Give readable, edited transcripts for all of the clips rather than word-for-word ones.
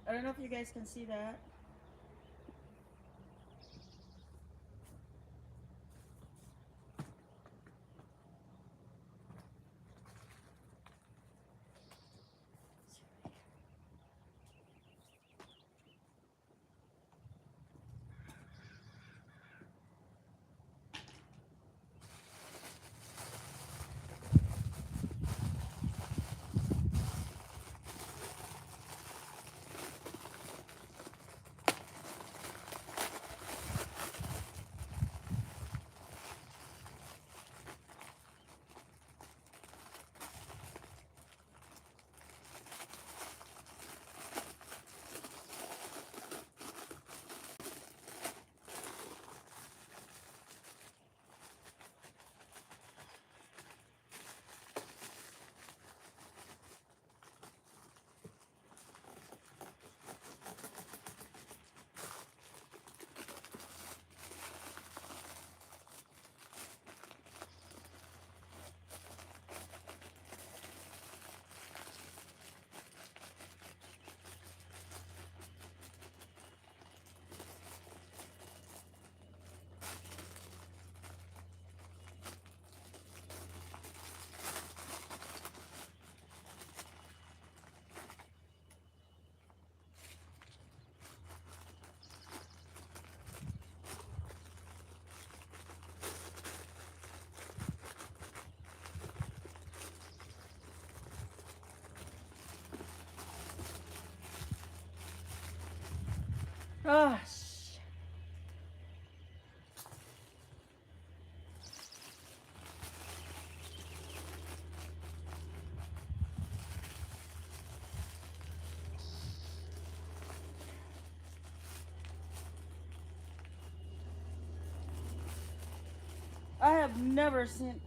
I don't know if you guys can see that. Oh, I have never seen.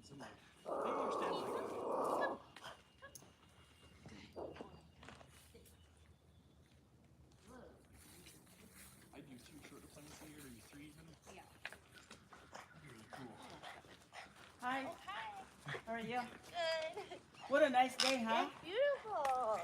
kids. I'm like, I don't understand like that. I do 2 short deployments a year, or 3 even. Yeah. Really cool. Hi. Oh, hi. How are you? Good. What a nice day, huh? It's beautiful.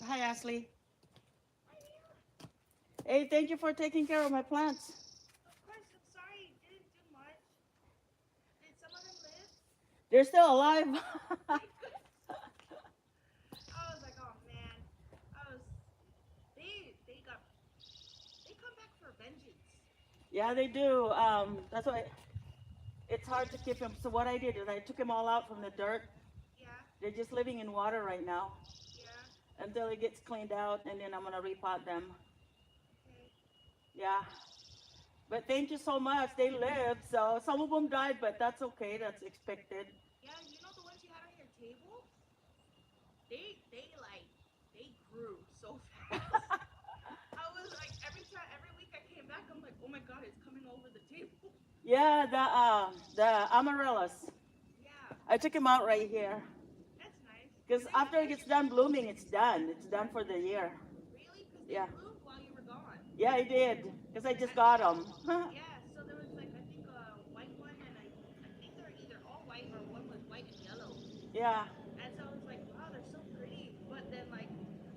Hi, Ashley. Hey, thank you for taking care of my plants. Of course, I'm sorry. Didn't do much. Did some of them live? They're still alive. I was like, oh man. They come back for vengeance. Yeah, they do. That's why it's hard to keep them. So what I did is I took them all out from the dirt. Yeah, They're just living in water right now yeah. until it gets cleaned out, and then I'm gonna repot them. Okay. Yeah. But thank you so much. They lived, so some of them died, but that's okay. That's expected. Yeah, you know the ones you had on your table? They grew so fast. I was like, every week I came back, I'm like, oh my god, it's coming over the table. Yeah, the amaryllis. Yeah, I took him out right here that's nice. because after it gets done blooming, it's done. It's done for the year. Really? Because they Yeah. bloomed while you were gone. Yeah, I did because I just got them. Yeah, so there was like, I think a white one, and I think they're either all white or one was white and yellow. Yeah. And so I was like, wow, they're so pretty. But then like,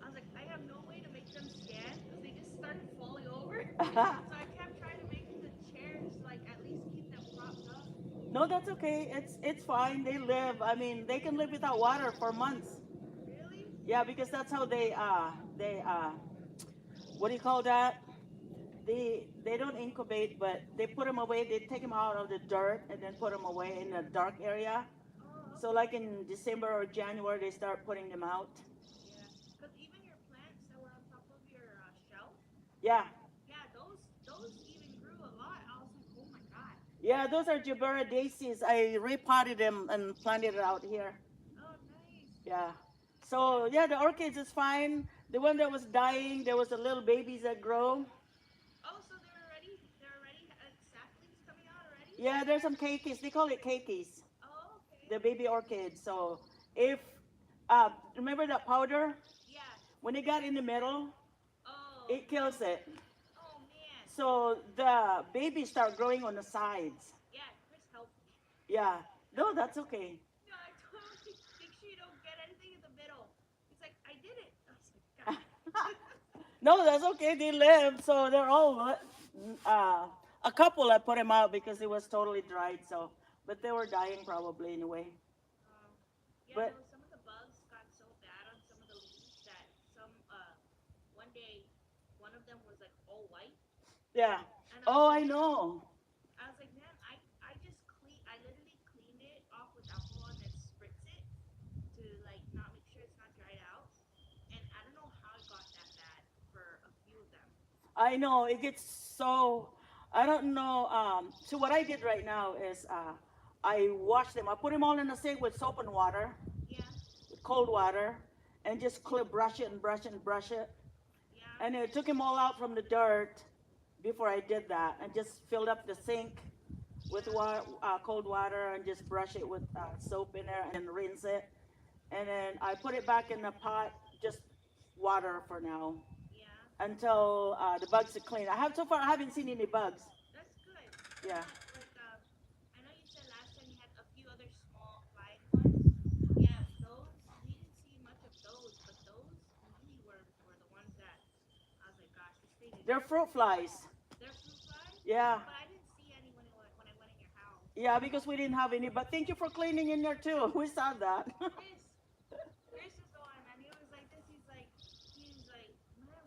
I was like, I have no way to make them stand because they just started falling over. So I kept trying to make the chairs like at least keep them propped up. No, that's okay. It's fine. They live. I mean, they can live without water for months. Really? Yeah, because that's how what do you call that? They don't incubate, but they put them away. They take them out of the dirt and then put them away in a dark area. Oh, So like in December or January, they start putting them out. yeah. Because even your plants that were on top of your shelf, Yeah. yeah, those even grew a lot. I was like, oh my god. Yeah, those are Jabera daisies. I repotted them and planted it out here. Oh, nice. Yeah. So yeah, the orchids is fine. The one that was dying, there was a little babies that grow. Oh, so they're already saplings coming out already? Yeah, there's some keikis. They call it keikis, Oh, okay. the baby orchids. So if remember that powder, Yeah. when it got in the middle, Oh. it kills it. Oh man. So the babies start growing on the sides. Yeah, Kris helped me. Yeah. No, that's okay. No, I told him, make sure you don't get anything in the middle. He's like, I did it. I was like, God. No, that's okay. They live, so they're all a couple. I put them out because it was totally dried. So, but they were dying probably anyway. Yeah, But- no, some of the bugs got so bad on some of the leaves that one day, one of them was like all white. Yeah. And Oh, was I like, know. I was like, man, I literally cleaned it off with alcohol and then spritz it to like not make sure it's not dried out. And I don't know how it got that bad for a few of them. I know. It gets so. I don't know. So what I did right now is I washed them. I put them all in the sink with soap and water, Yeah, with cold water, and just brush it and brush it and brush it. yeah. And I took them all out from the dirt before I did that, and just filled up the sink with water, cold water, and just brush it with soap in there, and then rinse it. And then I put it back in the pot, just water for now, Yeah, until the bugs are clean. So far I haven't seen any bugs. that's good. Yeah. Like, I know you said last time you had a few other small flying ones. Yeah, those, we didn't see much of those, but those really were the ones that I was like, gosh, this thing is. They're fruit flies. They're fruit flies? Yeah. But I didn't see any when I went in your house. Yeah, because we didn't have any. But thank you for cleaning in there too. We saw that. Chris is the one, and he was like this. He's like, man,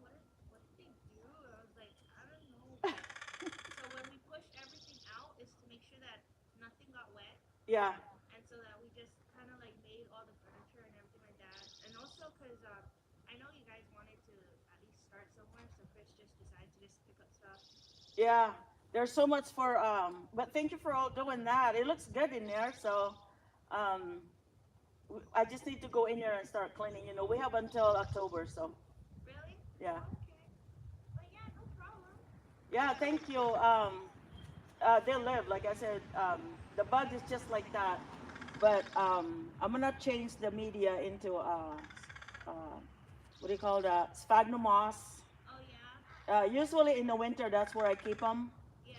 what did they do? I was like, I don't know. So when we pushed everything out, is to make sure that nothing got wet, Yeah. and so that we just kind of like made all the furniture and everything like that. And also because I know you guys wanted to at least start somewhere, so Chris just decided to just pick up stuff. Yeah. There's so much for but thank you for all doing that. It looks good in there. So I just need to go in there and start cleaning. You know, we have until October. So Really? yeah. Okay. But yeah, no problem. Yeah. Thank you. They live. Like I said, the bug is just like that. But I'm gonna change the media into what do you call that? Sphagnum moss. Oh yeah. Usually in the winter, that's where I keep them. Yeah.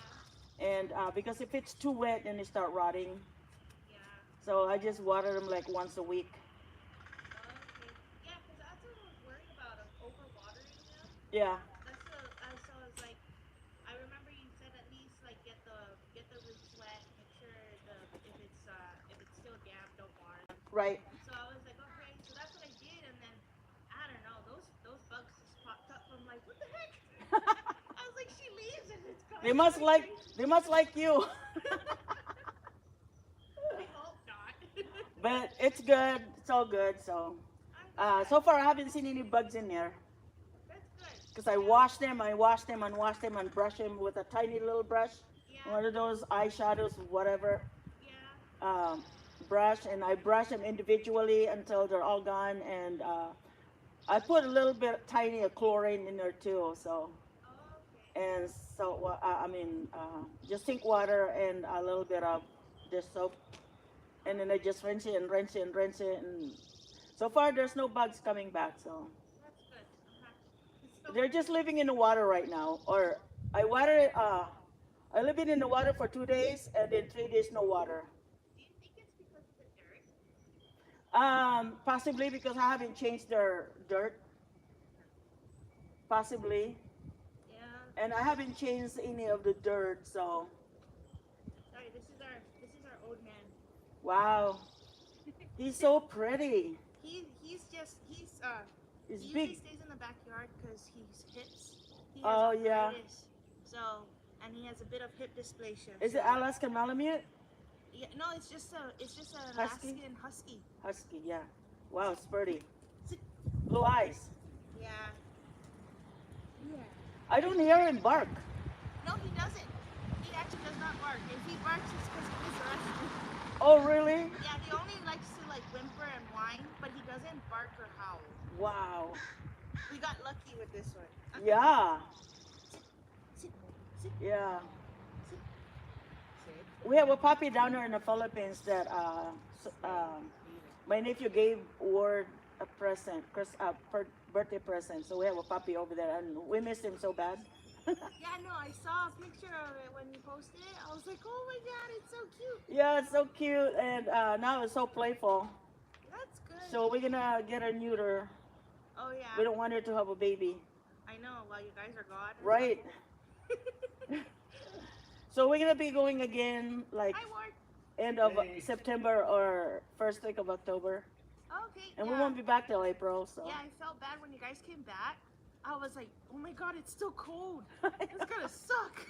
And because if it's too wet, then they start rotting. Yeah. So I just water them like once a week. Okay. Yeah, because that's what I was worried about. Yeah. That's so it's like I remember you said at least like get the roots wet, make sure if it's still damp, don't water. Right. So I was like, okay, so that's what I did, and then I don't know, those bugs just popped up. I'm like, what the heck? I was like, she leaves and it's gone. They must like you. I hope not. But it's good. It's all good. So, so far I haven't seen any bugs in there. That's good. Because I wash them and brush them with a tiny little brush. Yeah. One of those eyeshadows, whatever. Yeah. Brush, and I brush them individually until they're all gone. And I put a little bit tiny of chlorine in there too. So, Oh, okay. and so just sink water and a little bit of dish soap. And then I just rinse it and rinse it and rinse it. And so far, there's no bugs coming back. So That's good. So they're just living in the water right now. Or I water it. I leave it in the water for 2 days, and then 3 days no water. do you think it's because of the dirt? Possibly because I haven't changed their dirt. Possibly, Yeah. and I haven't changed any of the dirt. So Sorry, this is our old man. wow, he's so pretty. He's He's he usually big. stays in the backyard because he's hips. He has Oh, yeah. arthritis. So and he has a bit of hip dysplasia. Is it Alaskan Malamute? Yeah, no, it's just a Husky? Alaskan husky. Husky, yeah. Wow, it's pretty. Blue eyes. Yeah. Yeah. I don't hear him bark. No, he doesn't. He actually does not bark. If he barks, it's because he was arrested. Oh, really? Yeah, he only likes to like whimper and whine, but he doesn't bark or howl. Wow. We got lucky with this one. Yeah. Sit, sit, Yeah. sit, sit. We have a puppy down here in the Philippines that my nephew gave Ward a present, birthday present. So we have a puppy over there, and we missed him so bad. Yeah, no, I saw a picture of it when you posted it. I was like, oh my god, it's so cute. Yeah, it's so cute, and now it's so playful. That's good. So we're gonna get her neuter. Oh yeah. We don't want her to have a baby. I know, while you guys are gone. Right. So we're gonna be going again like Hi, Ward. end of Hey. September or first week of October. Okay. And yeah. we won't be back till April, so. Yeah, I felt bad when you guys came back. I was like, oh my god, it's still cold. It's gonna suck.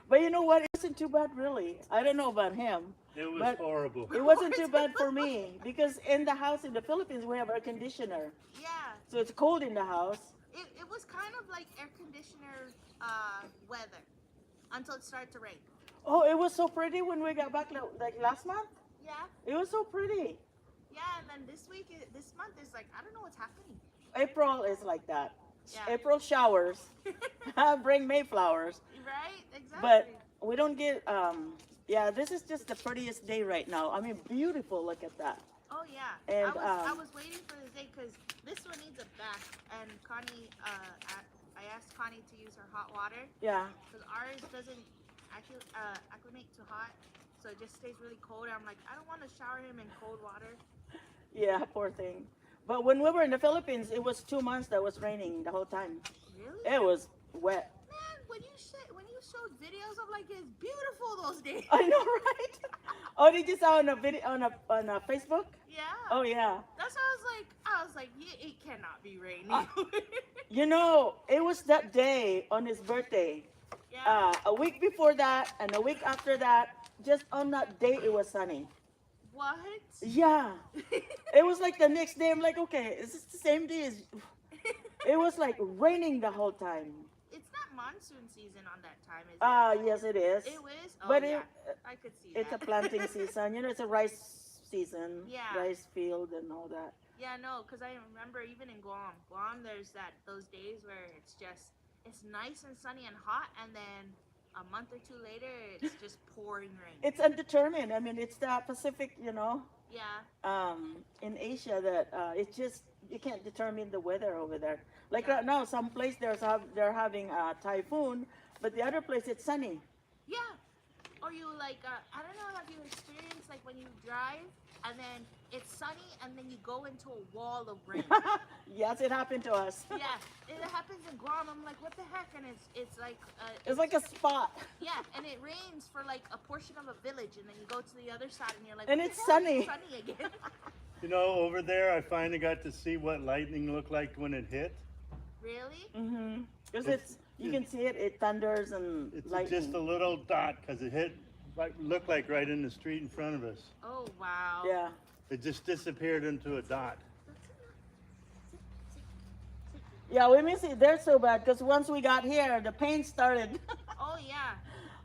But you know what? It wasn't too bad, really. I don't know about him. It was But- horrible. It wasn't too bad for me because in the house in the Philippines we have air conditioner, Yeah. so it's cold in the house. It was kind of like air conditioner weather until it started to rain. Oh, it was so pretty when we got back like last month. Yeah. It was so pretty. Yeah, and then this month is like, I don't know what's happening. April is like that. Yeah. April showers bring Mayflowers, Right? Exactly. but we don't get. Yeah, this is just the prettiest day right now. I mean, beautiful. Look at that. Oh yeah. And, I was waiting for this day because this one needs a bath, and Connie, I asked Connie to use her hot water Yeah. because ours doesn't acclimate to hot, so it just stays really cold. And I'm like, I don't want to shower him in cold water. Yeah, poor thing. But when we were in the Philippines, it was 2 months that was raining the whole time. Really? It was wet. Man, when you showed videos of like it's beautiful those days. I know, right? Oh, did you saw on a video on a Facebook? Yeah. Oh yeah. That's what I was like, yeah, it cannot be raining. You know, it was that day on his birthday. Yeah. A week before that and a week after that, just on that day it was sunny. What? Yeah. It was like the next day. I'm like, okay, is this the same day as? It was like raining the whole time. It's not monsoon season on that time, is it? Yes, it is. It was. Oh, But yeah. I could see it's a that. planting season. You know, it's a rice season. Yeah. Rice field and all that. Yeah, no, because I remember even in Guam, there's those days where it's nice and sunny and hot, and then a month or two later, it's just pouring rain. It's undetermined. I mean, it's the Pacific, you know, Yeah. in Asia that it's just you can't determine the weather over there. Like Yeah. right now, some place they're having a typhoon, but the other place it's sunny. Yeah. Or you like, I don't know, have you experienced like when you drive and then it's sunny, and then you go into a wall of rain. Yes, it happened to us. Yeah, it happens in Guam. I'm like, what the heck? And it's like It's like a spot. yeah, and it rains for like a portion of a village, and then you go to the other side, and you're like, And what it's the hell? sunny. It's sunny again. You know, over there, I finally got to see what lightning looked like when it hit. Really? Mm-hmm. Because you can see it. It thunders and It's lightning. just a little dot because it hit, looked like right in the street in front of us. Oh wow. Yeah. It just disappeared into a dot. Yeah, we miss it there so bad because once we got here, the pain started. Oh yeah.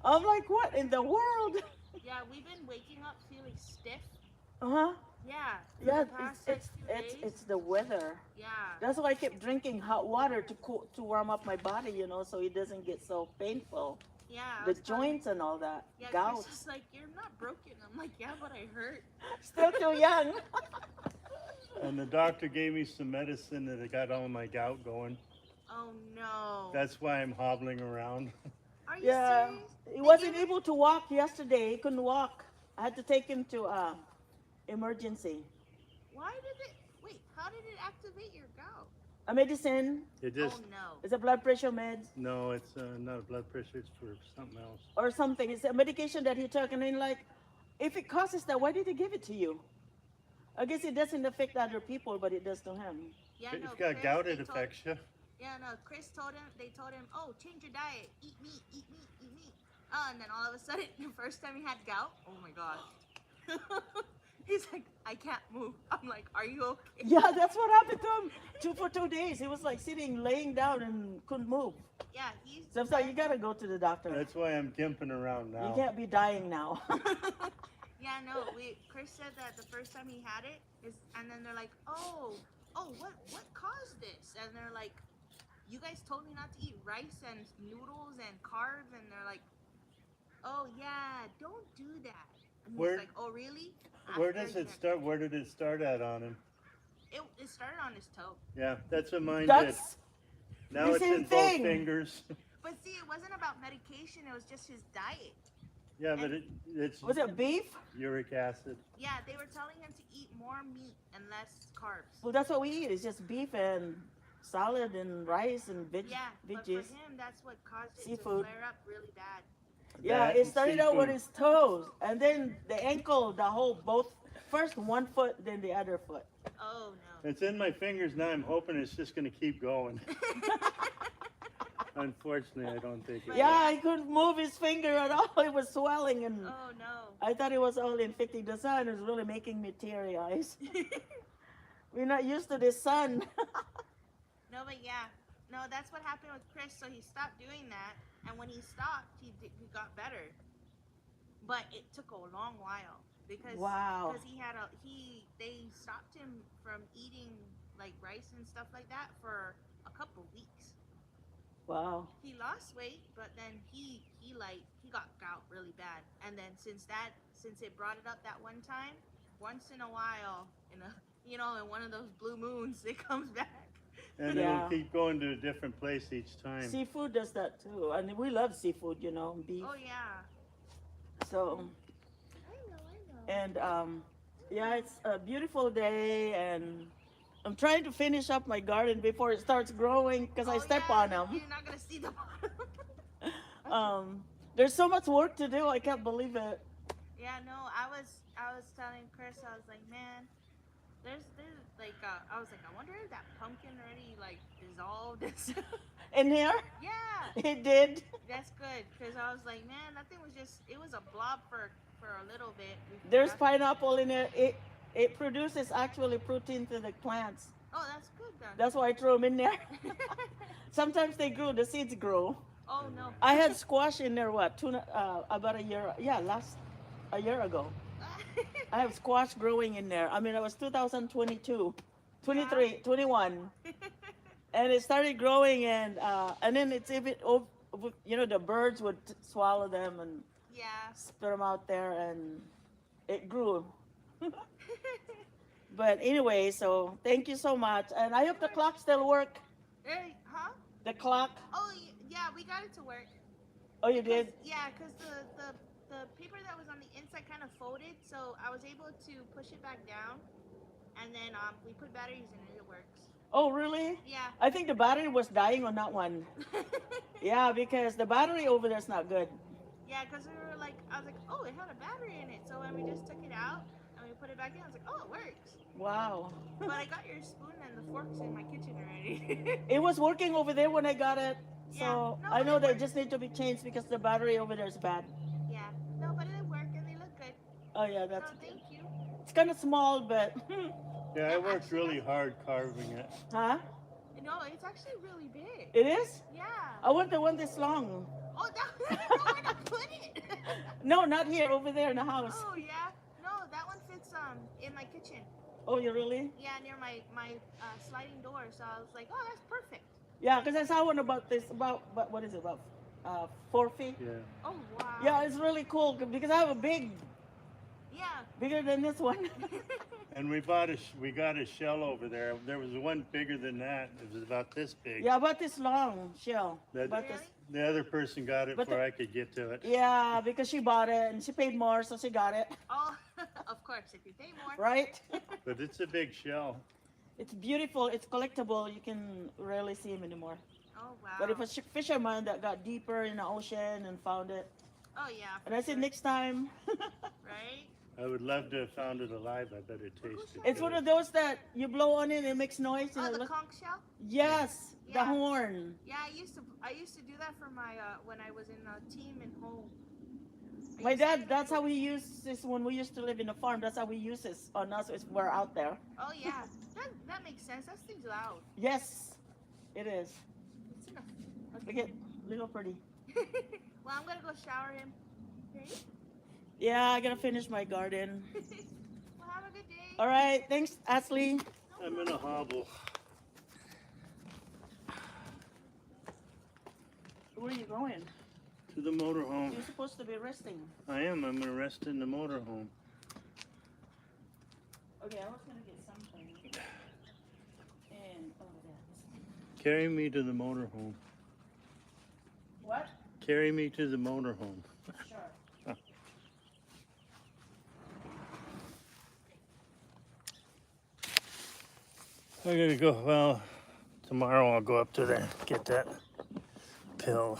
I'm like, what in the world? Yeah, we've been waking up feeling stiff. Uh-huh. Yeah. for Yeah, the past, like, few days. it's the weather. Yeah. That's why I kept drinking hot water to warm up my body, you know, so it doesn't get so painful. Yeah. I The was telling- joints and all that. Yeah, Chris Gout. was like, you're not broken. I'm like, yeah, but I hurt. Still too young. And the doctor gave me some medicine that got all my gout going. Oh no. That's why I'm hobbling around. Are you Yeah. serious? He They wasn't gave him- able to walk yesterday. He couldn't walk. I had to take him to emergency. Why did it? Wait, how did it activate your gout? A medicine. It just, Oh no. It's a blood pressure meds no, it's not a blood pressure, it's for something else. or something. It's a medication that he took, and then like, if it causes that, why did he give it to you? I guess it doesn't affect other people, but it does to him. Yeah, If no. you've got Chris, gout, they it told- affects you. Yeah, no. Chris told him. They told him, oh, change your diet. Eat meat. Eat meat. Eat meat. Oh, and then all of a sudden, the first time he had gout, oh my god. He's like, I can't move. I'm like, are you okay? Yeah, that's what happened to him. For 2 days, he was like sitting, laying down, and couldn't move. Yeah, he's. So I'm like, you gotta go to the doctor. That's why I'm gimping around You now. can't be dying now. Yeah, no. Chris said that the first time he had it is, and then they're like, oh, what caused this? And they're like, you guys told me not to eat rice and noodles and carbs, and they're like, oh yeah, don't do that. And Where- he's like, oh really? Where After does he it had- start? Where did it start at on him? It started on his toe. Yeah, that's what mine did. That's Now the it's same in thing. both fingers. But see, it wasn't about medication. It was just his diet. Yeah, but it's was it beef? uric acid. Yeah, they were telling him to eat more meat and less carbs. Well, that's what we eat. It's just beef and salad and rice and Yeah, but for veggies. him, that's what caused it Seafood. to flare up really bad. Yeah, That it and started out with seafood. his toes, and then the ankle, the whole, both, first one foot, then the other foot. Oh no. It's in my fingers now. I'm hoping it's just going to keep going. Unfortunately, I don't think it Yeah, he couldn't move his finger at all. It was swelling, and Oh no. I thought it was all infected. The sun was really making me teary eyes. We're not used to the sun. No, but yeah. No, that's what happened with Chris. So he stopped doing that, and when he stopped, he got better. But it took a long while because Wow. they stopped him from eating like rice and stuff like that for a couple weeks. Wow. He lost weight, but then he got gout really bad. And then since it brought it up that one time, once in a while, in one of those blue moons, it comes back. And Yeah. it'll keep going to a different place each time. Seafood does that too. And we love seafood, you know, beef. Oh yeah. So, I know. and yeah, it's a beautiful day, and I'm trying to finish up my garden before it starts growing because I step on them. You're not gonna see the There's so much work to do. I can't believe it. Yeah, no, I was telling Chris, I was like, man, there's like I was like, I wonder if that pumpkin already like dissolved. In here, Yeah, it did. that's good because I was like, man, that thing was it was a blob for a little bit. There's pineapple in it. It produces actually protein to the plants. Oh, that's good then. That's why I throw them in there. Sometimes they grow. The seeds grow. Oh no. I had squash in there. About a year? Yeah, a year ago. I have squash growing in there. I mean, it was 2022, 23, 21. And it started growing, and then it's even, the birds would swallow them and Yeah. spit them out there, and it grew. But anyway, so thank you so much. And I hope the clock still work. Hey, huh? The clock. Oh yeah, we got it to work. Oh, you did? Yeah, because the the paper that was on the inside kind of folded, so I was able to push it back down, and then we put batteries in it. It works. Oh, really? Yeah. I think the battery was dying on that one. Yeah, because the battery over there's not good. Yeah, because we were like, I was like, oh, it had a battery in it. So when we just took it out and we put it back in, I was like, oh, it works. Wow. But I got your spoon and the forks in my kitchen already. It was working over there when I got it. So Yeah, no, I but know it they worked. just need to be changed because the battery over there is bad. Yeah. No, but it worked and they look good. Oh yeah, So that's good. thank you. It's kind of small, but Yeah, I worked really hard carving it. huh? No, it's actually really big. It is? Yeah. I want the one this long. Oh, that's nowhere to put it. No, not here, over there in the house. Oh yeah. No, that one fits in my kitchen. Oh, you really? Yeah, near my sliding door. So I was like, oh, that's perfect. Yeah, because I saw one about this, about what is it, about 4 feet? Yeah. Oh wow. Yeah, it's really cool because I have a Yeah. bigger than this one. And we got a shell over there. There was one bigger than that. It was about this big. Yeah, about this long shell. That- About this. The other person got it But before I could get to it. Yeah, because she bought it and she paid more, so she got it. Oh, of course, if you pay more. Right? But it's a big shell. It's beautiful. It's collectible. You can rarely see them anymore. Oh wow. But if a fisherman that got deeper in the ocean and found it, Oh yeah. and I said next time, Right. I would love to have found it alive. I bet it tasted it's good. one of those that you blow on it, it makes noise. And Oh, it the look, conch shell. yes, the Yeah. horn. Yeah, I used to do that for my when I was in a team in home. I My used to dad, do that's that. how we use this when we used to live in a farm. That's how we use this on us if we're out there. Oh yeah, that makes sense. That thing's loud. Yes, it is. It's enough. Look at little pretty. Well, I'm gonna go shower him. Okay. Yeah, I gotta finish my garden. Well, have a good day. All right, thanks, Ashley. I'm in a hobble. Where are you going? To the motorhome. You're supposed to be resting. I am. I'm gonna rest in the motorhome. Okay, I was gonna get something. And oh yeah. Carry me to the motorhome. What? Carry me to the motorhome. Sure. I gotta go. Well, tomorrow I'll go up to there, get that pill.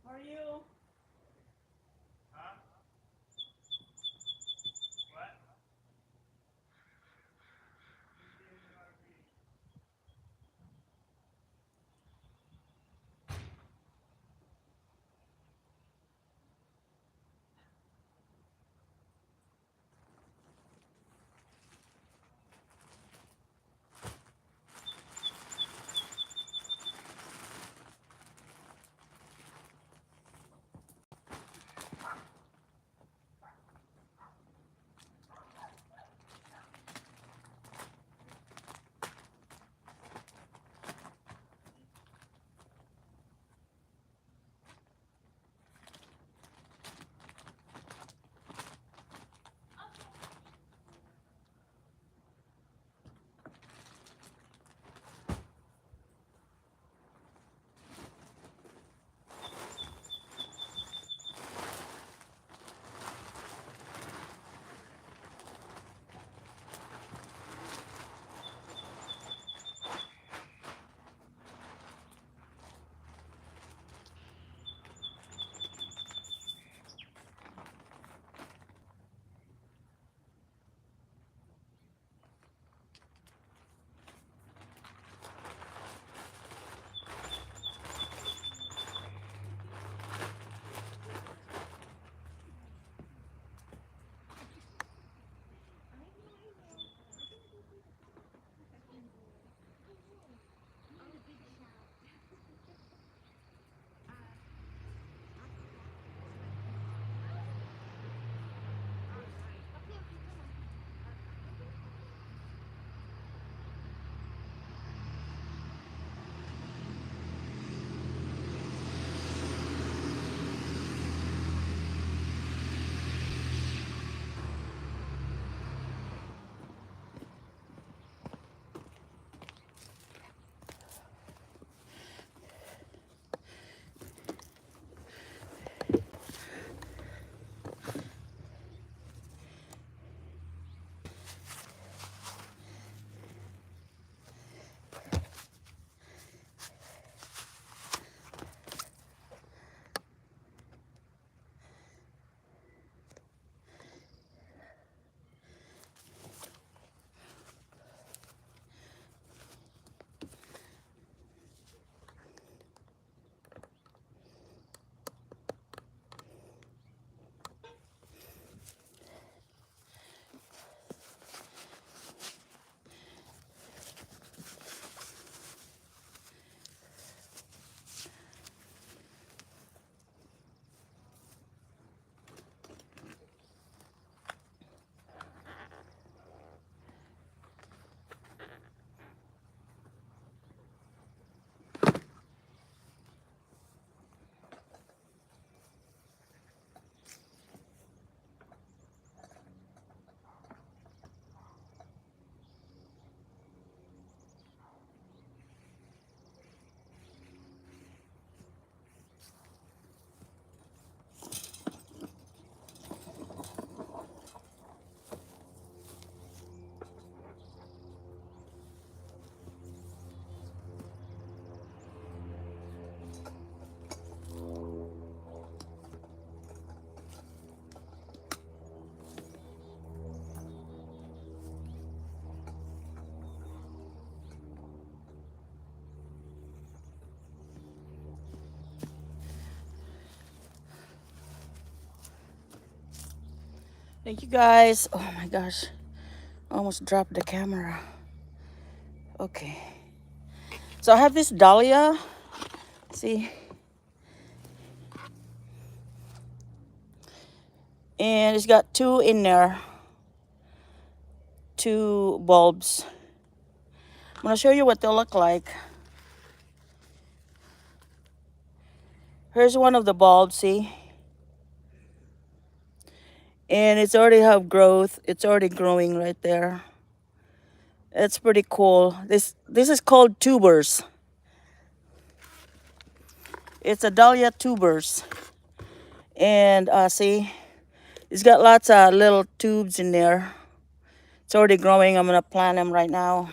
How are you? Thank you guys. Oh my gosh. Almost dropped the camera. Okay. So I have this dahlia. See? And it's got 2 in there. 2 bulbs. I'm gonna show you what they look like. Here's one of the bulbs, see? And it's already have growth. It's already growing right there. It's pretty cool. This is called tubers. It's a dahlia tubers. And see, it's got lots of little tubes in there. It's already growing. I'm gonna plant them right now.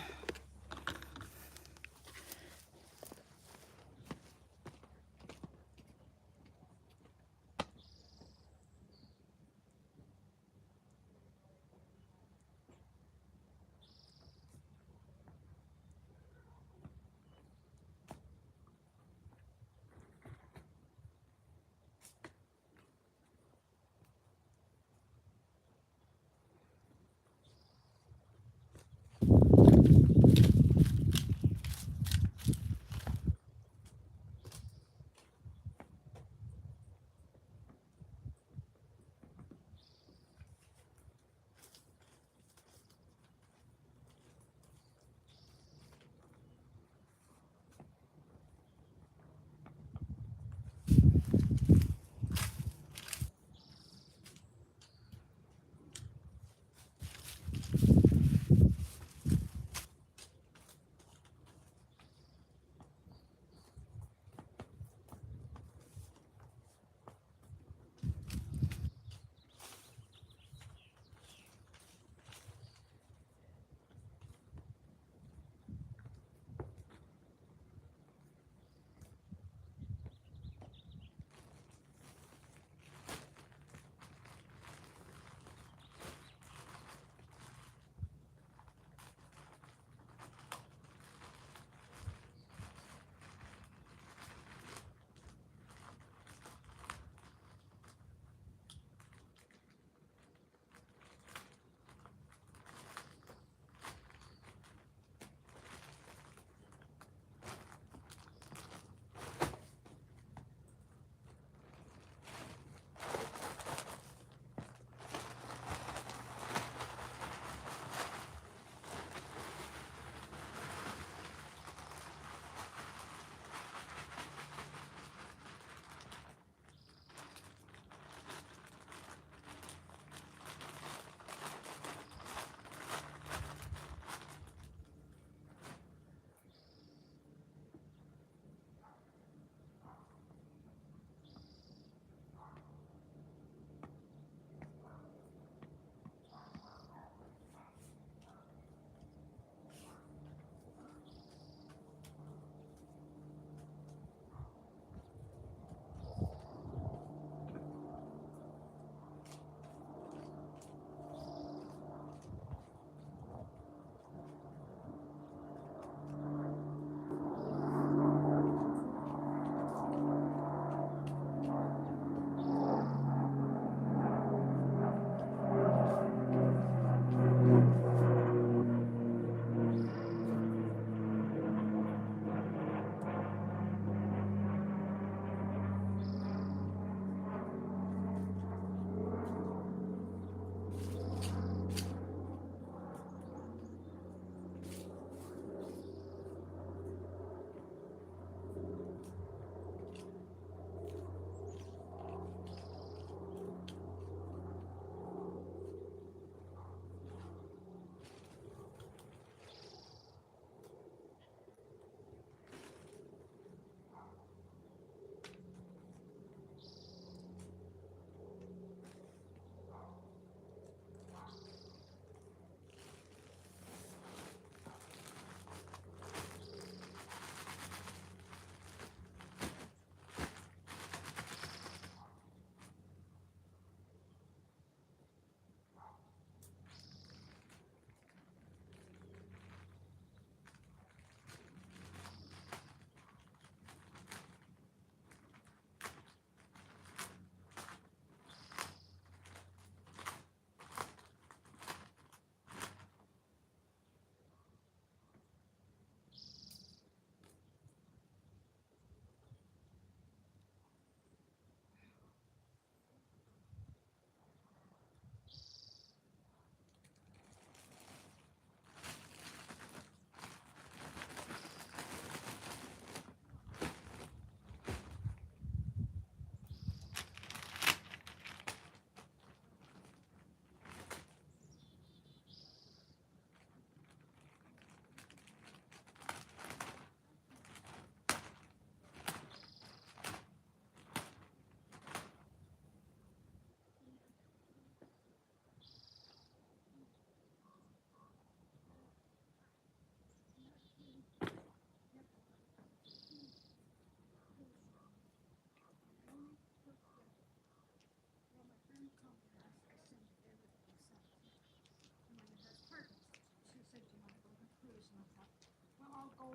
go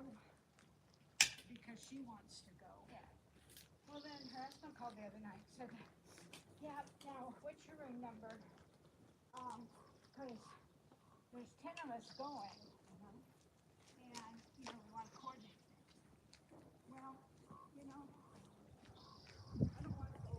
because she wants to go. Yeah. Well, then her husband called the other night, said, yeah, now, what's your room number? Because there's 10 of us going, and, you know, we want to coordinate things. Well, you know, I don't want to go.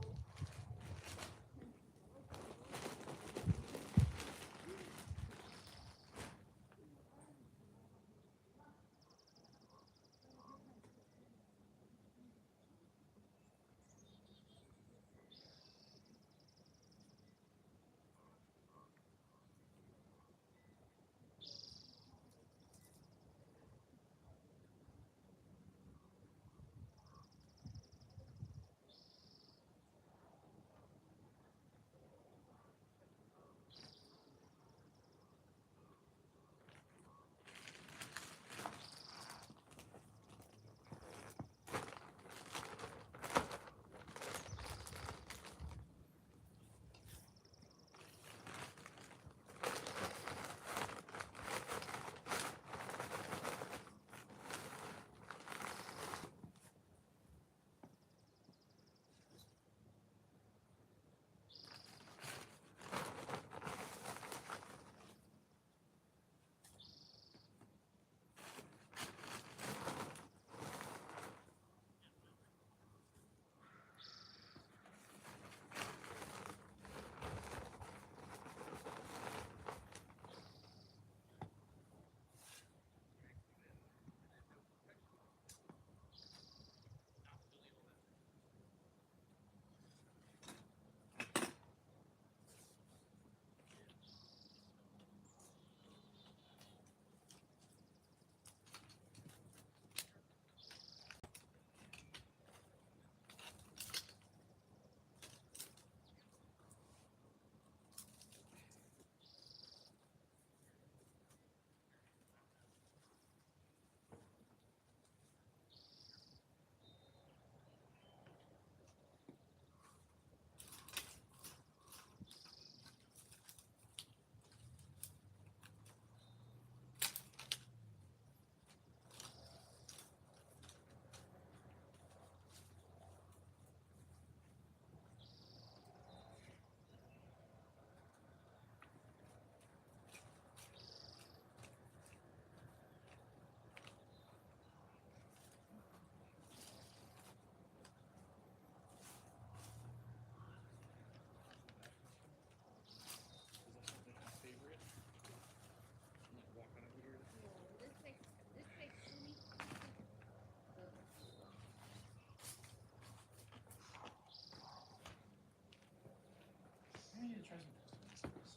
I need to try some customizers.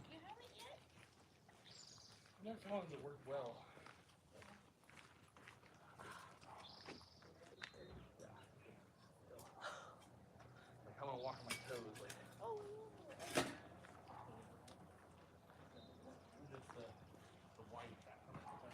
You haven't yet? I've never found them to work well. Like I want to walk on my toes. Like, Oh. just the white background.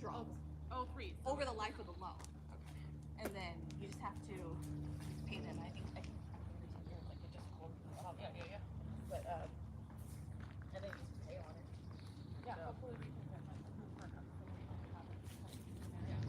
draws Oh, 3. So over the life of the loan. Okay. And then you just have to pay them. I think like it just holds it up. yeah. But and then you just pay on it. Yeah, So- hopefully we can get like a group workout so we don't have it.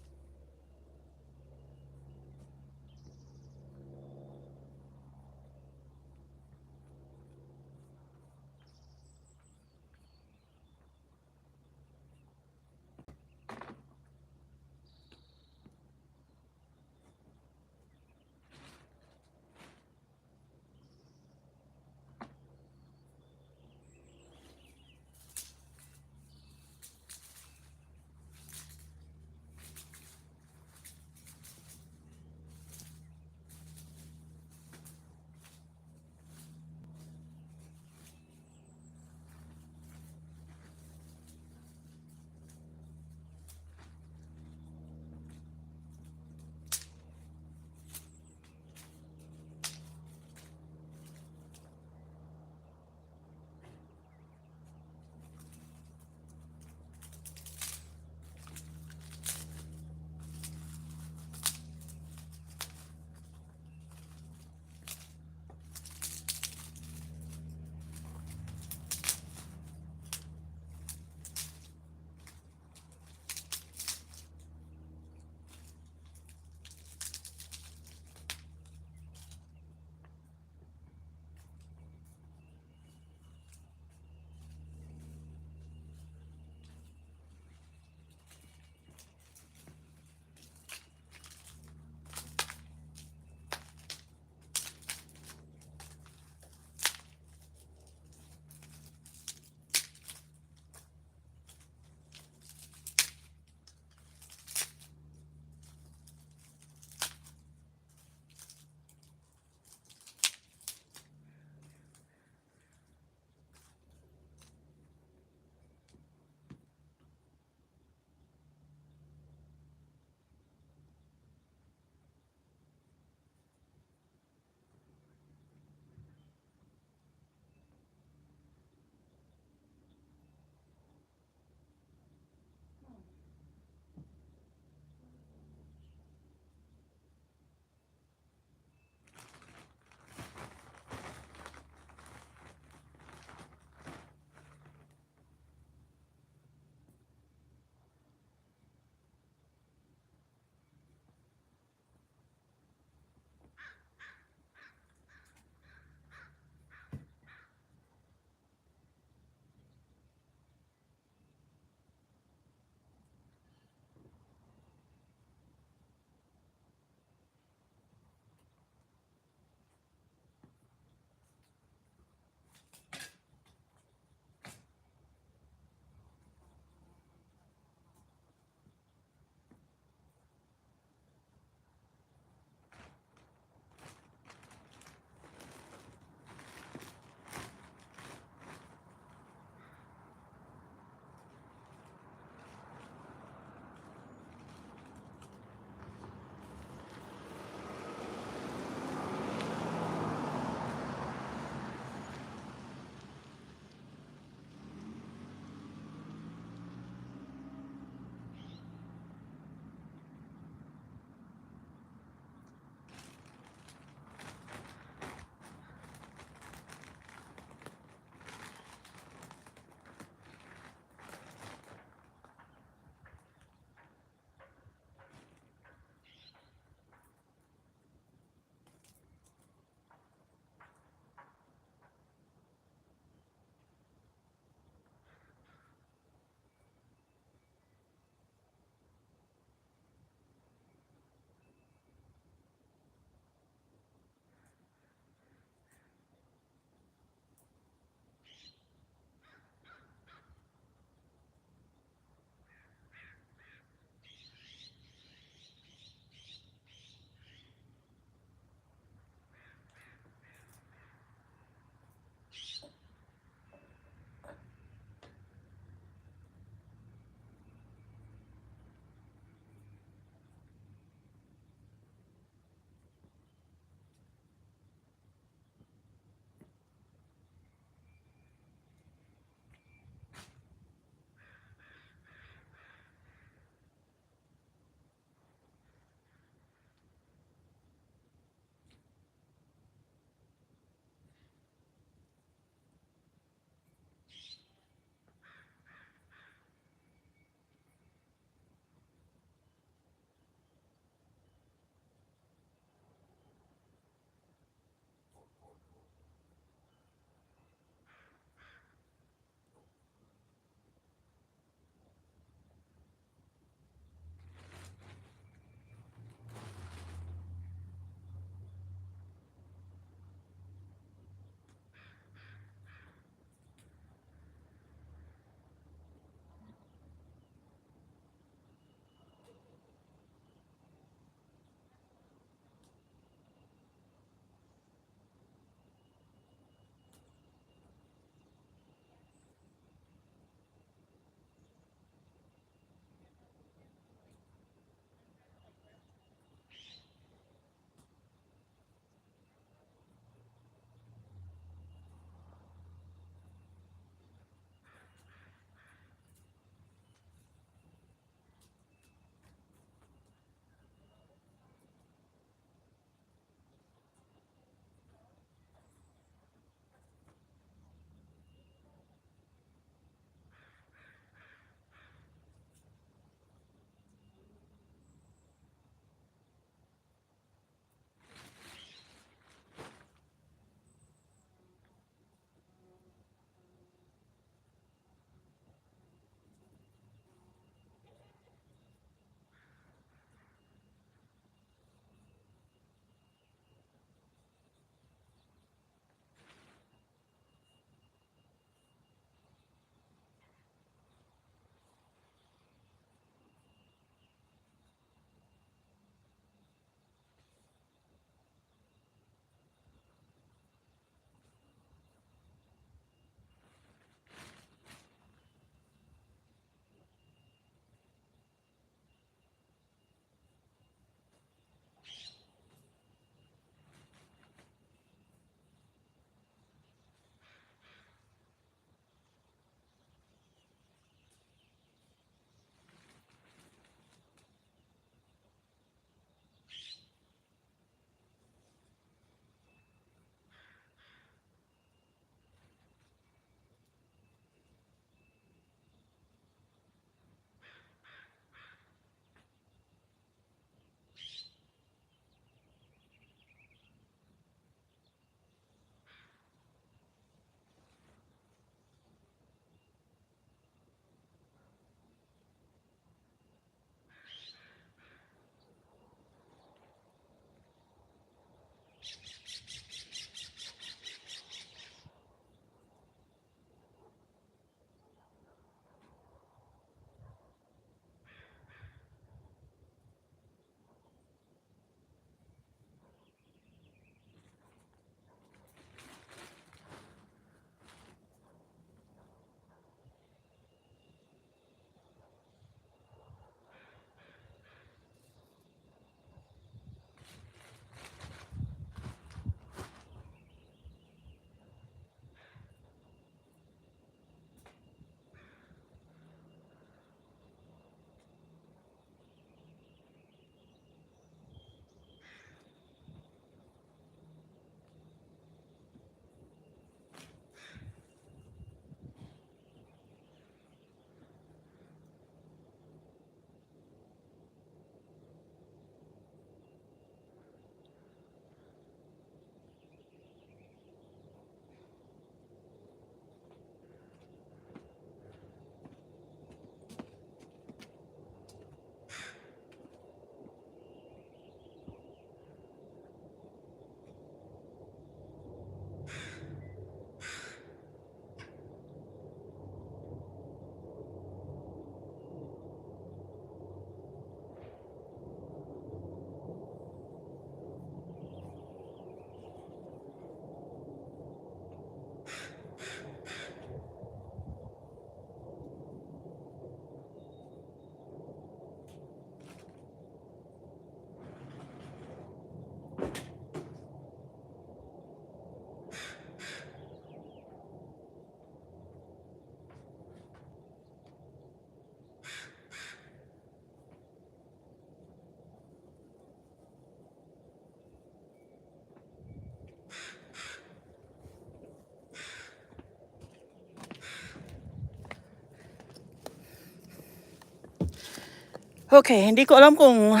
Okay, hindi ko alam kung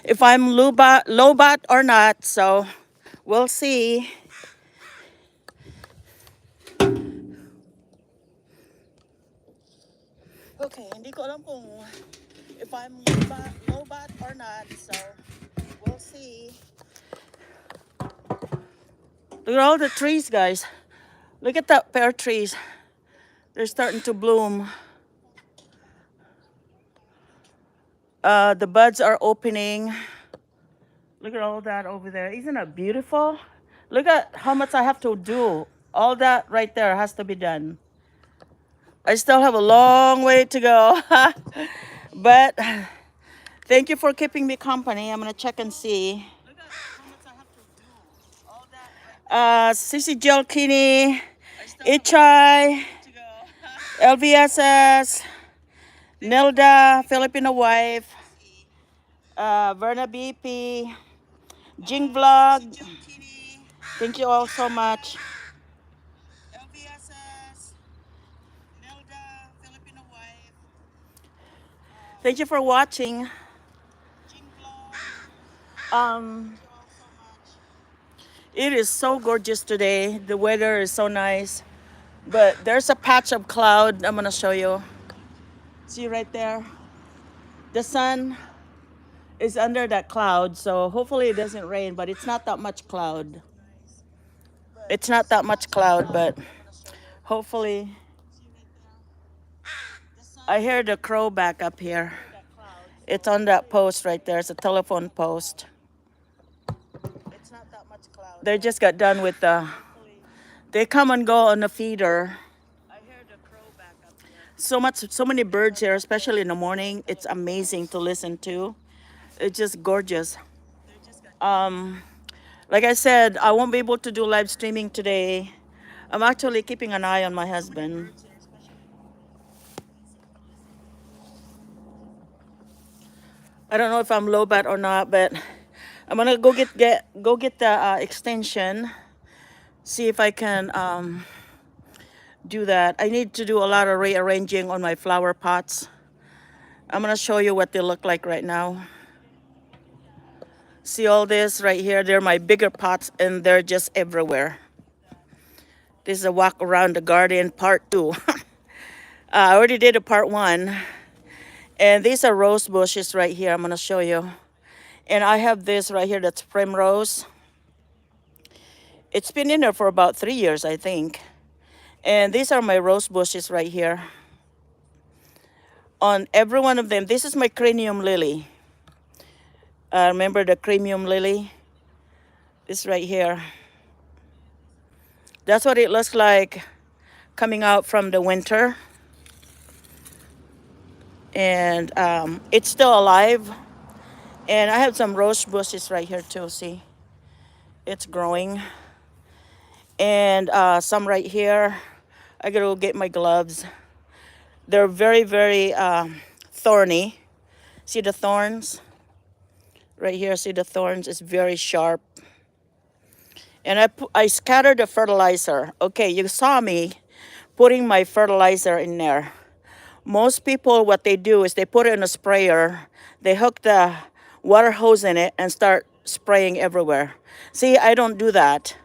if I'm low bat or not, so we'll see. Okay, hindi ko alam kung if I'm low bat or not, so we'll see. Look at all the trees, guys. Look at that pear trees. They're starting to bloom. The buds are opening. Look at all that over there. Isn't that beautiful? Look at how much I have to do. All that right there has to be done. I still have a long way to go. But thank you for keeping me company. I'm going to check and see. Look at how much I have to do. All that. Sisi Jelkini, Ichai, LVSS, Nelda, Filipino wife, Verna BP, Jing Vlog. Thank you all so much. LVSS, Nelda, Filipino wife. Thank you for watching. It is so gorgeous today. The weather is so nice. But there's a patch of cloud I'm gonna show you. See right there? The sun is under that cloud, so hopefully it doesn't rain, but it's not that much cloud. It's not that much cloud, but hopefully. I hear the crow back up here. It's on that post right there. It's a telephone post. It's not that much cloud. They just got done with they come and go on the feeder. I hear the crow back up here. So many birds here, especially in the morning. It's amazing to listen to. It's just gorgeous. Like I said, I won't be able to do live streaming today. I'm actually keeping an eye on my husband. I don't know if I'm low bat or not, but I'm gonna go get the extension. See if I can do that. I need to do a lot of rearranging on my flower pots. I'm gonna show you what they look like right now. See all this right here? They're my bigger pots and they're just everywhere. This is a walk around the garden part 2. I already did a part 1. And these are rose bushes right here. I'm gonna show you. And I have this right here that's primrose. It's been in there for about 3 years, I think. And these are my rose bushes right here. On every one of them, this is my cranium lily. Remember the cranium lily? This right here. That's what it looks like coming out from the winter. And it's still alive. And I have some rose bushes right here too, see? It's growing. And some right here. I gotta go get my gloves. They're very, very thorny. See the thorns? Right here, see the thorns? It's very sharp. And I scattered the fertilizer. Okay, you saw me putting my fertilizer in there. Most people, what they do is they put it in a sprayer. They hook the water hose in it and start spraying everywhere. See, I don't do that.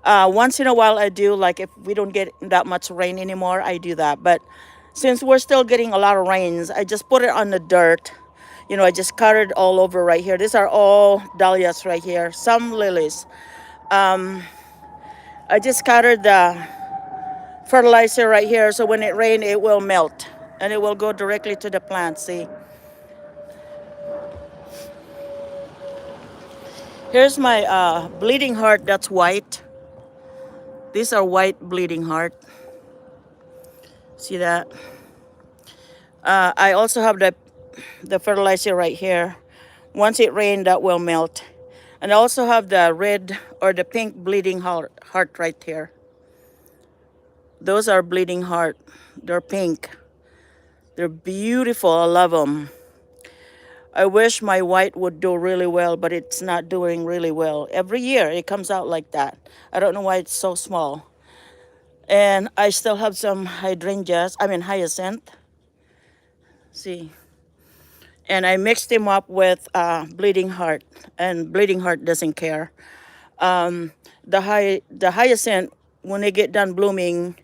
Once in a while I do, like if we don't get that much rain anymore, I do that. But since we're still getting a lot of rains, I just put it on the dirt. You know, I just cut it all over right here. These are all dahlias right here. Some lilies. I just scattered the fertilizer right here, so when it rains, it will melt. And it will go directly to the plant, see? Here's my bleeding heart that's white. These are white bleeding heart. See that? I also have the fertilizer right here. Once it rains, that will melt. And I also have the red or the pink bleeding heart right here. Those are bleeding heart. They're pink. They're beautiful. I love them. I wish my white would do really well, but it's not doing really well. Every year it comes out like that. I don't know why it's so small. And I still have some hydrangeas, hyacinth. See. and I mixed him up with bleeding heart, and bleeding heart doesn't care. The hyacinth, when they get done blooming,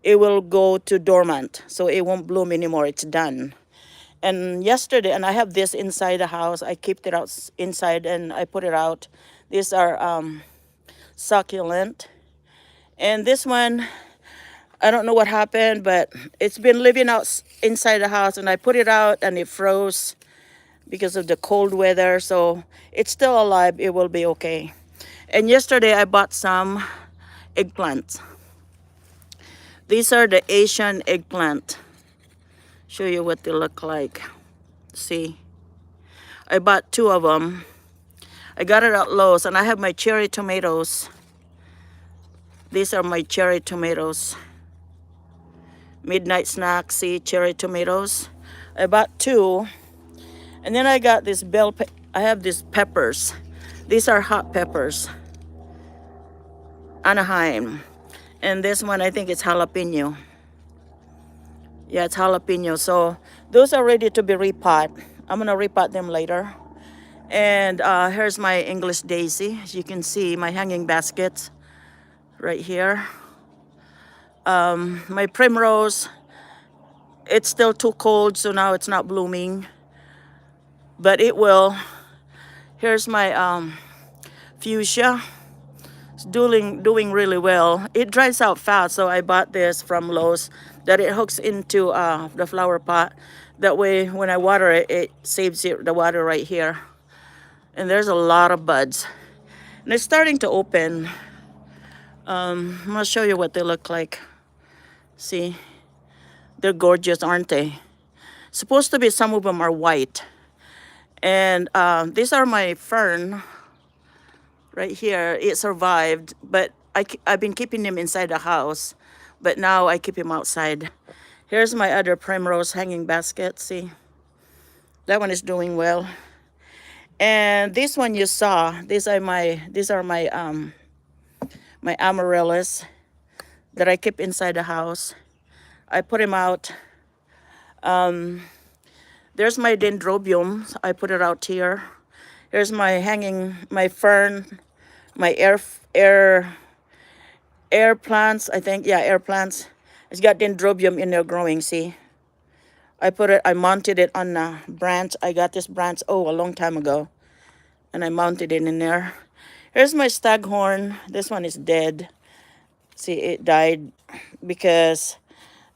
it will go to dormant, so it won't bloom anymore. It's done. And yesterday, and I have this inside the house. I kept it out inside, and I put it out. These are succulent, and this one, I don't know what happened, but it's been living out inside the house, and I put it out, and it froze because of the cold weather. So it's still alive. It will be okay. And yesterday, I bought some eggplants. These are the Asian eggplant. Show you what they look like. See, I bought 2 of them. I got it at Lowe's, and I have my cherry tomatoes. These are my cherry tomatoes. Midnight snack, see, cherry tomatoes. I bought 2, and then I got this I have these peppers. These are hot peppers. Anaheim. And this one, I think it's jalapeno. Yeah, it's jalapeno. So those are ready to be repot. I'm gonna repot them later. And here's my English daisy. As you can see, my hanging baskets right here. My primrose, it's still too cold, so now it's not blooming, but it will. Here's my fuchsia. It's doing really well. It dries out fast, so I bought this from Lowe's, that it hooks into the flower pot. That way, when I water it, it saves the water right here. And there's a lot of buds, and it's starting to open. I'm gonna show you what they look like. See, they're gorgeous, aren't they? Supposed to be, some of them are white. And these are my fern right here. It survived, but I've been keeping them inside the house, but now I keep them outside. Here's my other primrose hanging basket. See, that one is doing well. And this one you saw, these are my my amaryllis that I keep inside the house. I put them out. There's my dendrobium. I put it out here. Here's my fern, my air plants. I think, yeah, air plants. It's got dendrobium in there growing. See, I mounted it on a branch. I got this branch a long time ago, and I mounted it in there. Here's my staghorn. This one is dead. See, it died because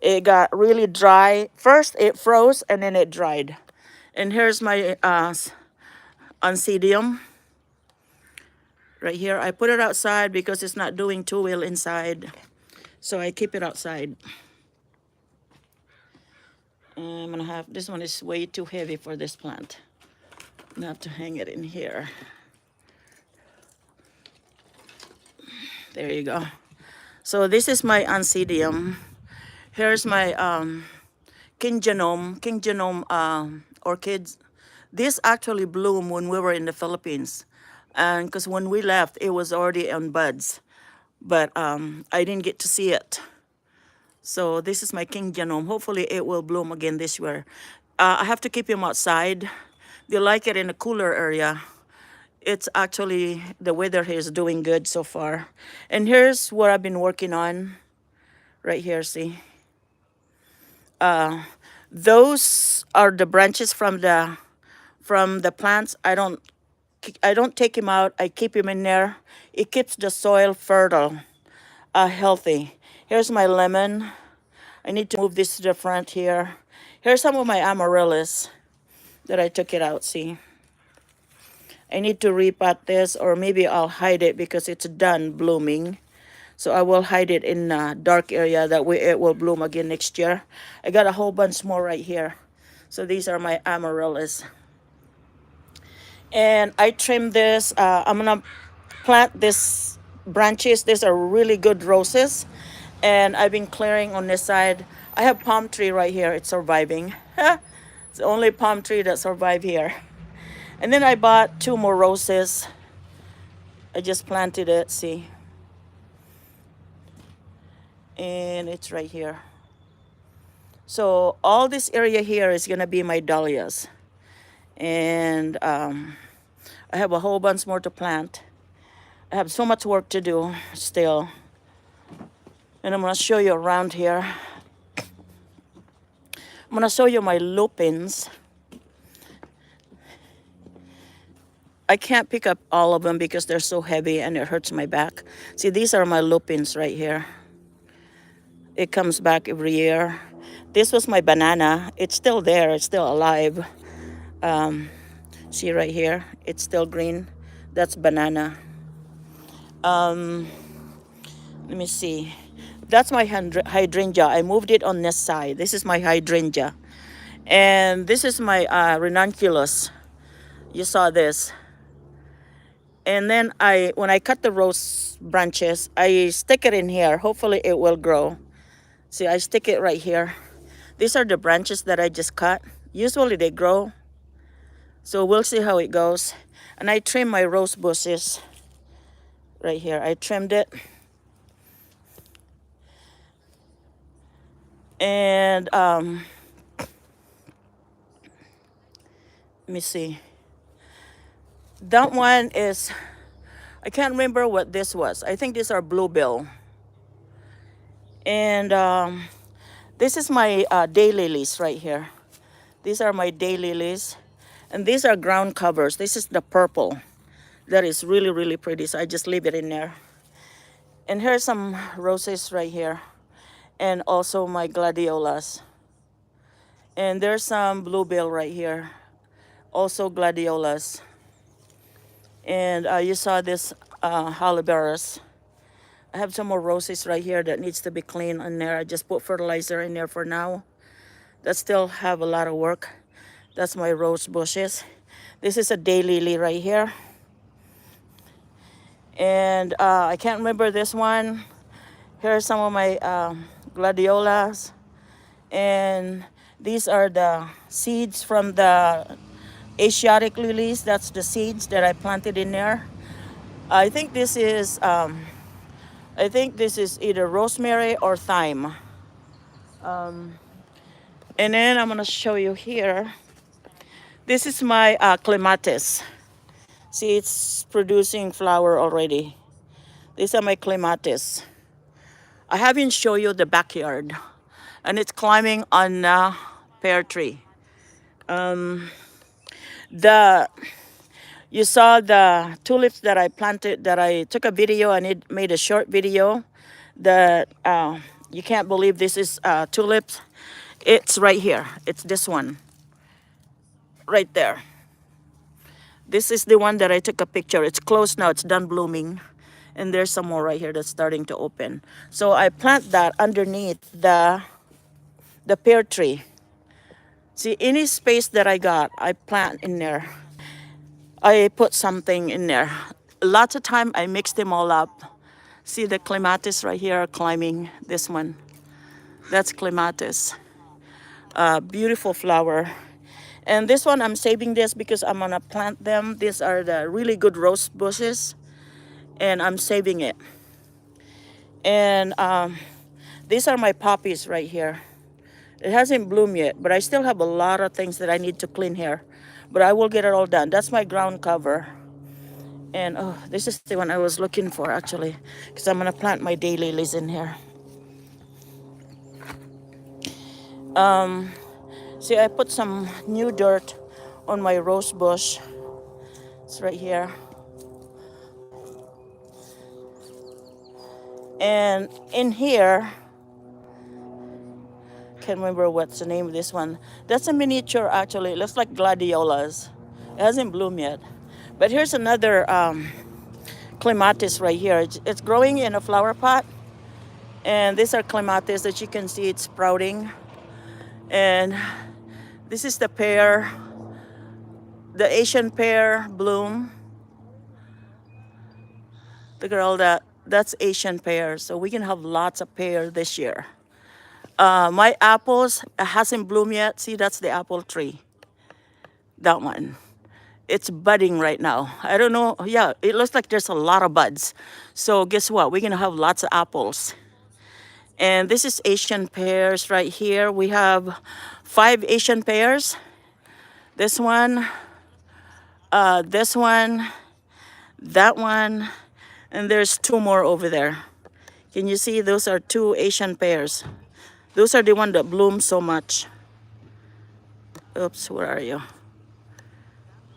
it got really dry. First it froze, and then it dried. And here's my oncidium right here. I put it outside because it's not doing too well inside, so I keep it outside. And I'm gonna have, this one is way too heavy for this plant. I'm gonna have to hang it in here. There you go. So this is my oncidium. Here's my king genome orchids. This actually bloomed when we were in the Philippines, and because when we left, it was already on buds, but I didn't get to see it. So this is my king genome. Hopefully it will bloom again this year. I have to keep him outside. They like it in a cooler area. It's actually, the weather here is doing good so far. And here's what I've been working on right here. See, those are the branches from the plants. I don't take them out. I keep them in there. It keeps the soil fertile, healthy. Here's my lemon. I need to move this to the front here. Here's some of my amaryllis that I took it out. See, I need to repot this, or maybe I'll hide it because it's done blooming. So I will hide it in a dark area. That way it will bloom again next year. I got a whole bunch more right here. So these are my amaryllis. And I trimmed this. I'm gonna plant this branches. These are really good roses. And I've been clearing on this side. I have palm tree right here. It's surviving. It's the only palm tree that survived here. And then I bought 2 more roses. I just planted it, see. And it's right here. So all this area here is gonna be my dahlias. And I have a whole bunch more to plant. I have so much work to do still. And I'm gonna show you around here. I'm gonna show you my lupins. I can't pick up all of them because they're so heavy and it hurts my back. See, these are my lupins right here. It comes back every year. This was my banana. It's still there, it's still alive. See right here, it's still green. That's banana. Let me see. That's my hydrangea. I moved it on this side. This is my hydrangea. And this is my ranunculus. You saw this. And then when I cut the rose branches, I stick it in here. Hopefully it will grow. See, I stick it right here. These are the branches that I just cut. Usually they grow. So we'll see how it goes. And I trim my rose bushes right here. I trimmed it. And let me see. That one is, I can't remember what this was. I think these are bluebill. And this is my daylilies right here. These are my daylilies. And these are ground covers. This is the purple. That is really, really pretty. So I just leave it in there. And here's some roses right here. And also my gladiolas. And there's some bluebill right here. Also gladiolas. And you saw this haliberis. I have some more roses right here that needs to be cleaned in there. I just put fertilizer in there for now. That still have a lot of work. That's my rose bushes. This is a daylily right here. And I can't remember this one. Here are some of my gladiolas. And these are the seeds from the Asiatic lilies. That's the seeds that I planted in there. I think this is either rosemary or thyme. And then I'm gonna show you here. This is my clematis. See, it's producing flower already. These are my clematis. I haven't shown you the backyard, and it's climbing on a pear tree. You saw the tulips that I planted, that I took a video and it made a short video that you can't believe this is tulips. It's right here. It's this one. Right there. This is the one that I took a picture. It's closed now. It's done blooming. And there's some more right here that's starting to open. So I plant that underneath the pear tree. See, any space that I got, I plant in there. I put something in there. Lots of time I mix them all up. See the clematis right here climbing, this one. That's clematis. Beautiful flower. And this one, I'm saving this because I'm gonna plant them. These are the really good rose bushes. And I'm saving it. And these are my poppies right here. It hasn't bloomed yet, but I still have a lot of things that I need to clean here. But I will get it all done. That's my ground cover. And oh, this is the one I was looking for actually, because I'm gonna plant my daylilies in here. See, I put some new dirt on my rose bush. It's right here. And in here, can't remember what's the name of this one. That's a miniature actually. It looks like gladiolas. It hasn't bloomed yet. But here's another clematis right here. It's growing in a flower pot. And these are clematis that you can see it's sprouting. And this is the pear, the Asian pear bloom. The girl that's Asian pear. So we can have lots of pear this year. My apples hasn't bloomed yet. See, that's the apple tree. That one. It's budding right now. I don't know. Yeah, it looks like there's a lot of buds. So guess what? We're going to have lots of apples. And this is Asian pears right here. We have 5 Asian pears. This one, This one, that one, and there's 2 more over there. Can you see? Those are 2 Asian pears. Those are the one that bloom so much. Oops, where are you?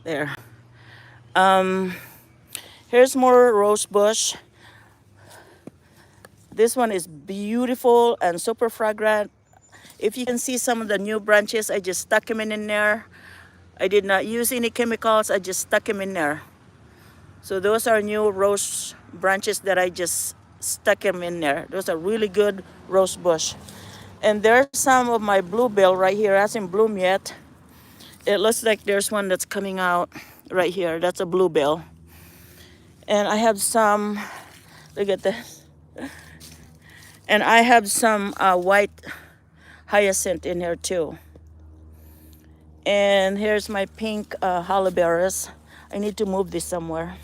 There. Here's more rose bush. This one is beautiful and super fragrant. If you can see some of the new branches, I just stuck them in there. I did not use any chemicals. I just stuck them in there. So those are new rose branches that I just stuck them in there. Those are really good rose bush. And there's some of my bluebell right here. It hasn't bloomed yet. It looks like there's one that's coming out right here. That's a bluebell. And I have some, look at this. And I have some white hyacinth in here too. And here's my pink holly berries. I need to move this somewhere.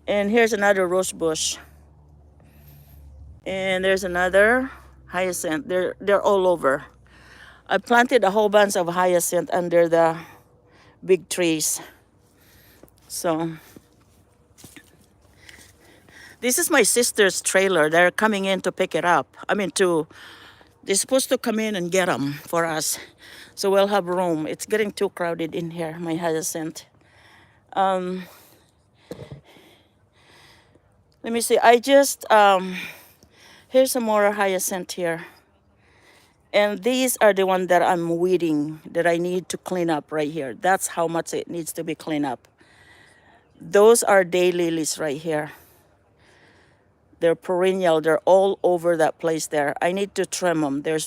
And here's another rose bush. And there's another hyacinth. They're all over. I planted a whole bunch of hyacinth under the big trees. So this is my sister's trailer. They're coming in to pick it up. They're supposed to come in and get them for us. So we'll have room. It's getting too crowded in here, my hyacinth. Let me see. I just, here's some more hyacinth here. And these are the ones that I'm weeding, that I need to clean up right here. That's how much it needs to be cleaned up. Those are daylilies right here. They're perennial. They're all over that place there. I need to trim them. I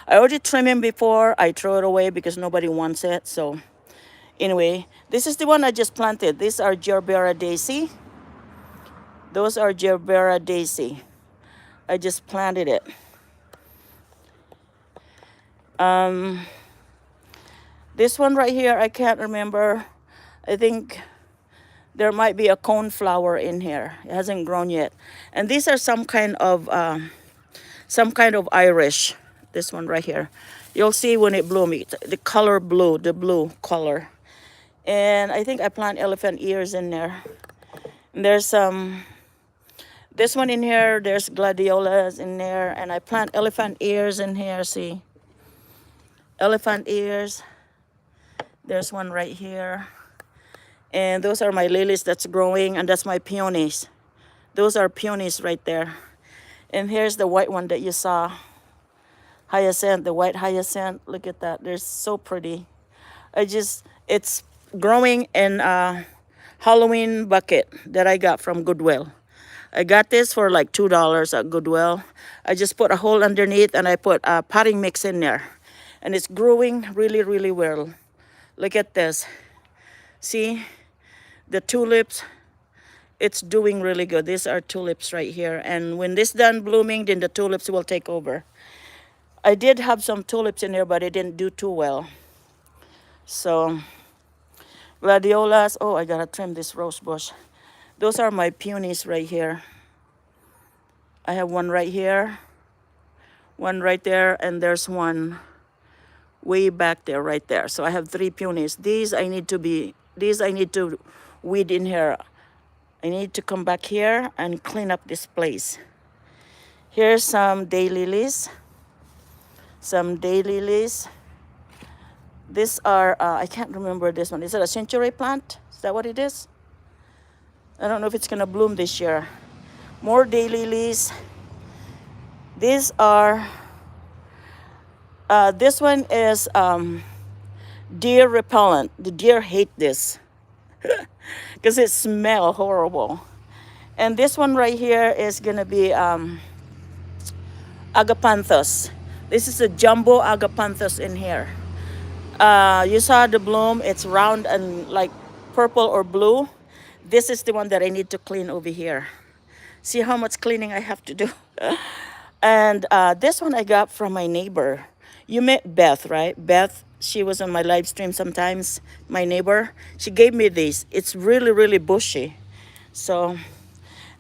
already trimmed them before. I throw it away because nobody wants it. So anyway, this is the one I just planted. These are Gerbera daisy. Those are Gerbera daisy. I just planted it. This one right here, I can't remember. I think there might be a coneflower in here. It hasn't grown yet. And these are some kind of Irish. This one right here. You'll see when it blooms. The color blue, the blue color. And I think I plant elephant ears in there. And there's some, this one in here. There's gladiolas in there. And I plant elephant ears in here, see. Elephant ears. There's one right here. And those are my lilies that's growing, and that's my peonies. Those are peonies right there. And here's the white one that you saw. Hyacinth, the white hyacinth. Look at that. They're so pretty. It's growing in a Halloween bucket that I got from Goodwill. I got this for like $2 at Goodwill. I just put a hole underneath and I put a potting mix in there. And it's growing really, really well. Look at this. See? The tulips, it's doing really good. These are tulips right here. And when this done blooming, then the tulips will take over. I did have some tulips in here, but it didn't do too well. So, gladiolas. Oh, I gotta trim this rose bush. Those are my peonies right here. I have one right here, one right there, and there's one way back there, right there. So I have 3 peonies. These I need to weed in here. I need to come back here and clean up this place. Here's some daylilies. Some daylilies. These are, I can't remember this one. Is it a century plant? Is that what it is? I don't know if it's gonna bloom this year. More daylilies. These are, this one is deer repellent. The deer hate this because it smells horrible. And this one right here is gonna be agapanthus. This is a jumbo agapanthus in here. You saw the bloom. It's round and like purple or blue. This is the one that I need to clean over here. See how much cleaning I have to do. And this one I got from my neighbor. You met Beth, right? Beth, she was on my live stream sometimes, my neighbor. She gave me this. It's really, really bushy. So,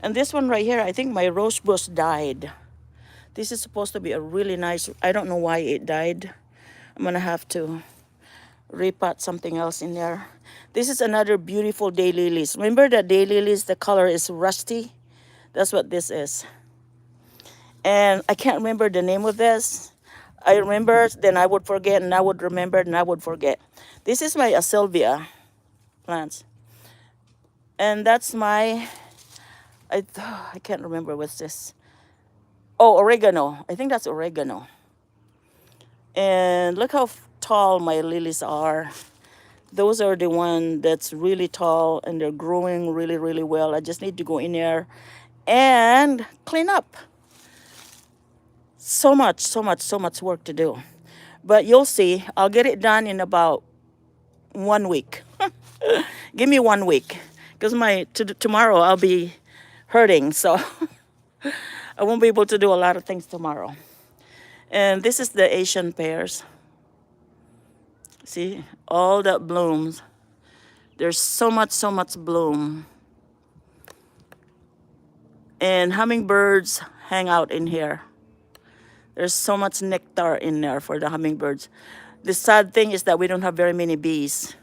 and this one right here, I think my rose bush died. This is supposed to be a really nice, I don't know why it died. I'm gonna have to repot something else in there. This is another beautiful daylilies. Remember that daylilies, the color is rusty? That's what this is. And I can't remember the name of this. I remember, then I would forget, and I would remember, and I would forget. This is my Sylvia plants. And that's my, I can't remember what's this. Oh, oregano. I think that's oregano. And look how tall my lilies are. Those are the one that's really tall and they're growing really, really well. I just need to go in there and clean up. So much work to do. But you'll see, I'll get it done in about 1 week. Give me 1 week. Because tomorrow I'll be hurting, so I won't be able to do a lot of things tomorrow. And this is the Asian pears. See, all that blooms. There's so much bloom. And hummingbirds hang out in here. There's so much nectar in there for the hummingbirds. The sad thing is that we don't have very many bees.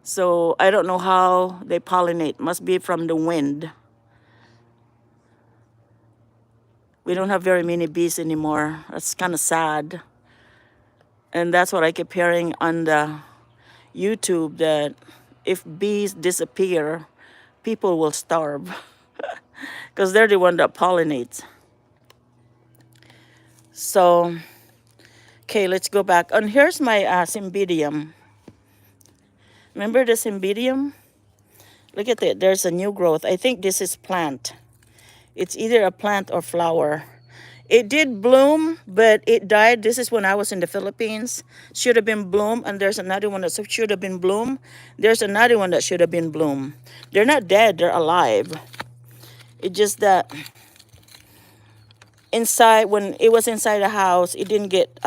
So I don't know how they pollinate. Must be from the wind. We don't have very many bees anymore. That's kind of sad. And that's what I keep hearing on the YouTube, that if bees disappear, people will starve. Because they're the one that pollinates. So, okay, let's go back. And here's my cymbidium. Remember the cymbidium? Look at it. There's a new growth. I think this is plant. It's either a plant or flower. It did bloom, but it died. This is when I was in the Philippines. Should have been bloom, and there's another one that should have been bloom. There's another one that should have been bloom. They're not dead, they're alive. It's just that inside, when it was inside the house, it didn't get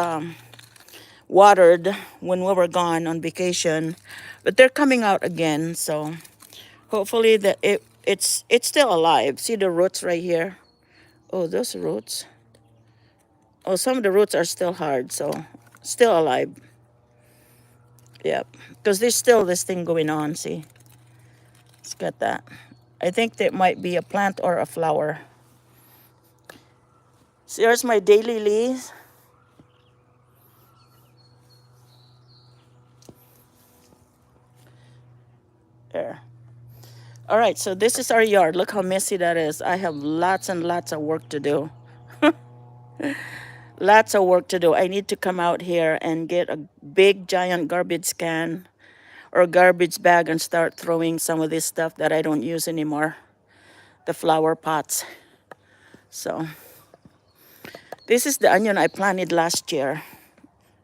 watered when we were gone on vacation. But they're coming out again, so hopefully that it's still alive. See the roots right here? Oh, those roots. Oh, some of the roots are still hard, so still alive. Yep, because there's still this thing going on, see? It's got that. I think that might be a plant or a flower. So here's my daily leaves. There. All right, so this is our yard. Look how messy that is. I have lots and lots of work to do. Lots of work to do. I need to come out here and get a big giant garbage can or garbage bag and start throwing some of this stuff that I don't use anymore. The flower pots. So this is the onion I planted last year.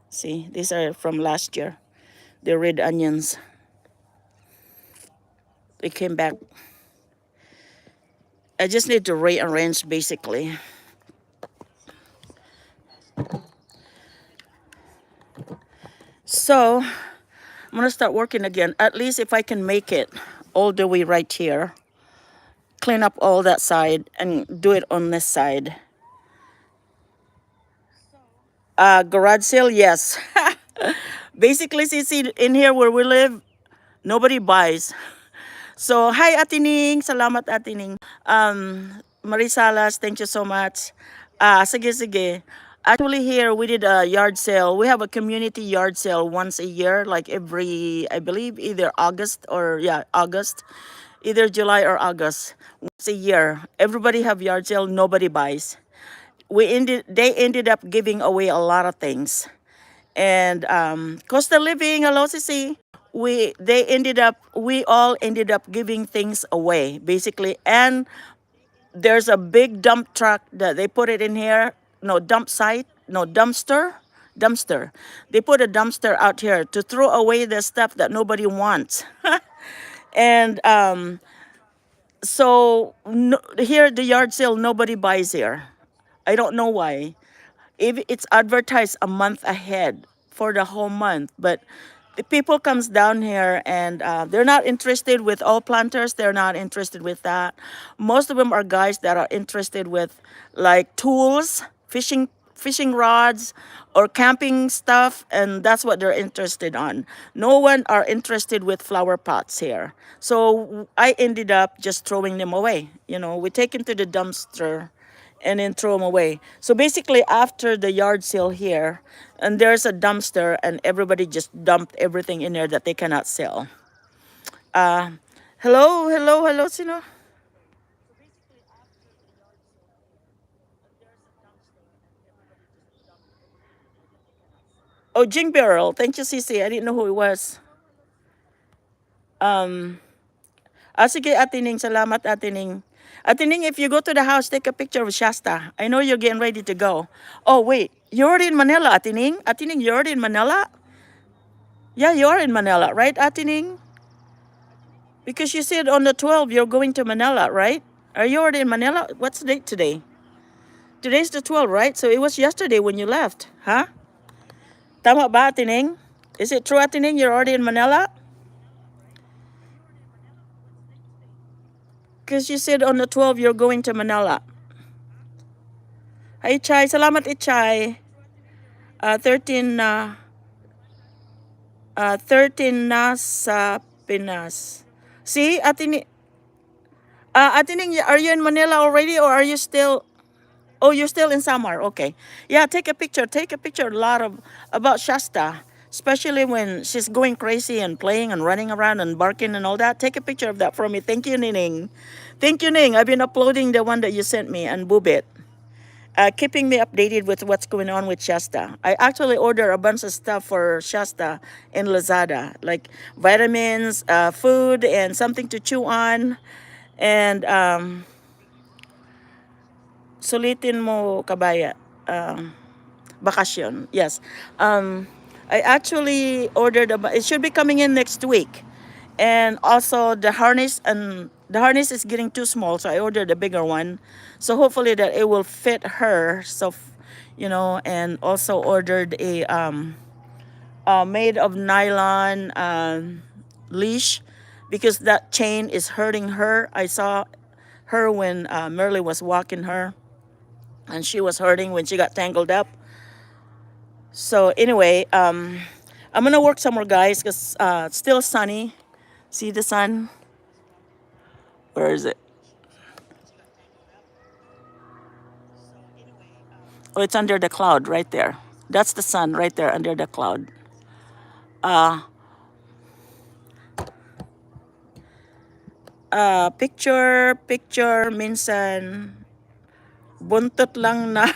See, these are from last year. The red onions. They came back. I just need to rearrange basically. So I'm gonna start working again. At least if I can make it all the way right here. Clean up all that side and do it on this side. Garage sale, yes. Basically, see, in here where we live, nobody buys. So, hi, Atining. Salamat, Atining. Marisalas, thank you so much. Sige. Actually, here we did a yard sale. We have a community yard sale once a year, like every, I believe, either August or, August. Either July or August. Once a year. Everybody have yard sale, nobody buys. They ended up giving away a lot of things. And cost of living, hello, Sisi. We all ended up giving things away, basically. And there's a big dump truck that they put it in here. No, dumpster. They put a dumpster out here to throw away the stuff that nobody wants. And here at the yard sale, nobody buys here. I don't know why. If it's advertised a month ahead for the whole month, but the people comes down here and they're not interested with all planters. They're not interested with that. Most of them are guys that are interested with like tools, fishing fishing rods or camping stuff, and that's what they're interested on. No one are interested with flower pots here. So I ended up just throwing them away. You know, we take them to the dumpster and then throw them away. So basically after the yard sale here, and there's a dumpster and everybody just dumped everything in there that they cannot sell. Hello, Sino? Oh, Jing Barrel. Thank you, Cici. I didn't know who it was. Sige, Ate Ning. Salamat, Ate Ning. Ate Ning, if you go to the house, take a picture of Shasta. I know you're getting ready to go. Oh, wait. You're already in Manila, Ate Ning? Ate Ning, you're already in Manila? Yeah, you're in Manila, right, Ate Ning? Because you said on the 12th you're going to Manila, right? Are you already in Manila? What's the date today? Today's the 12th, right? So it was yesterday when you left, huh? Tama ba, Ate Ning? Is it true, Ate Ning, you're already in Manila? Because you said on the 12th you're going to Manila. Hi, Chai. Salamat, Chai. 13 na sa Pinas. See, Ate Ning, are you in Manila already or are you still... Oh, you're still in Samar. Okay. Yeah, take a picture. Take a picture about Shasta, especially when she's going crazy and playing and running around and barking and all that. Take a picture of that for me. Thank you, Nining. Thank you, Ning. I've been uploading the one that you sent me and Boobit. Keeping me updated with what's going on with Shasta. I actually ordered a bunch of stuff for Shasta in Lazada, like vitamins, food, and something to chew on. And sulitin mo kabaya. Bakasyon. Yes. I actually ordered it should be coming in next week. And also the harness is getting too small, so I ordered a bigger one. So hopefully that it will fit her. So you know, and also ordered a made of nylon leash because that chain is hurting her. I saw her when Merle was walking her. And she was hurting when she got tangled up. So anyway, I'm gonna work some more, guys, because it's still sunny. See the sun? Where is it? Oh, it's under the cloud right there. That's the sun right there under the cloud. Picture minsan buntot lang na.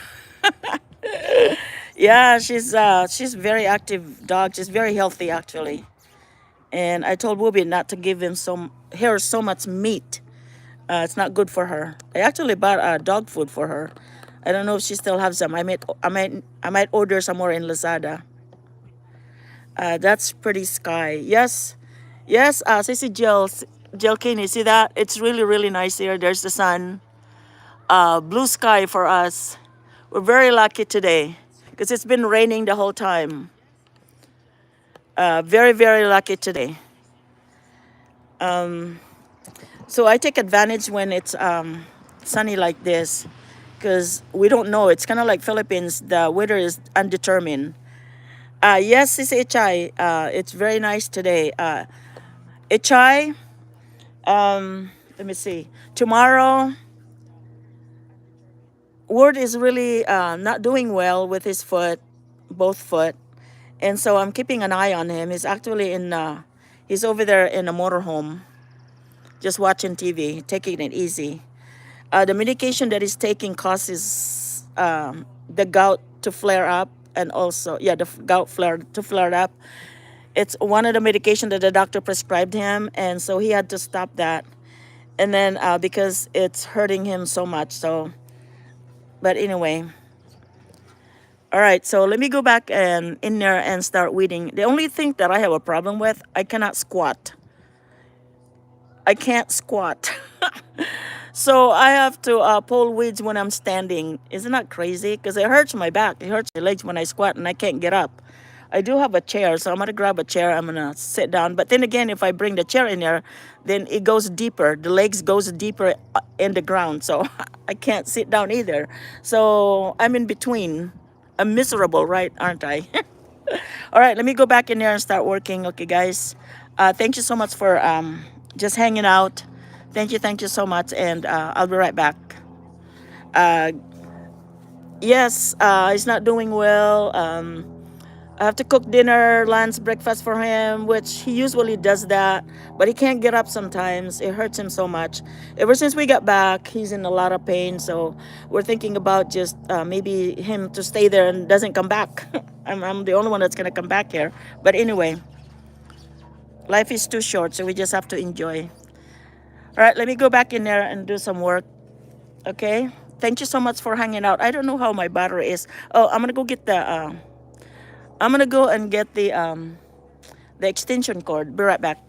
Yeah, she's very active dog. She's very healthy actually. And I told Whoopi not to give him so much meat. It's not good for her. I actually bought dog food for her. I don't know if she still has some. I might order some more in Lazada. That's pretty sky. Yes. Sissy Jill Kinney, see that? It's really, really nice here. There's the sun. Blue sky for us. We're very lucky today because it's been raining the whole time. Very, very lucky today. So I take advantage when it's sunny like this because we don't know. It's kind of like Philippines. The weather is undetermined. Yes, Sisi Ichay. It's very nice today. Ichay, let me see. Tomorrow, Ward is really not doing well with his foot, both foot. And so I'm keeping an eye on him. He's actually he's over there in a motorhome, just watching TV, taking it easy. The medication that he's taking causes the gout to flare up, and also, the gout to flare up. It's one of the medication that the doctor prescribed him, and so he had to stop that. And then because it's hurting him so much, so... But anyway, all right, so let me go back and in there and start weeding. The only thing that I have a problem with, I cannot squat. I can't squat. So I have to pull weeds when I'm standing. Isn't that crazy? Because it hurts my back. It hurts my legs when I squat and I can't get up. I do have a chair, so I'm going to grab a chair. I'm going to sit down. But then again, if I bring the chair in there, then it goes deeper. The legs goes deeper in the ground, so I can't sit down either. So I'm in between I'm miserable, right? Aren't I? All right, let me go back in there and start working. Okay, guys. Thank you so much for just hanging out. Thank you so much, and I'll be right back. Uh, yes, he's not doing well. I have to cook dinner, lunch, breakfast for him, which he usually does that, but he can't get up sometimes. It hurts him so much. Ever since we got back, he's in a lot of pain, so we're thinking about just maybe him to stay there and doesn't come back. I'm the only one that's gonna come back here. But anyway, life is too short, so we just have to enjoy. All right, let me go back in there and do some work. Okay, thank you so much for hanging out. I don't know how my battery is. Oh, I'm gonna go get the I'm gonna go and get the extension cord. Be right back.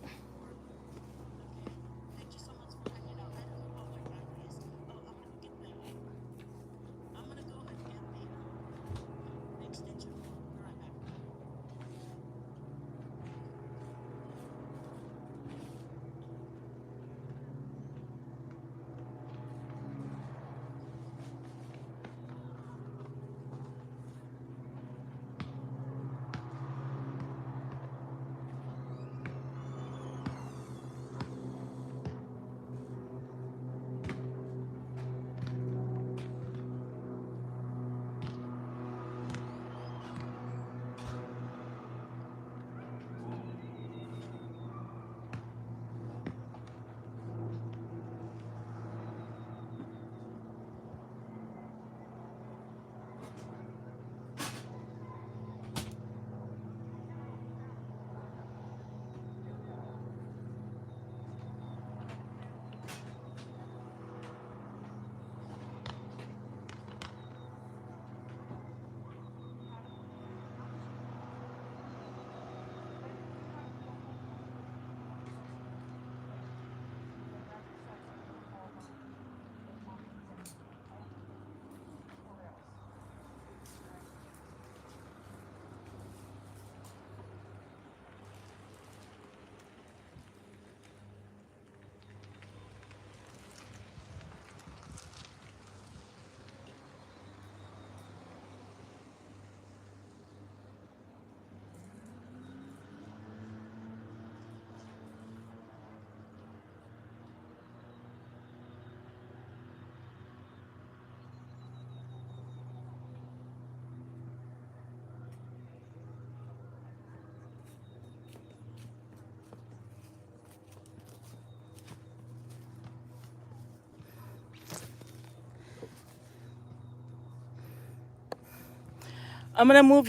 I'm gonna move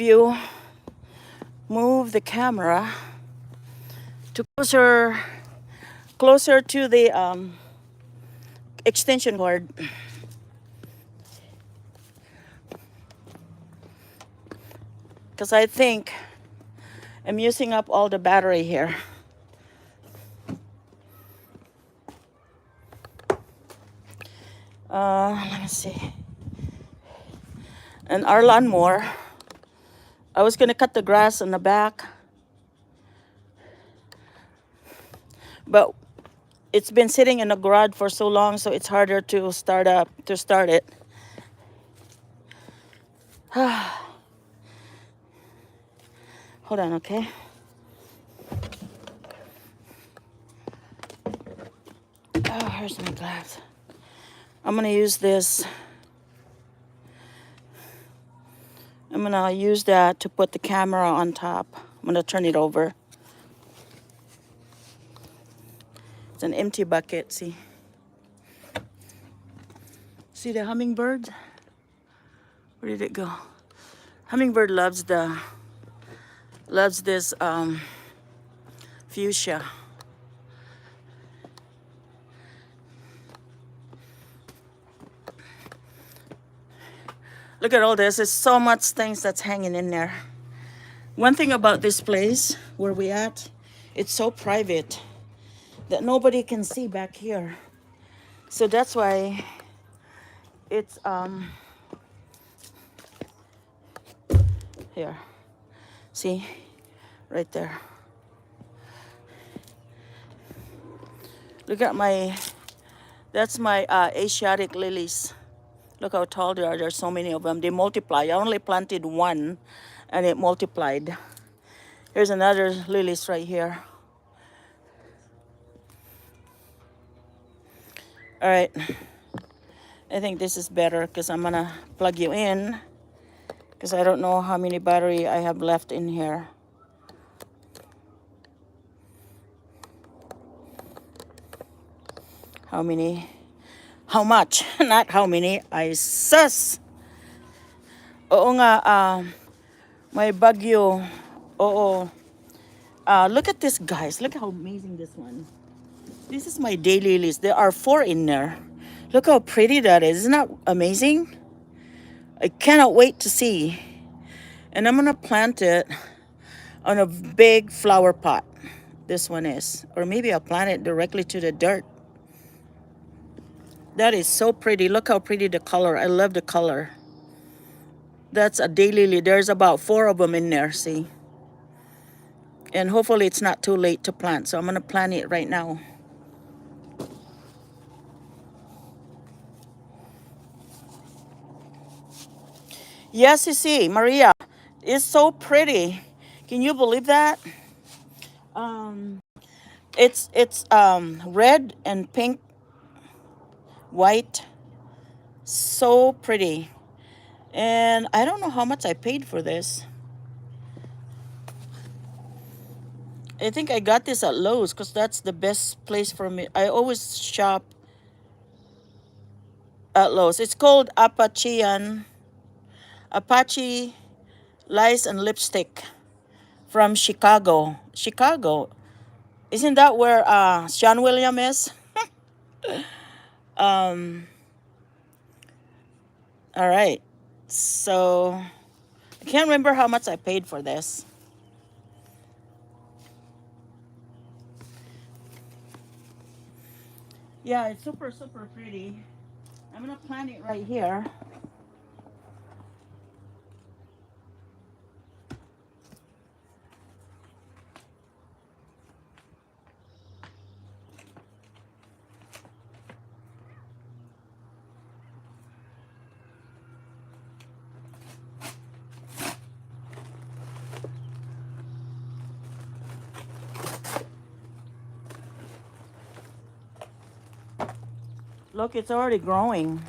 the camera to closer to the extension cord. Because I think I'm using up all the battery here. Let me see. And our lawnmower, I was gonna cut the grass in the back, but it's been sitting in the garage for so long, so it's harder to start it. Hold on, okay? Oh, here's my glass. I'm gonna use this. I'm gonna use that to put the camera on top. I'm gonna turn it over. It's an empty bucket, see? See the hummingbird? Where did it go? Hummingbird loves this fuchsia. Look at all this. There's so much things that's hanging in there. One thing about this place where we at, it's so private that nobody can see back here. So that's why it's here. See? Right there. Look at that's my Asiatic lilies. Look how tall they are. There's so many of them. They multiply. I only planted one and it multiplied. Here's another lilies right here. All right. I think this is better because I'm going to plug you in because I don't know how many battery I have left in here. How many? How much? Not how many. I sus. Oo nga, may bagyo. Oo. Look at this, guys. Look how amazing this one. This is my daily list. There are 4 in there. Look how pretty that is. Isn't that amazing? I cannot wait to see. And I'm going to plant it on a big flower pot. This one is. Or maybe I'll plant it directly to the dirt. That is so pretty. Look how pretty the color. I love the color. That's a daylily. There's about 4 of them in there, see? And hopefully it's not too late to plant. So I'm going to plant it right now. Yes, you see, Maria, it's so pretty. Can you believe that? It's red and pink, white. So pretty. And I don't know how much I paid for this. I think I got this at Lowe's because that's the best place for me. I always shop at Lowe's. It's called Apache Lice and Lipstick from Chicago. Chicago. Isn't that where Sean William is? All right. So I can't remember how much I paid for this. Yeah, it's super, super pretty. I'm going to plant it right here. Look, it's already growing.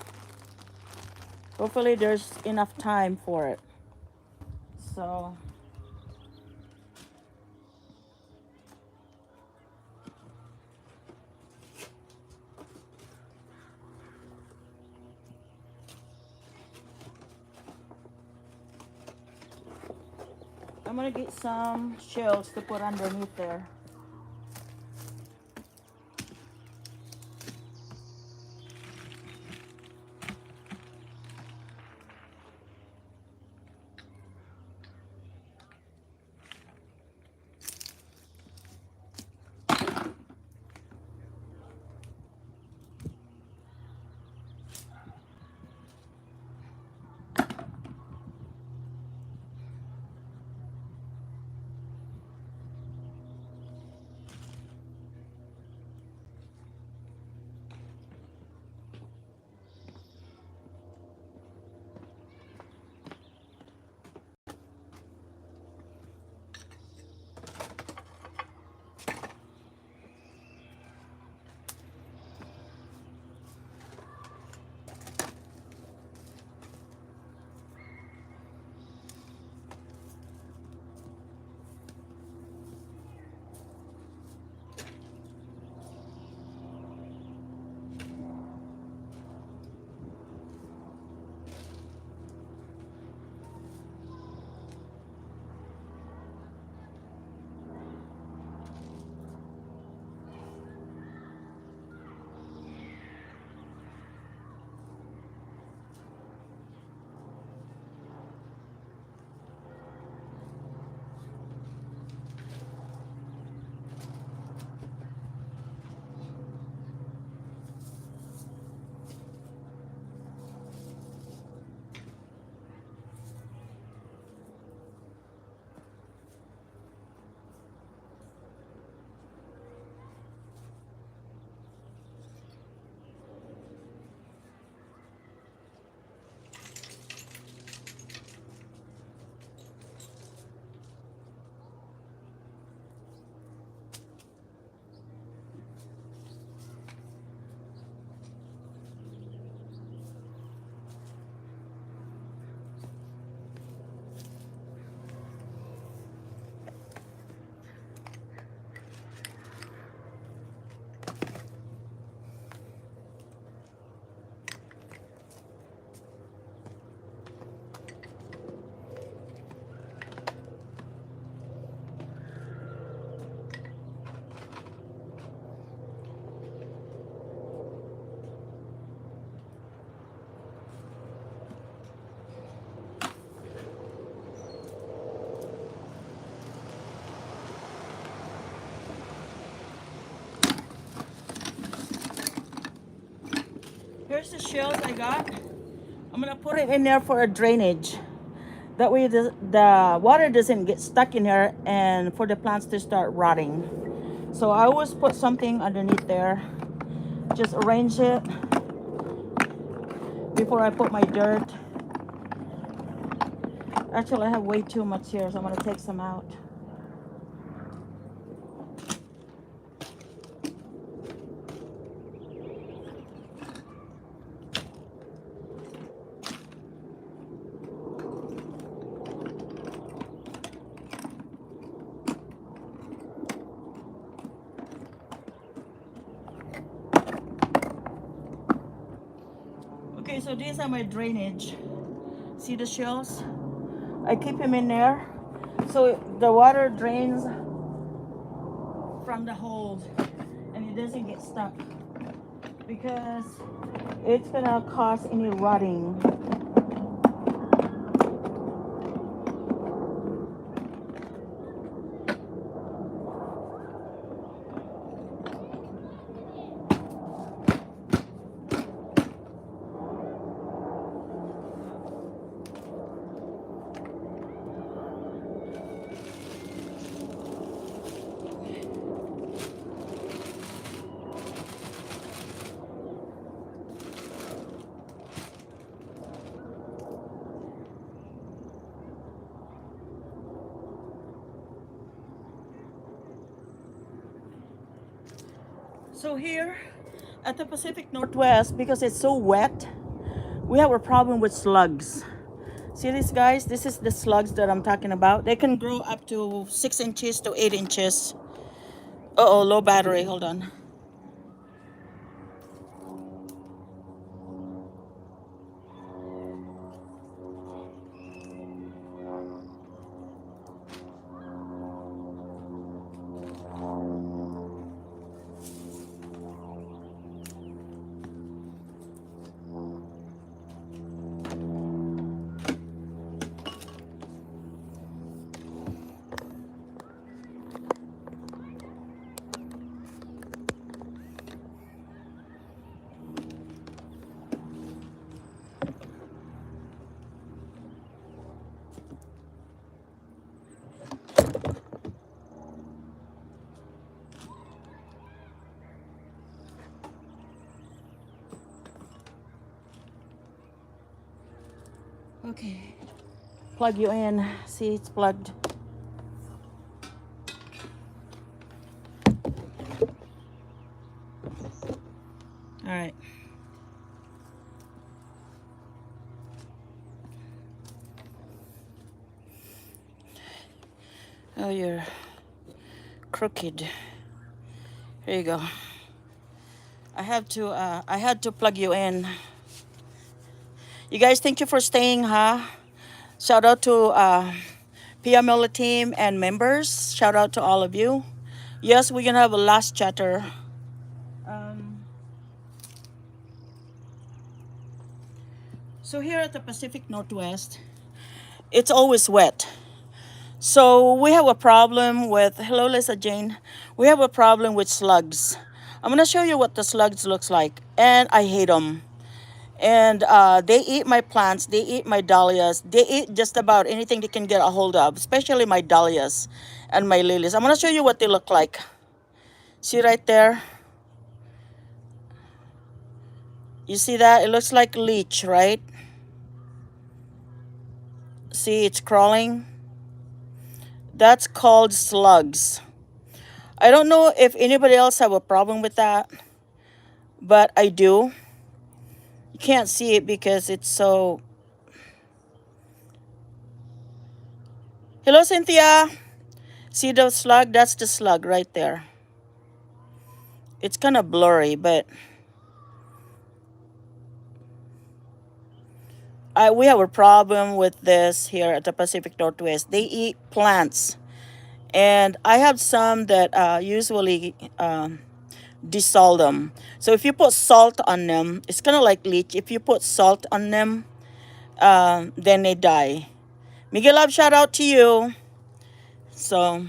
Hopefully there's enough time for it. So I'm gonna get some shells to put underneath there. Here's the shells I got. I'm gonna put it in there for a drainage. That way the water doesn't get stuck in here and for the plants to start rotting. So I always put something underneath there. Just arrange it before I put my dirt. Actually, I have way too much here, so I'm gonna take some out. Okay, so these are my drainage. See the shells? I keep them in there so the water drains from the holes and it doesn't get stuck because it's gonna cause any rotting. So here at the Pacific Northwest, because it's so wet, we have a problem with slugs. See these guys? This is the slugs that I'm talking about. They can grow up to 6 inches to 8 inches. Uh-oh, low battery, hold on. Okay, plug you in. See, it's plugged. All right. Oh, you're crooked. Here you go. I had to plug you in. You guys, thank you for staying, huh? Shout out to Pia Miller team and members. Shout out to all of you. Yes, we're gonna have a last chatter. So here at the Pacific Northwest, it's always wet. So we have a problem with, hello Lisa Jane, we have a problem with slugs. I'm gonna show you what the slugs looks like, and I hate them. And they eat my plants, they eat my dahlias, they eat just about anything they can get a hold of, especially my dahlias and my lilies. I'm gonna show you what they look like. See right there? You see that? It looks like leech, right? See, it's crawling. That's called slugs. I don't know if anybody else have a problem with that, but I do. You can't see it because it's so... Hello, Cynthia. See the slug? That's the slug right there. It's kind of blurry, but we have a problem with this here at the Pacific Northwest. They eat plants. And I have some that usually desalt them. So if you put salt on them, it's kind of like leech. If you put salt on them, then they die. Miguel Love, shout out to you. So...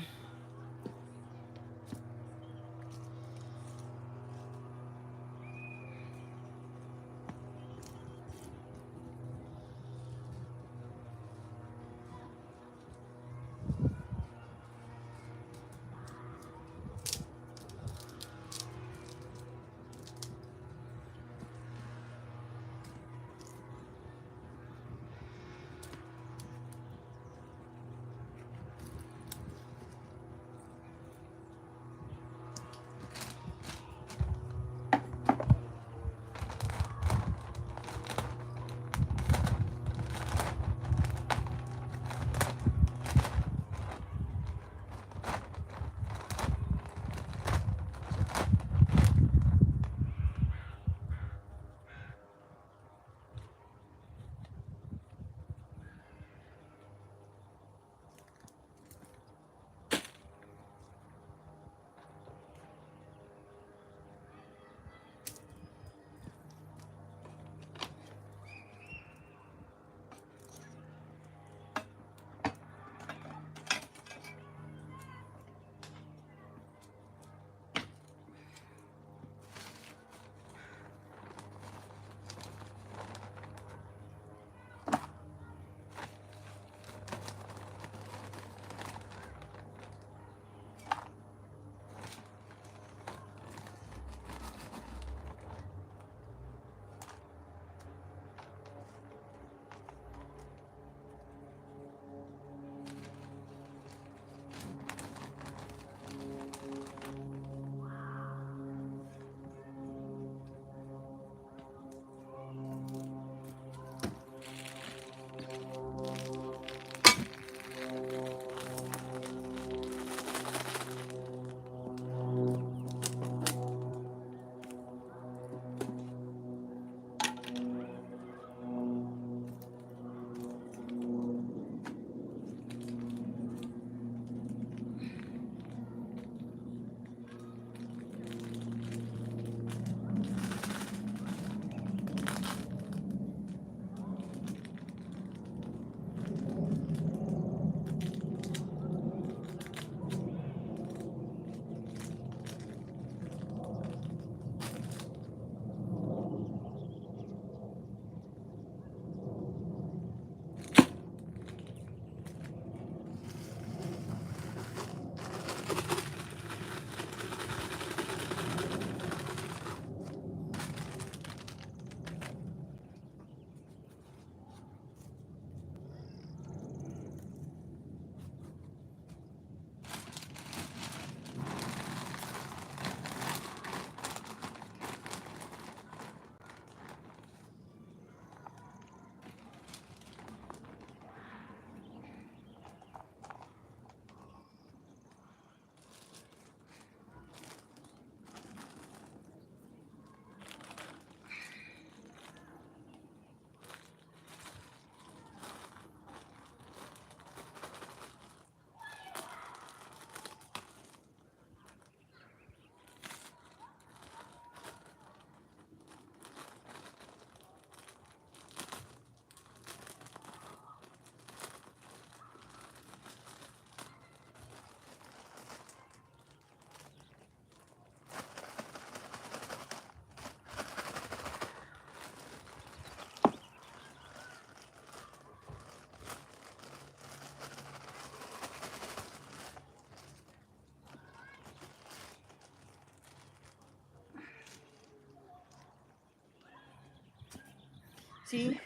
See?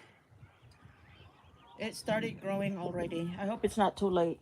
It started growing already. I hope it's not too late.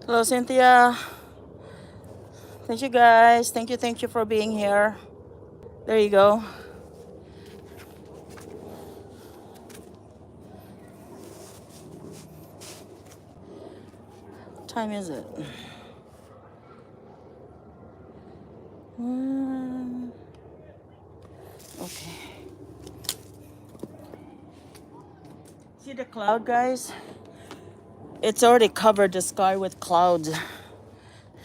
Hello, Cynthia. Thank you, guys. Thank you for being here. There you go. What time is it? Okay. See the cloud, guys? It's already covered the sky with clouds.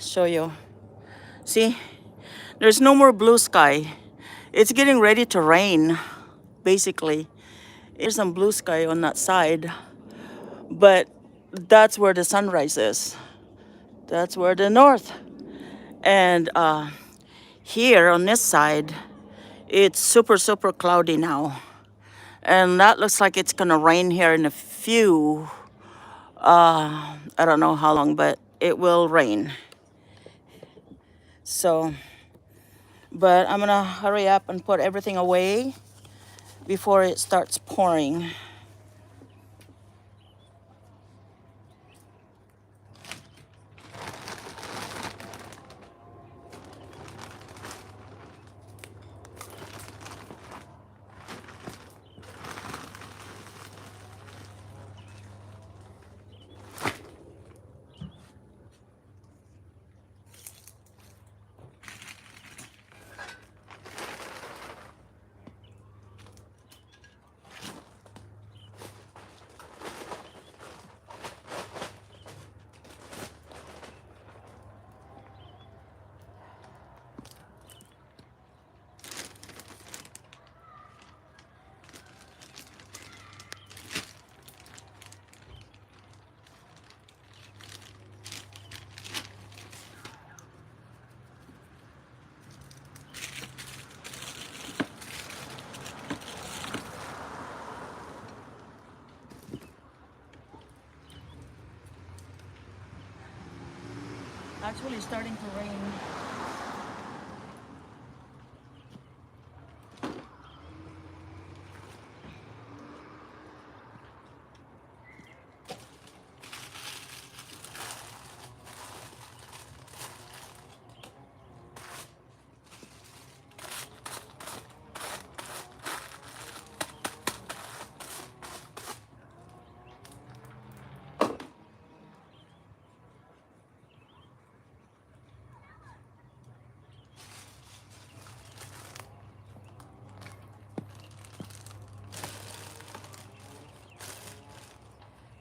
Show you. See? There's no more blue sky. It's getting ready to rain, basically. There's some blue sky on that side, but that's where the sun rises. That's where the north. And here on this side, it's super, super cloudy now. And that looks like it's gonna rain here in a few, I don't know how long, but it will rain. So, but I'm gonna hurry up and put everything away before it starts pouring. Actually starting to rain.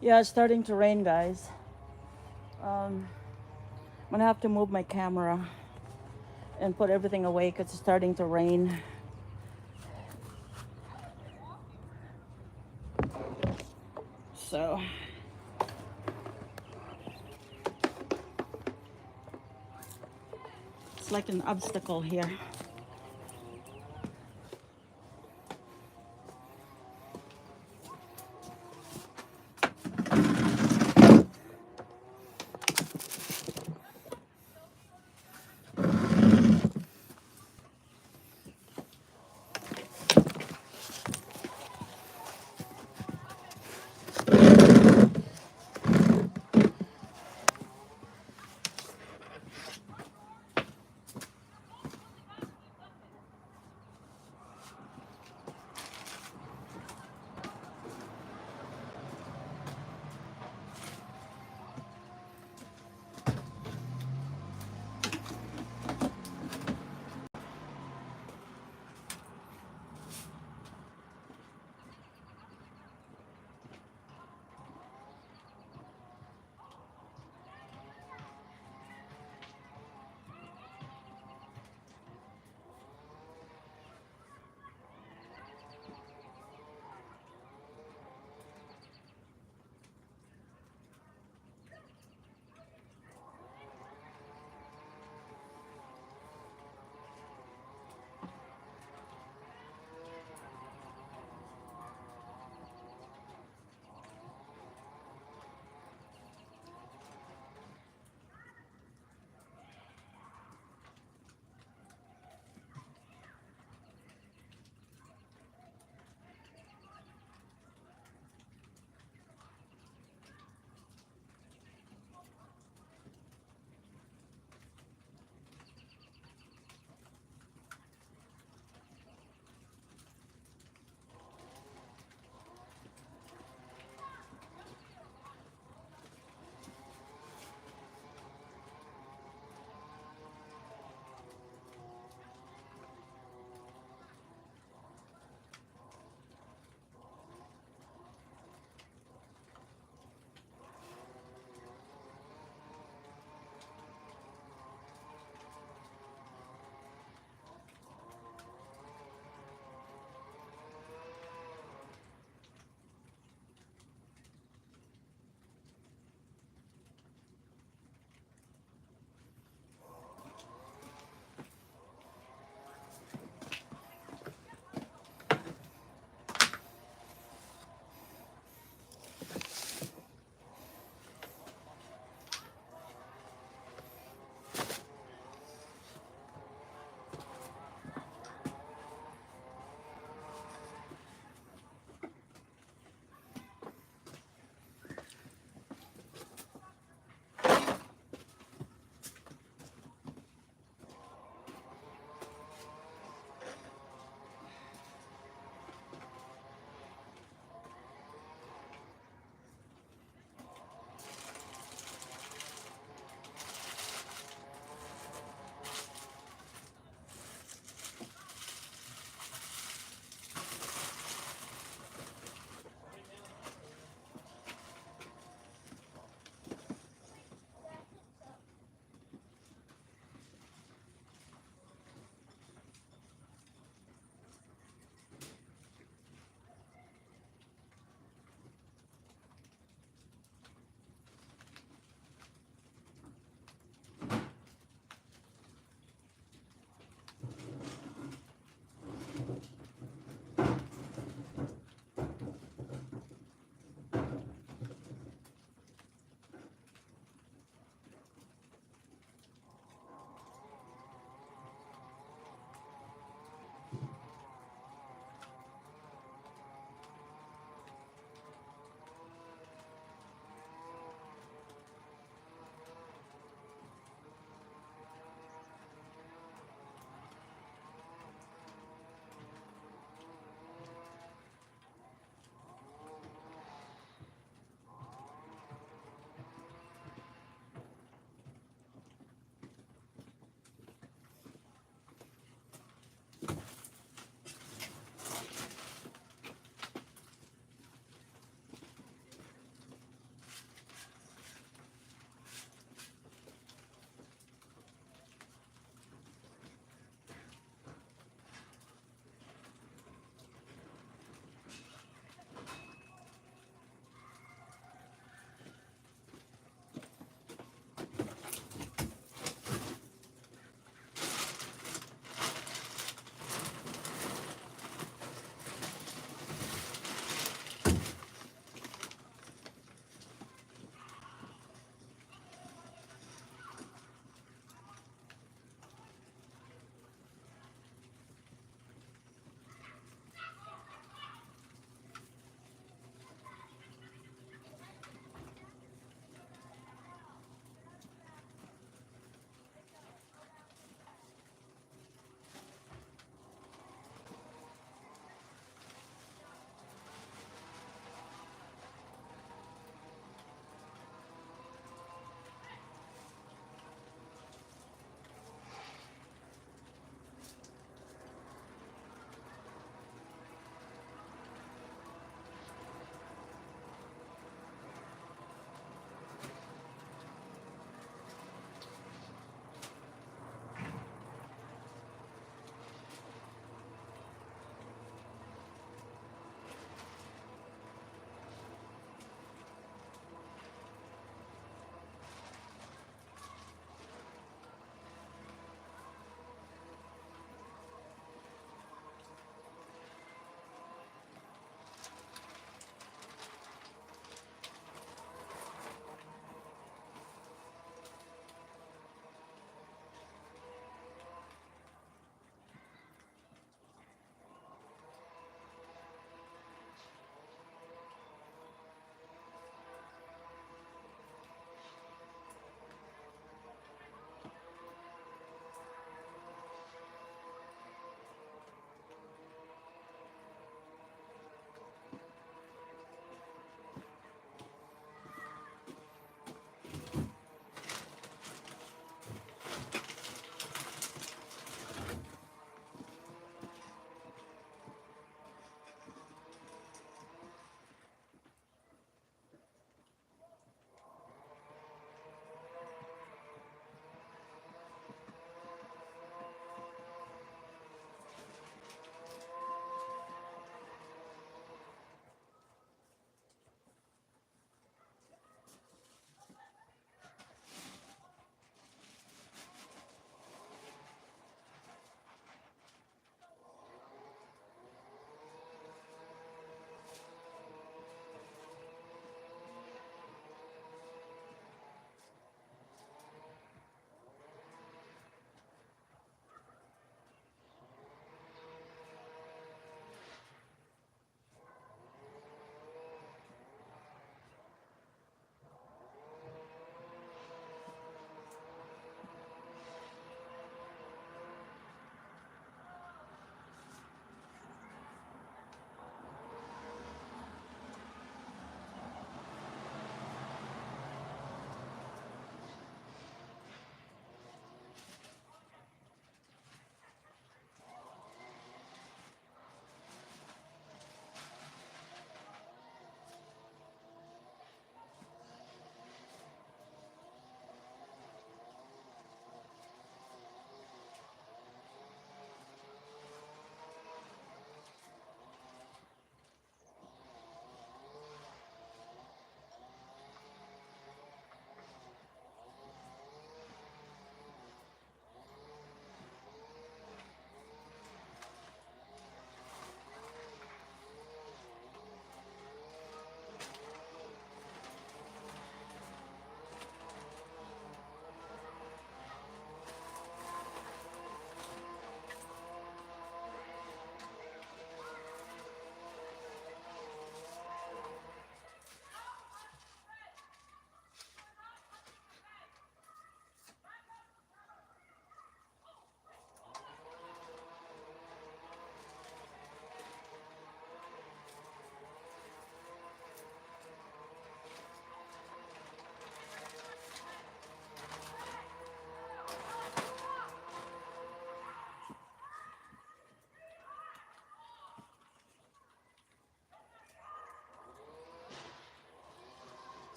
Yeah, it's starting to rain, guys. I'm gonna have to move my camera and put everything away because it's starting to rain. So, it's like an obstacle here.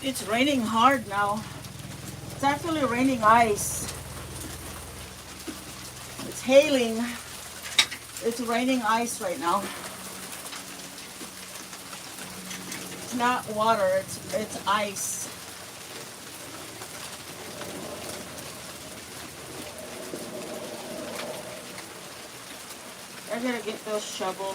It's raining hard now. It's actually raining ice. It's hailing. It's raining ice right now. It's not water, it's ice. I gotta get those shovel.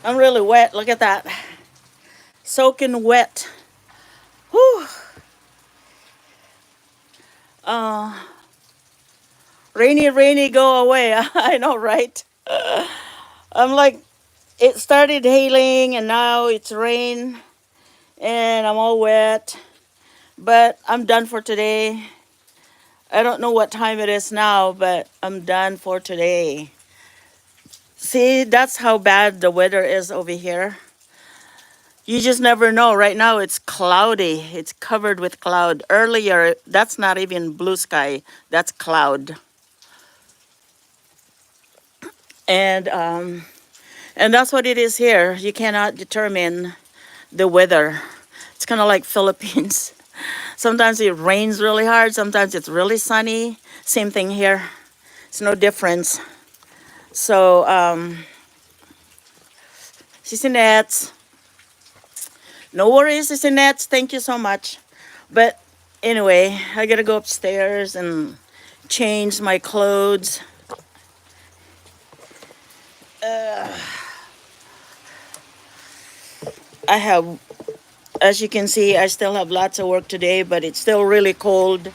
I'm really wet. Look at that. Soaking wet. Whew. Uh, rainy, rainy, go away. I know, right? I'm like, it started hailing and now it's rain and I'm all wet. But I'm done for today. I don't know what time it is now, but I'm done for today. See, that's how bad the weather is over here. You just never know. Right now it's cloudy. It's covered with cloud. Earlier, that's not even blue sky. That's cloud. And that's what it is here. You cannot determine the weather. It's kind of like Philippines. Sometimes it rains really hard. Sometimes it's really sunny. Same thing here. It's no difference. So, Sissy Nets. No worries, Sissy Nets. Thank you so much. But anyway, I gotta go upstairs and change my clothes. I have, as you can see, I still have lots of work today, but it's still really cold.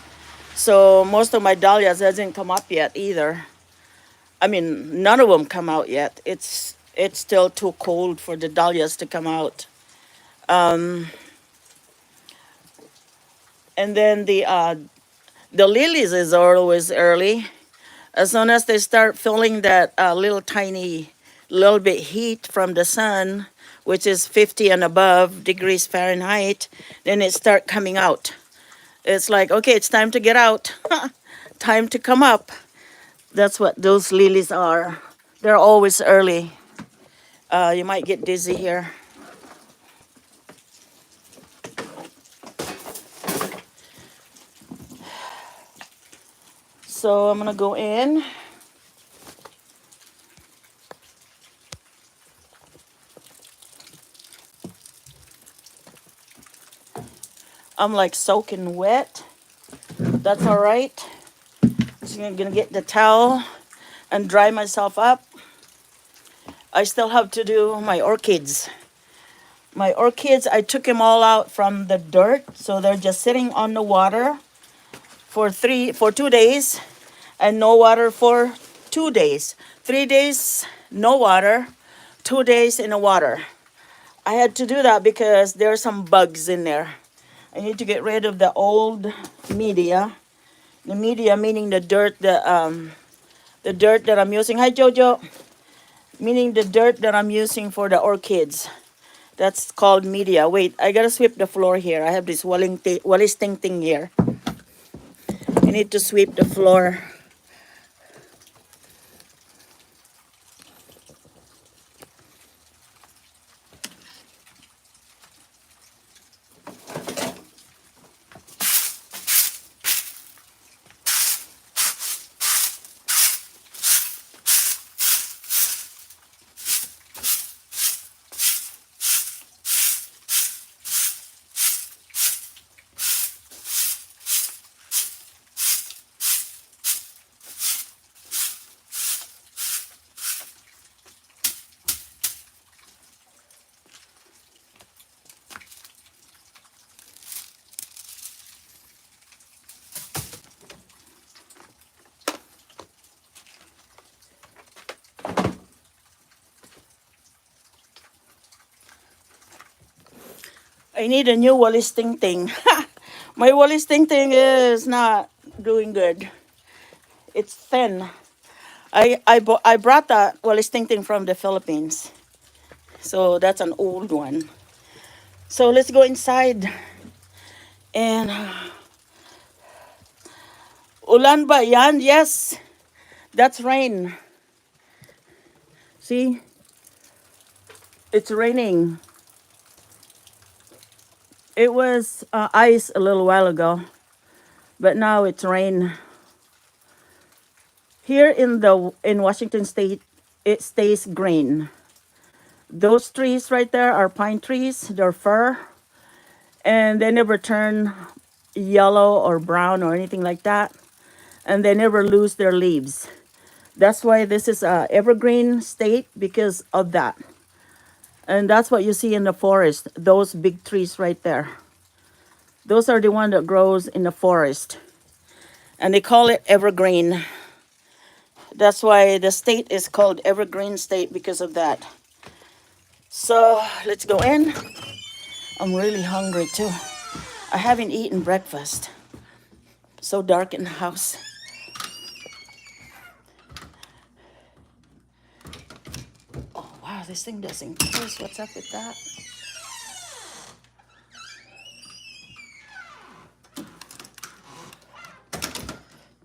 So most of my dahlias hasn't come up yet either. I mean, none of them come out yet. It's still too cold for the dahlias to come out. And then the lilies is always early. As soon as they start feeling that little tiny, little bit heat from the sun, which is 50 and above degrees Fahrenheit, then it start coming out. It's like, okay, it's time to get out. Time to come up. That's what those lilies are. They're always early. You might get dizzy here. So I'm gonna go in. I'm like soaking wet. That's all right. Just gonna get the towel and dry myself up. I still have to do my orchids. My orchids, I took them all out from the dirt, so they're just sitting on the water for 2 days, and no water for 2 days. 3 days no water, 2 days in the water. I had to do that because there are some bugs in there. I need to get rid of the old media. The media meaning the dirt, the dirt that I'm using. Hi Jojo. Meaning the dirt that I'm using for the orchids. That's called media. Wait, I gotta sweep the floor here. I have this Wallis Ting Ting here. I need to sweep the floor. I need a new Wallis Ting Ting. My Wallis Ting Ting is not doing good. It's thin. I brought that Wallis Ting Ting from the Philippines. So that's an old one. So let's go inside. And ulan ba yan? Yes. That's rain. See? It's raining. It was ice a little while ago, but now it's rain. Here in Washington State, it stays green. Those trees right there are pine trees. They're fir, and they never turn yellow or brown or anything like that, and they never lose their leaves. That's why this is a evergreen state, because of that. And that's what you see in the forest, those big trees right there. Those are the one that grows in the forest. And they call it evergreen. That's why the state is called Evergreen State, because of that. So let's go in. I'm really hungry too. I haven't eaten breakfast. So dark in the house. Oh wow, this thing doesn't close. What's up with that?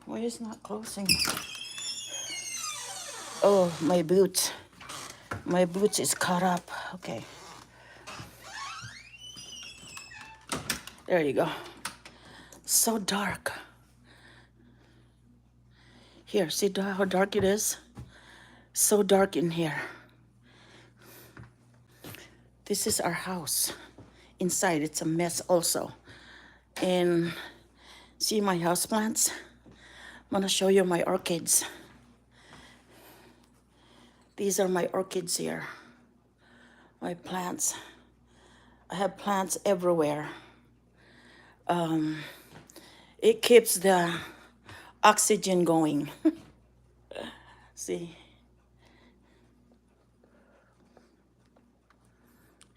Why is it not closing? Oh, my boots. My boots is caught up. Okay. There you go. So dark. Here, see how dark it is? So dark in here. This is our house. Inside, it's a mess also. And see my houseplants? I'm gonna show you my orchids. These are my orchids here. My plants. I have plants everywhere. It keeps the oxygen going. See?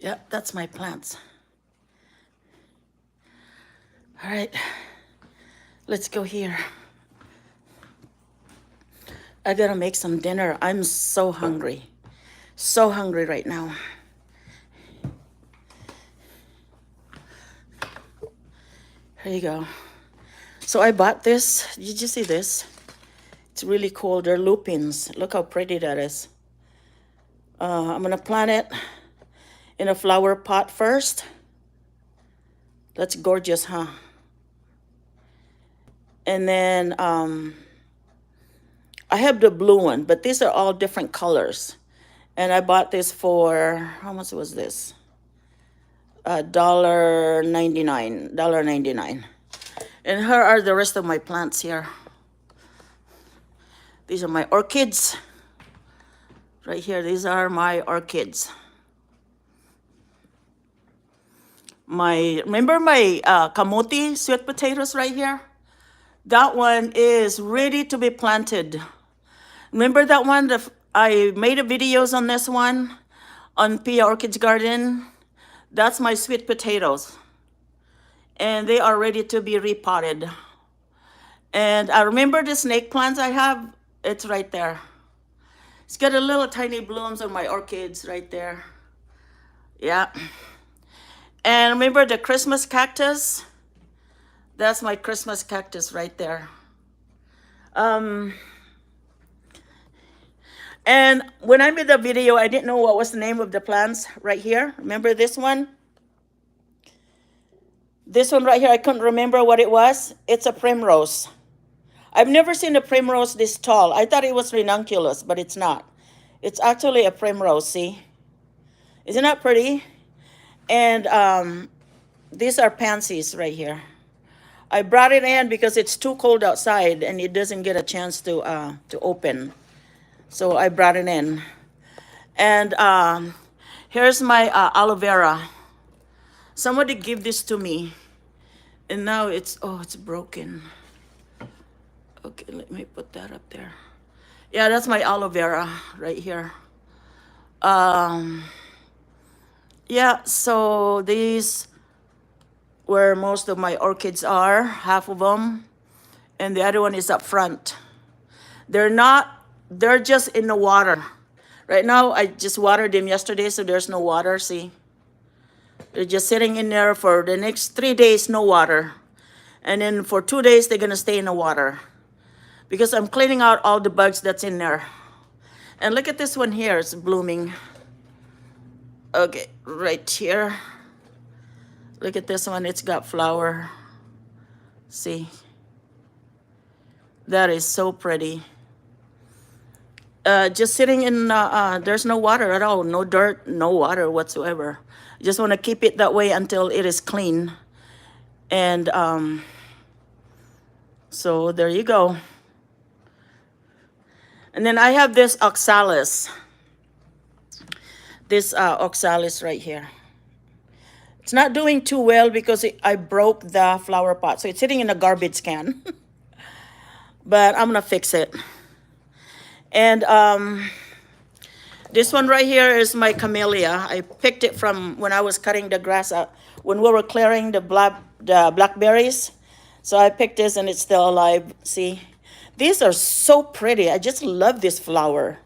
Yep, that's my plants. All right, let's go here. I gotta make some dinner. I'm so hungry. So hungry right now. Here you go. So I bought this. Did you see this? It's really cool. They're lupins. Look how pretty that is. I'm gonna plant it in a flower pot first. That's gorgeous, huh? And then I have the blue one, but these are all different colors. And I bought this for, how much was this? $1.99. And here are the rest of my plants here. These are my orchids. Right here, these are my orchids. Remember my kamote sweet potatoes right here? That one is ready to be planted. Remember that one? I made a videos on this one, on Pia Orchids Garden. That's my sweet potatoes. And they are ready to be repotted. And I remember the snake plants I have, it's right there. It's got a little tiny blooms on my orchids right there. Yeah. And remember the Christmas cactus? That's my Christmas cactus right there. And when I made the video, I didn't know what was the name of the plants right here. Remember this one? This one right here, I couldn't remember what it was. It's a primrose. I've never seen a primrose this tall. I thought it was ranunculus, but it's not. It's actually a primrose, see? Isn't that pretty? And these are pansies right here. I brought it in because it's too cold outside and it doesn't get a chance to open. So I brought it in. And here's my aloe vera. Somebody gave this to me. And now it's broken. Okay, let me put that up there. Yeah, that's my aloe vera right here. Yeah, so these where most of my orchids are, half of them, and the other one is up front. They're just in the water. Right now, I just watered them yesterday, so there's no water, see? They're just sitting in there for the next 3 days, no water. And then for 2 days, they're gonna stay in the water because I'm cleaning out all the bugs that's in there. And look at this one here, it's blooming. Okay, right here. Look at this one, it's got flower. See? That is so pretty. Just sitting in, there's no water at all, no dirt, no water whatsoever. Just want to keep it that way until it is clean. And so there you go. And then I have this oxalis. this oxalis right here. It's not doing too well because I broke the flower pot. So it's sitting in a garbage can. But I'm gonna fix it. And this one right here is my camellia. I picked it from when I was cutting the grass out, when we were clearing the blackberries. So I picked this and it's still alive. See, these are so pretty. I just love this flower.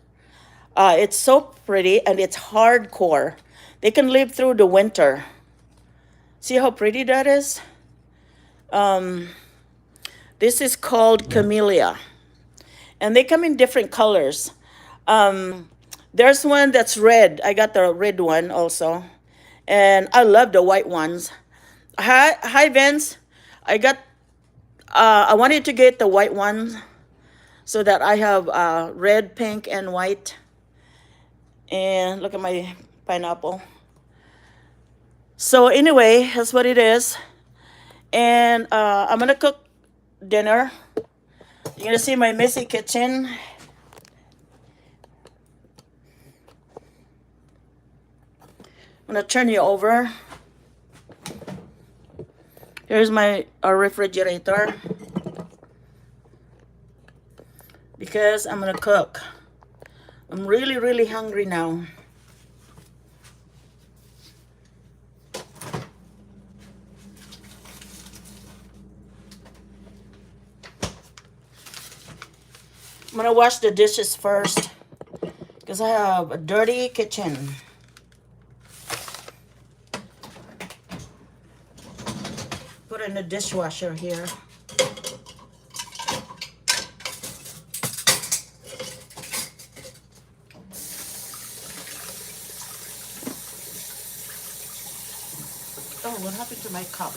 It's so pretty and it's hardcore. They can live through the winter. See how pretty that is? This is called camellia. And they come in different colors. There's one that's red. I got the red one also. And I love the white ones. Hi Vince. I wanted to get the white one so that I have red, pink, and white. And look at my pineapple. So anyway, that's what it is. And I'm gonna cook dinner. You're gonna see my messy kitchen. I'm gonna turn you over. Here's our refrigerator. Because I'm gonna cook. I'm really, really hungry now. I'm gonna wash the dishes first because I have a dirty kitchen. Put it in the dishwasher here. Oh, what happened to my cup?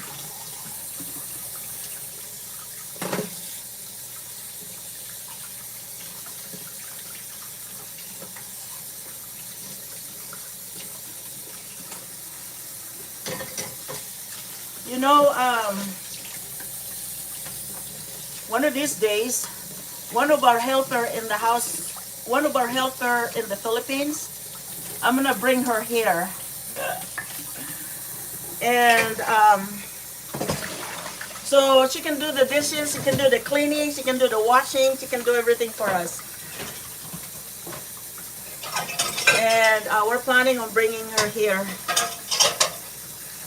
You know, one of these days, one of our helper in the house, one of our helper in the Philippines, I'm gonna bring her here. And so she can do the dishes, she can do the cleaning, she can do the washing, she can do everything for us. And we're planning on bringing her here.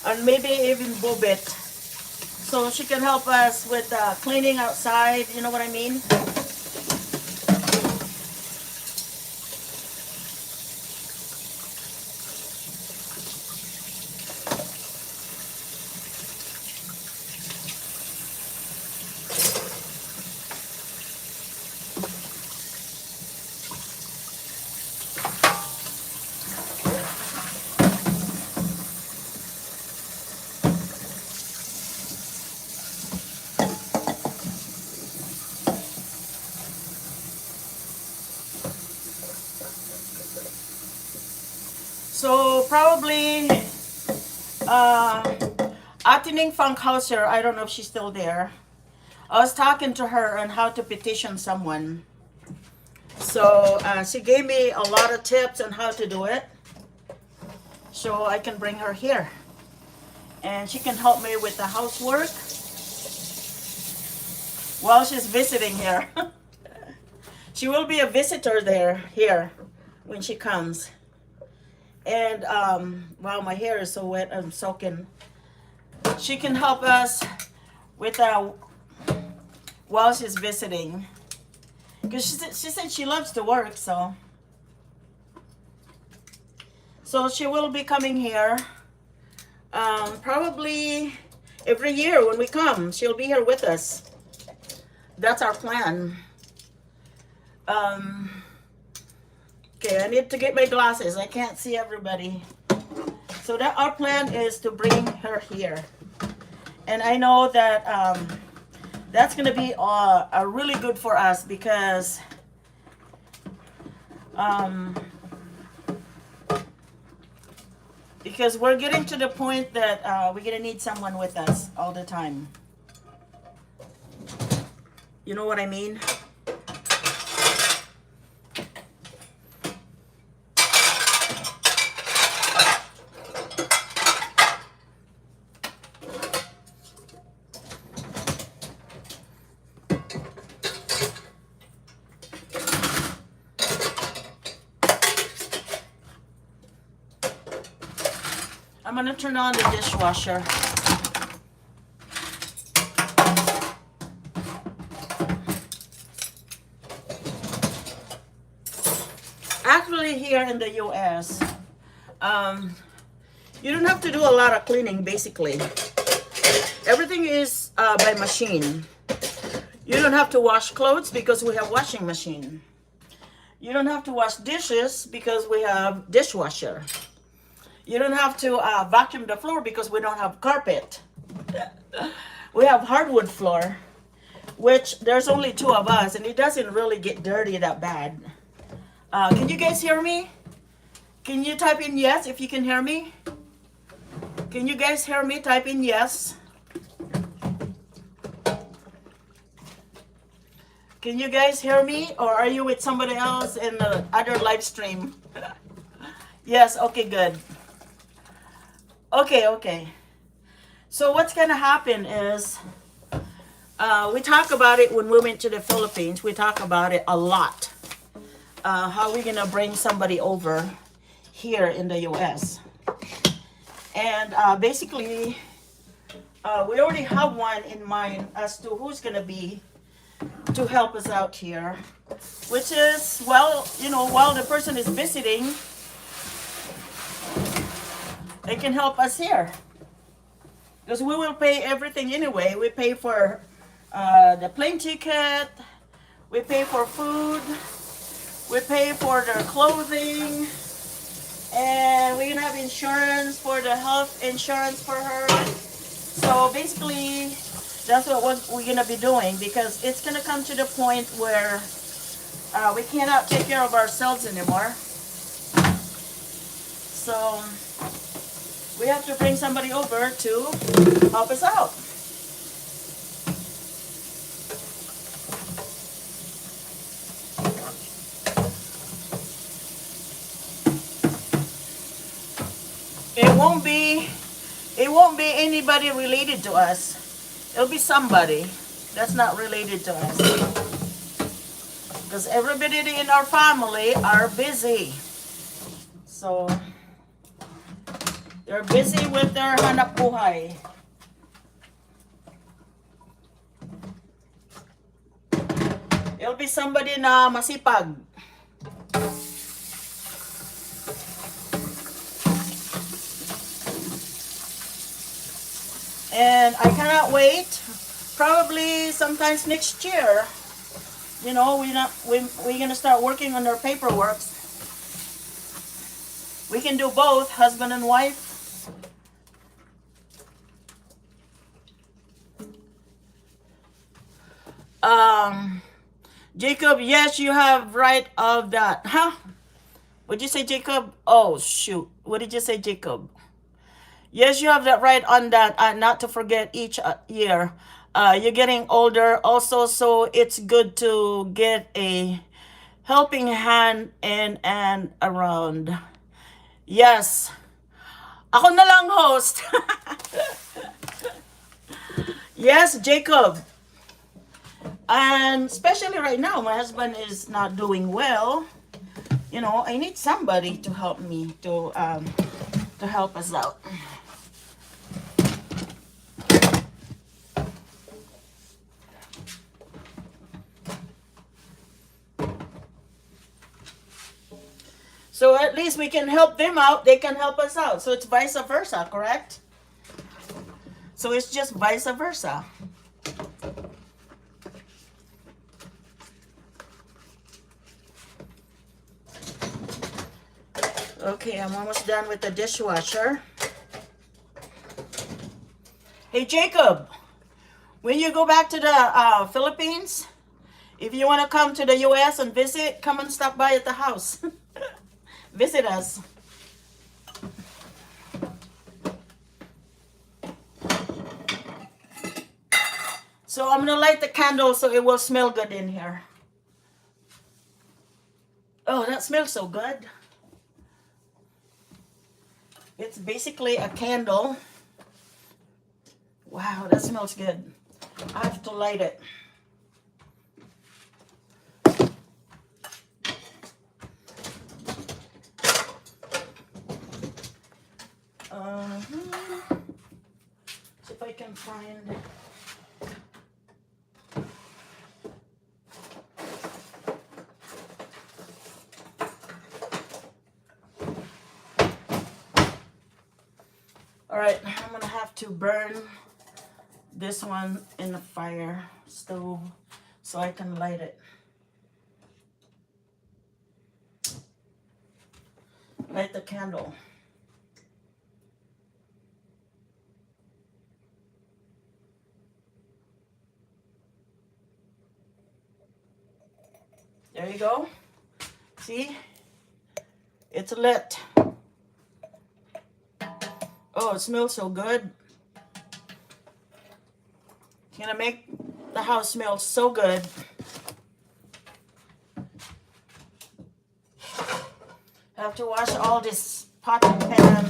And maybe even boob it. So she can help us with cleaning outside, you know what I mean? So probably Neng Funkhouser, I don't know if she's still there. I was talking to her on how to petition someone. So she gave me a lot of tips on how to do it. So I can bring her here. And she can help me with the housework while she's visiting here. She will be a visitor here when she comes. And wow, my hair is so wet, I'm soaking. She can help us with while she's visiting. Because she said she loves to work, so. So she will be coming here. Probably every year when we come, she'll be here with us. That's our plan. Okay, I need to get my glasses. I can't see everybody. So that our plan is to bring her here. And I know that that's going to be really good for us because we're getting to the point that we're going to need someone with us all the time. You know what I mean? I'm gonna turn on the dishwasher. Actually, here in the US, you don't have to do a lot of cleaning, basically. Everything is by machine. You don't have to wash clothes because we have washing machine. You don't have to wash dishes because we have dishwasher. You don't have to vacuum the floor because we don't have carpet. We have hardwood floor, which there's only 2 of us, and it doesn't really get dirty that bad. Can you guys hear me? Can you type in yes if you can hear me? Can you guys hear me? Type in yes. Can you guys hear me, or are you with somebody else in the other live stream? Yes, okay, good. Okay. So what's gonna happen is, we talk about it when we went to the Philippines. We talk about it a lot. How we're gonna bring somebody over here in the US. And basically, we already have one in mind as to who's gonna be to help us out here, which is, well, you know, while the person is visiting, they can help us here, because we will pay everything anyway. We pay for the plane ticket, we pay for food, we pay for their clothing, and we're gonna have insurance for the health insurance for her. So basically, that's what we're gonna be doing, because it's gonna come to the point where we cannot take care of ourselves anymore. So we have to bring somebody over to help us out. It won't be anybody related to us. It'll be somebody that's not related to us, because everybody in our family are busy. So they're busy with their hanap buhay. It'll be somebody na masipag. And I cannot wait. Probably sometimes next year, you know, we're gonna start working on our paperwork. We can do both, husband and wife. Jacob, yes, you have right of that. Huh? What'd you say, Jacob? Oh, shoot. What did you say, Jacob? Yes, you have that right on that. Not to forget each year. You're getting older also, so it's good to get a helping hand in and around. Yes. Ako na lang host. Yes, Jacob. And especially right now, my husband is not doing well. You know, I need somebody to help me, to help us out. So at least we can help them out, they can help us out. So it's vice versa, correct? So it's just vice versa. Okay, I'm almost done with the dishwasher. Hey, Jacob, when you go back to the Philippines, if you want to come to the US and visit, come and stop by at the house. Visit us. So I'm gonna light the candle so it will smell good in here. Oh, that smells so good. It's basically a candle. Wow, that smells good. I have to light it. find. All right, I'm gonna have to burn this one in the fire stove so I can light it. Light the candle. There you go. See? It's lit. Oh, it smells so good. It's gonna make the house smell so good. I have to wash all this pot and pan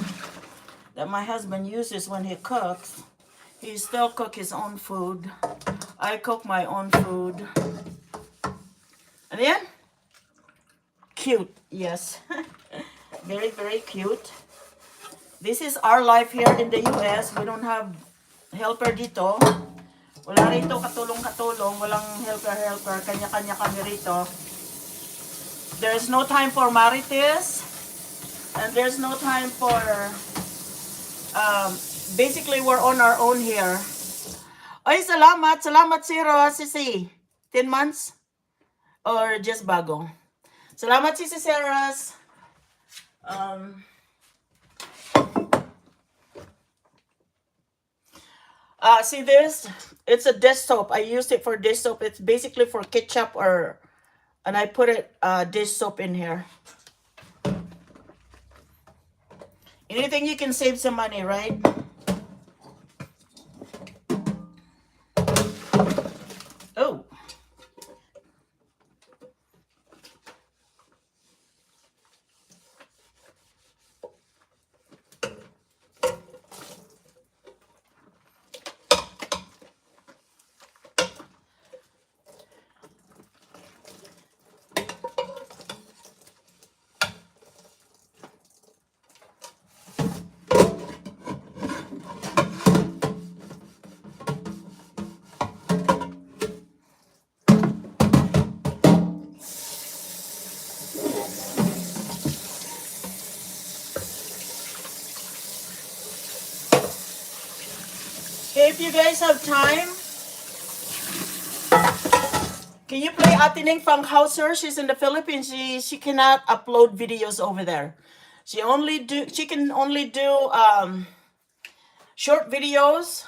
that my husband uses when he cooks. He still cooks his own food. I cook my own food. And then, cute, yes. Very, very cute. This is our life here in the US. We don't have helper dito. Wala rito katulong-katulong. Walang helper. Kanya-kanya kami rito. There's no time for marites. And there's no time for... basically, we're on our own here. Ay, salamat. Salamat, Sisi. 10 months? Or just bago? Salamat, Sisi Sarahs. See this? It's a dish soap. I used it for dish soap. It's basically for ketchup or... And I put it dish soap in here. Anything you can save some money, right? Oh. If you guys have time, can you play Neng Funkhouser? She's in the Philippines. She cannot upload videos over there. She can only do short videos,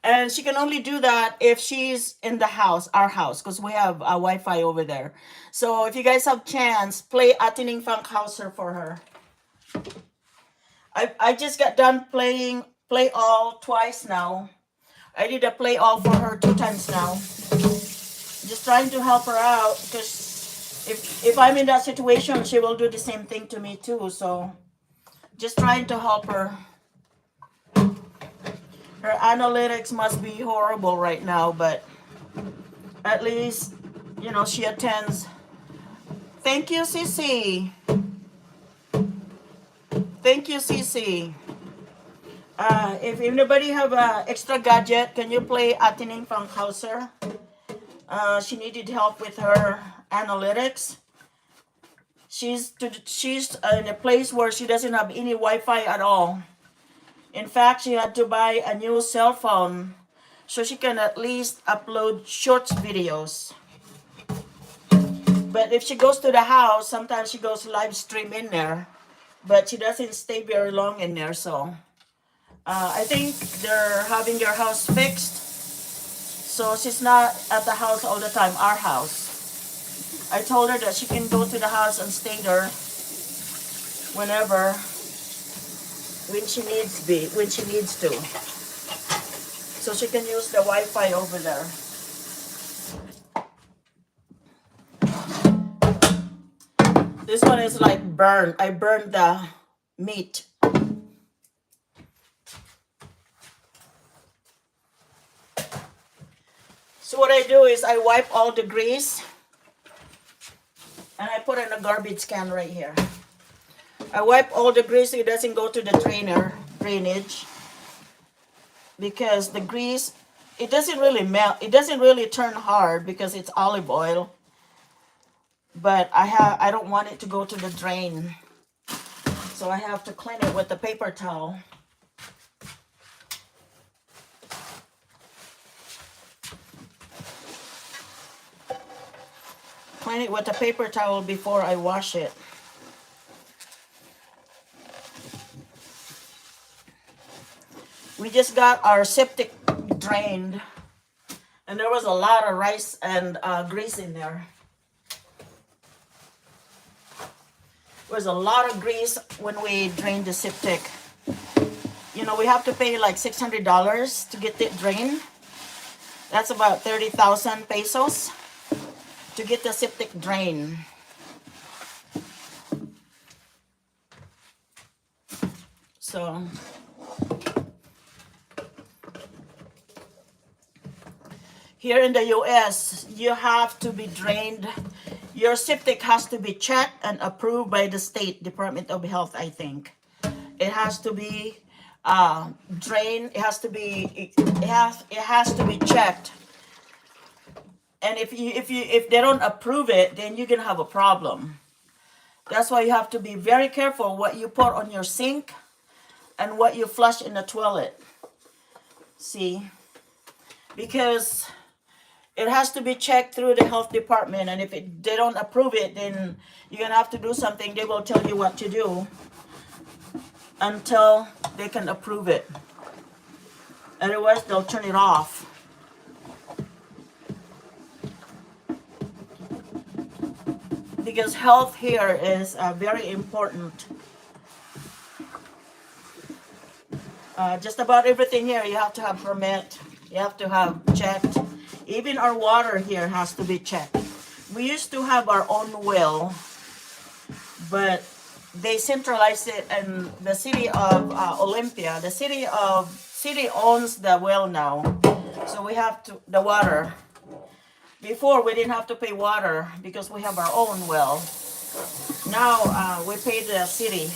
and she can only do that if she's in the house, our house, because we have a Wi-Fi over there. So if you guys have chance, play Neng Funkhouser for her. I just got done playing Play All twice now. I did a Play All for her 2 times now. Just trying to help her out, because if I'm in that situation, she will do the same thing to me too. So just trying to help her. Her analytics must be horrible right now, but at least, you know, she attends. Thank you, Cece. Thank you, Cece. If anybody have an extra gadget, can you play Neng Funkhouser? She needed help with her analytics. She's in a place where she doesn't have any Wi-Fi at all. In fact, she had to buy a new cell phone so she can at least upload short videos. But if she goes to the house, sometimes she goes live stream in there, but she doesn't stay very long in there. So I think they're having their house fixed, so she's not at the house all the time, our house. I told her that she can go to the house and stay there whenever, when she needs to. So she can use the Wi-Fi over there. This one is like burned. I burned the meat. So what I do is I wipe all the grease and I put it in a garbage can right here. I wipe all the grease so it doesn't go to the drainage. because the grease, it doesn't really melt. It doesn't really turn hard because it's olive oil. But I don't want it to go to the drain. So I have to clean it with a paper towel. Clean it with a paper towel before I wash it. We just got our septic drained, and there was a lot of rice and grease in there. There was a lot of grease when we drained the septic. You know, we have to pay like $600 to get it drained. That's about 30,000 pesos to get the septic drained. So here in the US, you have to be drained. Your septic has to be checked and approved by the State Department of Health, I think. It has to be drained. It has to be checked. And if they don't approve it, then you're gonna have a problem. That's why you have to be very careful what you put on your sink and what you flush in the toilet. See, because it has to be checked through the health department, and if they don't approve it, then you're gonna have to do something. They will tell you what to do until they can approve it. Otherwise, they'll turn it off. Because health here is very important. Just about everything here, you have to have permit. You have to have checked. Even our water here has to be checked. We used to have our own well, but they centralized it in the city of Olympia. The city owns the well now, so we have to the water. Before we didn't have to pay water because we have our own well. Now we pay the city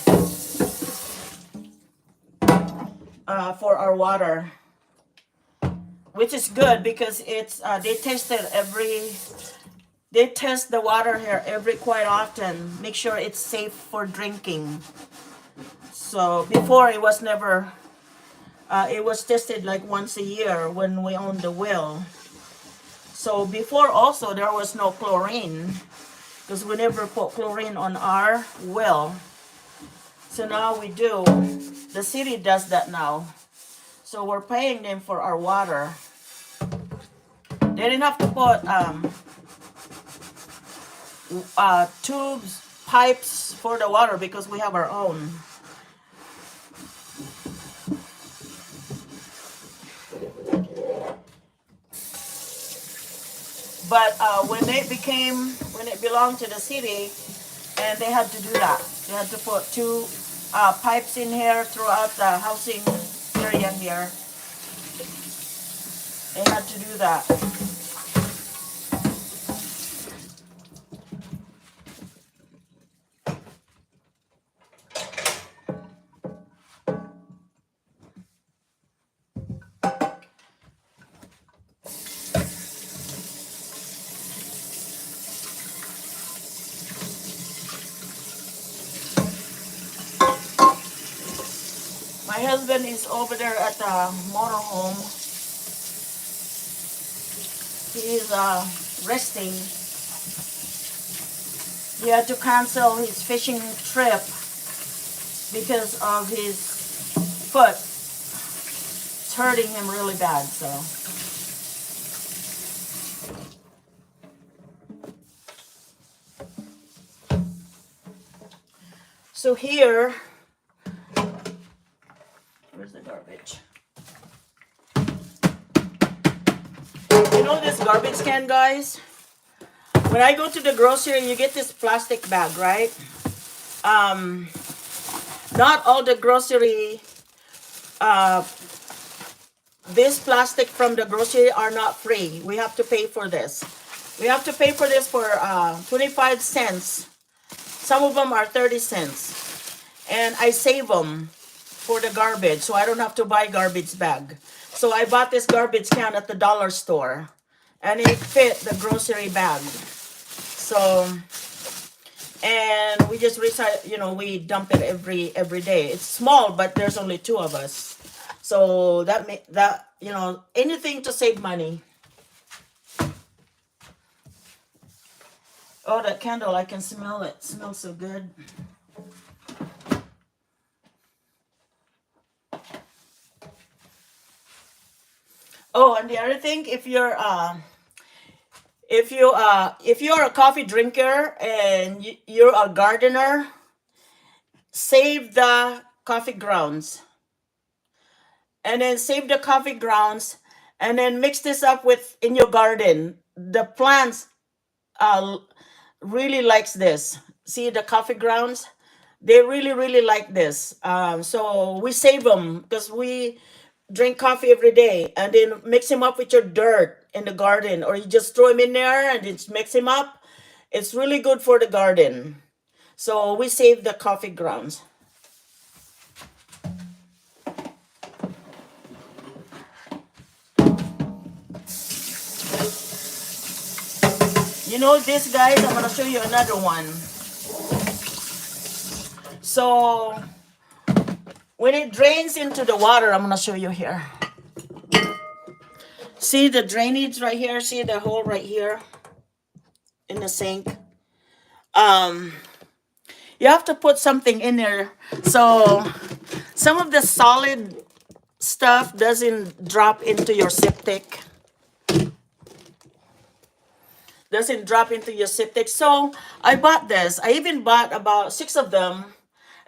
for our water, which is good because it's they test the water here quite often, make sure it's safe for drinking. So before it was never it was tested like once a year when we owned the well. So before also there was no chlorine because we never put chlorine on our well. So now we do. The city does that now. So we're paying them for our water. They didn't have to put tubes, pipes for the water because we have our own. But when it belonged to the city, and they had to do that. They had to put two pipes in here throughout the housing area here. They had to do that. My husband is over there at the motorhome. He is resting. He had to cancel his fishing trip because of his foot. It's hurting him really bad, so. So here, where's the garbage? You know this garbage can, guys? When I go to the grocery, you get this plastic bag, right? Not all the grocery, this plastic from the grocery are not free. We have to pay for this. We have to pay for this for 25 cents. Some of them are 30 cents. And I save them for the garbage, so I don't have to buy garbage bag. So I bought this garbage can at the dollar store, and it fit the grocery bag. So, and we just recycle, you know, we dump it every day. It's small, but there's only 2 of us. So that you know, anything to save money. Oh, that candle, I can smell it. It smells so good. Oh, and the other thing, if you're a coffee drinker and you're a gardener, save the coffee grounds. And then save the coffee grounds and then mix this up with in your garden. The plants really likes this. See the coffee grounds? They really like this. So we save them because we drink coffee every day, and then mix them up with your dirt in the garden, or you just throw them in there and just mix them up. It's really good for the garden. So we save the coffee grounds. You know this, guys, I'm gonna show you another one. So when it drains into the water, I'm gonna show you here. See the drainage right here? See the hole right here in the sink? You have to put something in there so some of the solid stuff doesn't drop into your septic. So I bought this. I even bought about 6 of them.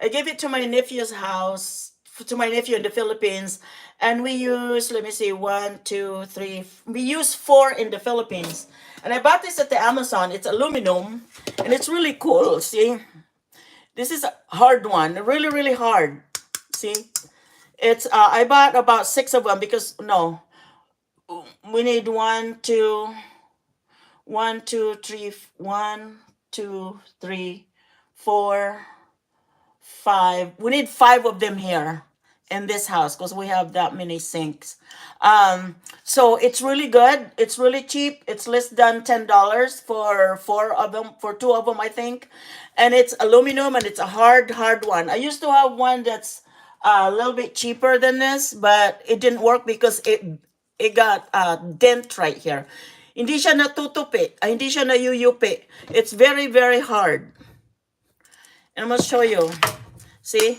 I gave it to my nephew's house, to my nephew in the Philippines. And we use, let me see, 1, 2, 3. We use 4 in the Philippines. And I bought this at the Amazon. It's aluminum. And it's really cool, see? This is a hard one, really hard. See? It's, I bought about 6 of them because, no. We need 1, 2, 3, 4, 5. We need 5 of them here in this house because we have that many sinks. So it's really good. It's really cheap. It's less than $10 for 4 of them, for 2 of them, I think. And it's aluminum, and it's a hard one. I used to have one that's a little bit cheaper than this, but it didn't work because it got a dent right here. Hindi siya natutupi. Hindi siya nayuyupi. It's very hard. And I'm going to show you. See?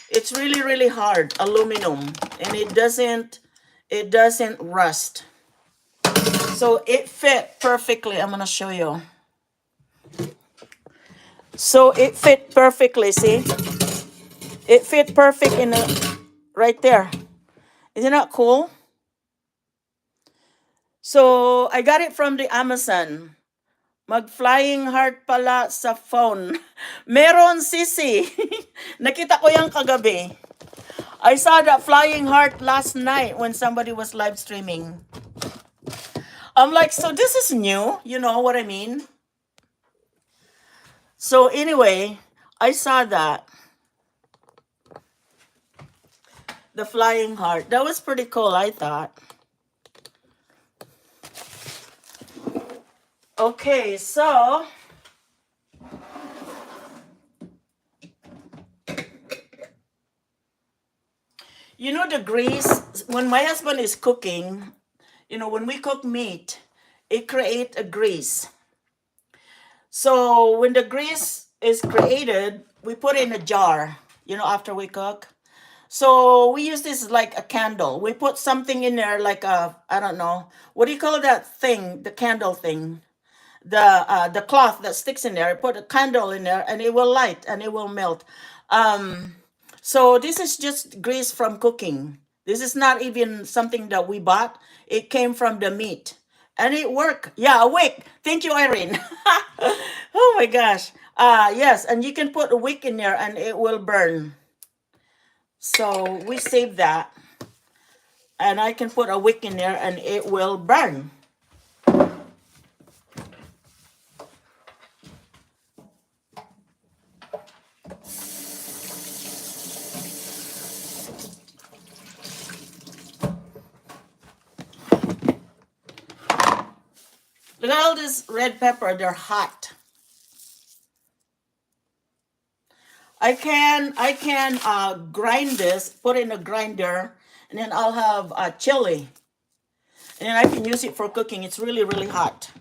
It's really hard. Aluminum. And it doesn't rust. So it fit perfectly. I'm going to show you. So it fit perfectly. See? It fit perfect in right there. Isn't that cool? So, I got it from the Amazon. Mag-flying heart pala sa phone. Meron, sisi. Nakita ko yung kagabi. I saw that flying heart last night when somebody was live streaming. I'm like, so this is new? You know what I mean? So, anyway, I saw that. The flying heart. That was pretty cool, I thought. Okay, so you know the grease, when my husband is cooking, you know, when we cook meat, it creates a grease. So when the grease is created, we put it in a jar, you know, after we cook. So we use this like a candle. We put something in there like a, I don't know, what do you call that thing, the candle thing? The cloth that sticks in there. I put a candle in there and it will light and it will melt. So this is just grease from cooking. This is not even something that we bought. It came from the meat. And it worked. Yeah, a wick. Thank you, Irene. Oh my gosh. Yes, and you can put a wick in there and it will burn. So we save that. And I can put a wick in there and it will burn. Look at all this red pepper. They're hot. I can grind this, put it in a grinder, and then I'll have chili. And then I can use it for cooking. It's really, really hot.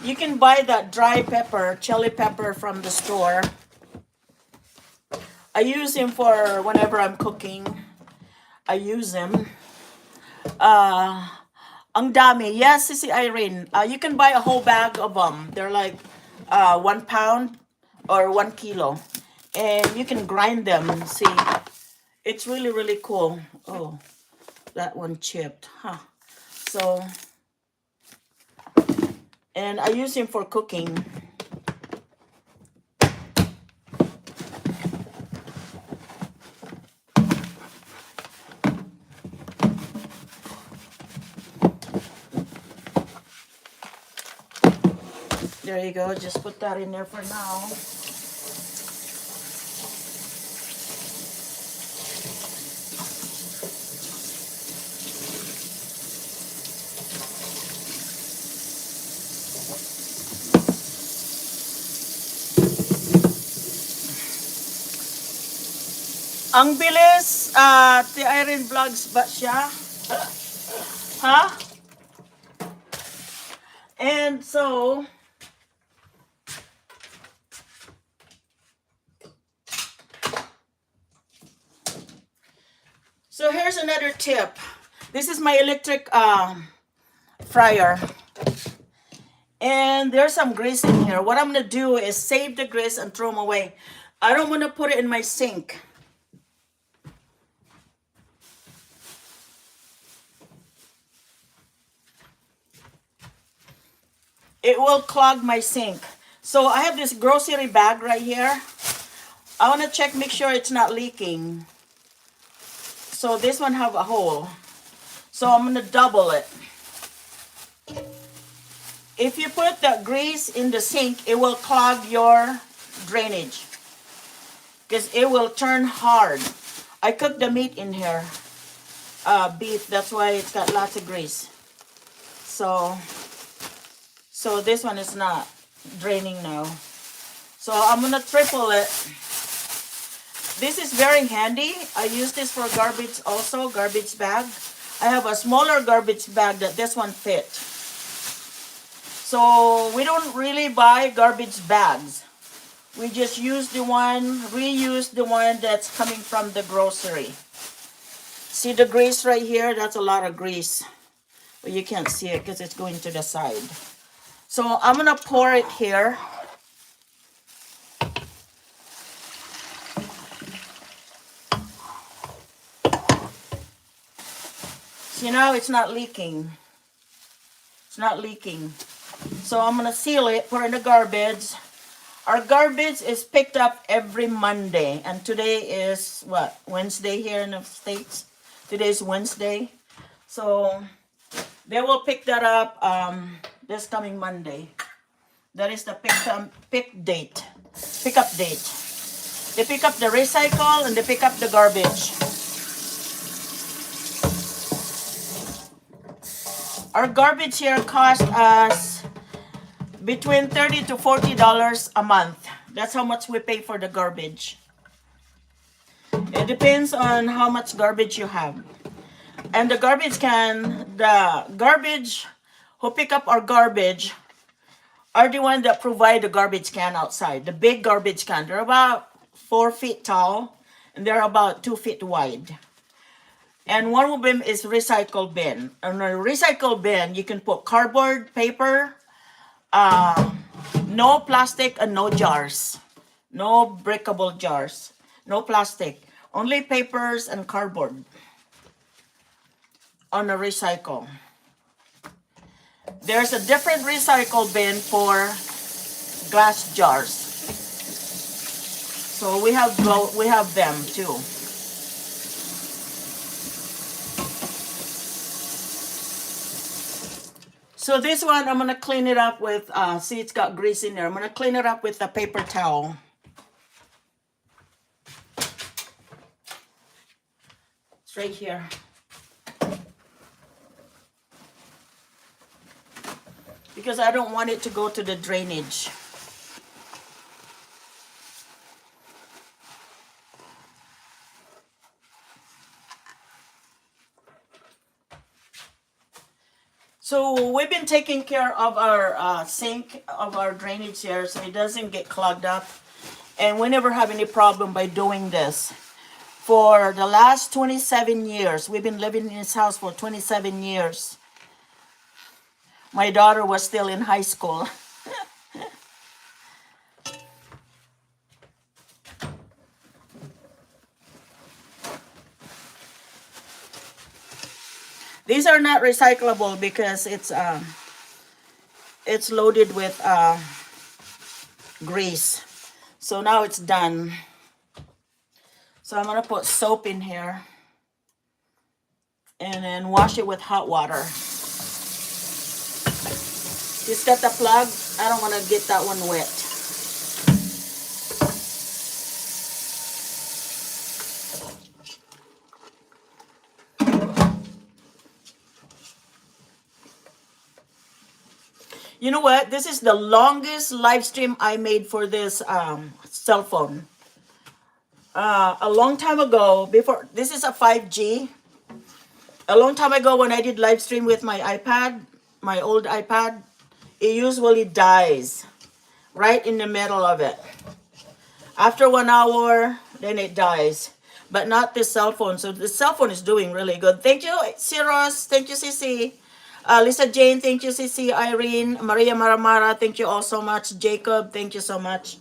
You can buy that dry pepper, chili pepper from the store. I use him for whenever I'm cooking. I use him. Ang dami. Yes, Sissy Irene. You can buy a whole bag of them. They're like 1 pound or 1 kilo. And you can grind them. See, it's really, really cool. Oh, that one chipped. Huh. So, and I use him for cooking. There you go. Just put that in there for now. Ang bilis, the Irene Vlogz ba siya? Huh? And so, here's another tip. This is my electric fryer. And there's some grease in here. What I'm going to do is save the grease and throw them away. I don't want to put it in my sink. It will clog my sink. So I have this grocery bag right here. I want to check, make sure it's not leaking. So this one have a hole. So I'm going to double it. If you put the grease in the sink, it will clog your drainage. Because it will turn hard. I cooked the meat in here. Beef, that's why it's got lots of grease. So this one is not draining now. So I'm going to triple it. This is very handy. I use this for garbage also, garbage bag. I have a smaller garbage bag that this one fit. So we don't really buy garbage bags. We just use the one, reuse the one that's coming from the grocery. See the grease right here? That's a lot of grease. But you can't see it because it's going to the side. So I'm going to pour it here. See, now it's not leaking. It's not leaking. So I'm going to seal it, put it in the garbage. Our garbage is picked up every Monday. And today is, what, Wednesday here in the States? Today is Wednesday. So they will pick that up this coming Monday. That is the pickup date. They pick up the recycle and they pick up the garbage. Our garbage here costs us between $30 to $40 a month. That's how much we pay for the garbage. It depends on how much garbage you have. And the garbage who pick up our garbage are the ones that provide the garbage can outside. The big garbage can. They're about 4 feet tall and they're about 2 feet wide. And one of them is recycle bin. On a recycle bin, you can put cardboard, paper, no plastic and no jars. No breakable jars. No plastic. Only papers and cardboard on a recycle. There's a different recycle bin for glass jars. So we have them too. So this one, I'm going to clean it up with, see it's got grease in there. I'm going to clean it up with a paper towel. right here. Because I don't want it to go to the drainage. So we've been taking care of our sink, of our drainage here, so it doesn't get clogged up. And we never have any problem by doing this. For the last 27 years, we've been living in this house for 27 years. My daughter was still in high school. These are not recyclable because it's loaded with grease. So now it's done. So I'm gonna put soap in here and then wash it with hot water. Just got the plug. I don't want to get that one wet. You know what? This is the longest live stream I made for this cell phone. A long time ago, before, this is a 5G. A long time ago when I did live stream with my iPad, my old iPad, it usually dies right in the middle of it. After 1 hour, then it dies. But not this cell phone. So the cell phone is doing really good. Thank you, Ciros. Thank you, Cici. Lisa Jane, thank you, Cici. Irene, Maria Maramara, thank you all so much. Jacob, thank you so much.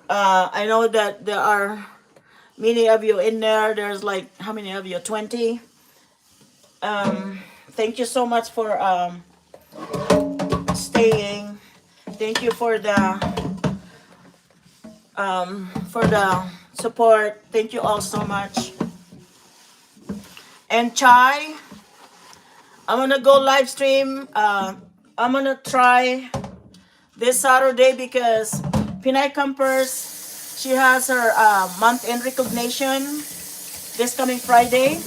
I know that there are many of you in there. There's like, how many of you? 20. Thank you so much for staying. Thank you for the support. Thank you all so much. And Chai, I'm gonna go live stream. I'm gonna try this Saturday because Pinay Campers, she has her month-end recognition this coming Friday.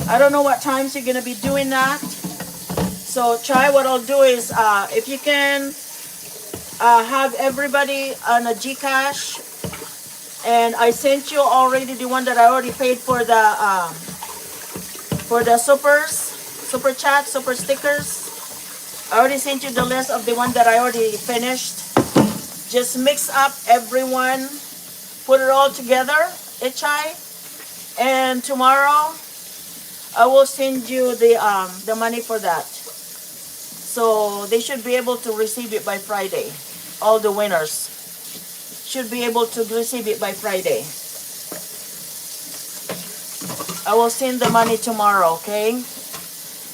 I don't know what times you're gonna be doing that. So Chai, what I'll do is if you can have everybody on a Gcash, and I sent you already the one that I already paid for the super chat, super stickers. I already sent you the list of the one that I already finished. Just mix up everyone, put it all together, Chai, and tomorrow I will send you the money for that. So they should be able to receive it by Friday. All the winners should be able to receive it by Friday. I will send the money tomorrow, okay?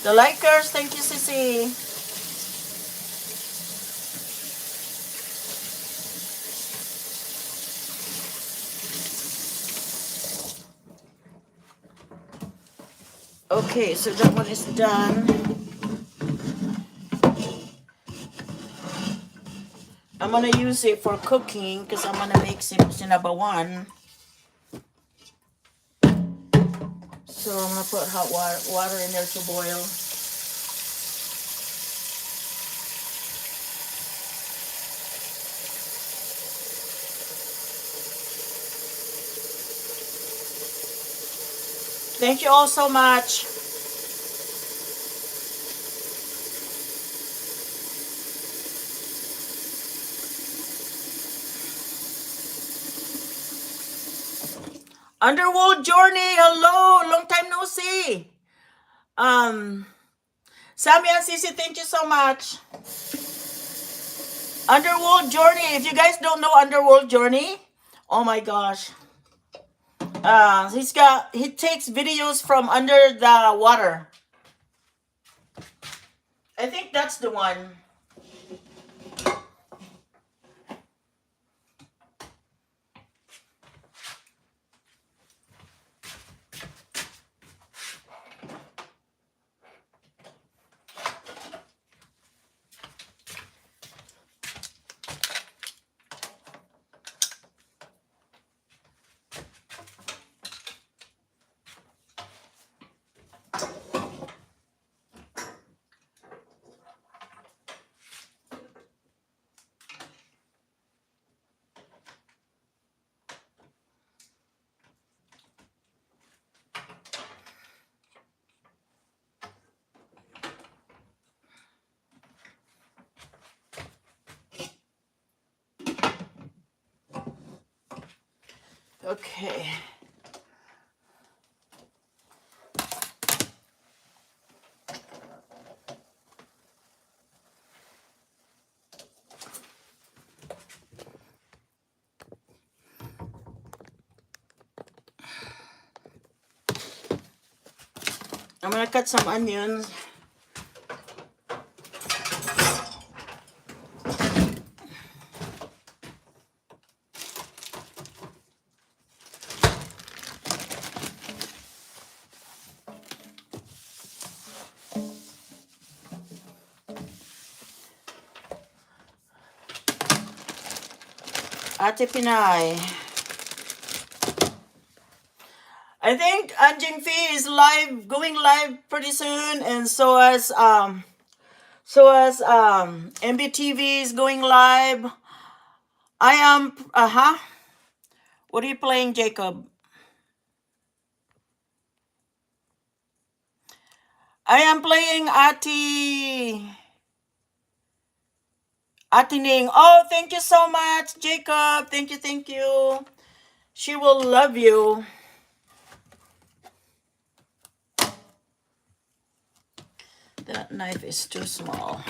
The likers, thank you, Sissy. Okay, so that one is done. I'm gonna use it for cooking because I'm gonna make sinabawan. So I'm gonna put hot water in there to boil. Thank you all so much. Underworld Journey, hello, long time no see. Sammy and Sissy, thank you so much. Underworld Journey, if you guys don't know Underworld Journey, oh my gosh. He takes videos from under the water. I think that's the one. Okay. I'm gonna cut some onions. Ate Pinay. I think Anjing Fee is live, going live pretty soon, and so as MBTV is going live. I am What are you playing, Jacob? I am playing Ati Ning. Oh, thank you so much, Jacob. Thank you, thank you. She will love you. That knife is too small.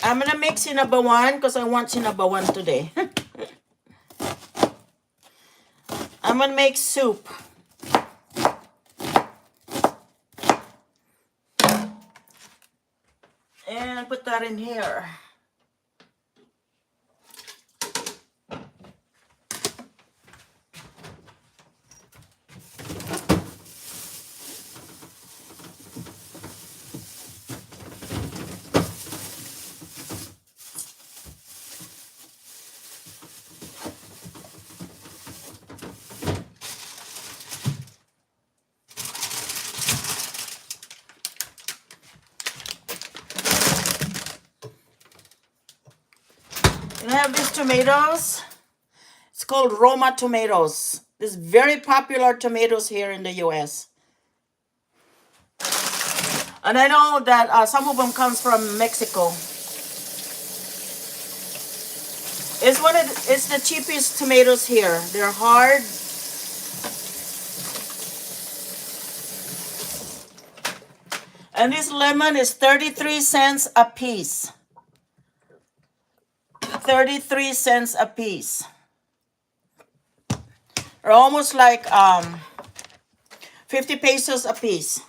I'm gonna make sinabawan because I want sinabawan today. I'm gonna make soup. And put that in here. And I have these tomatoes. It's called Roma tomatoes. This very popular tomatoes here in the US. And I know that some of them comes from Mexico. It's the cheapest tomatoes here. They're hard. And this lemon is 33 cents a piece. 33 cents a piece. Or almost like 50 pesos a piece.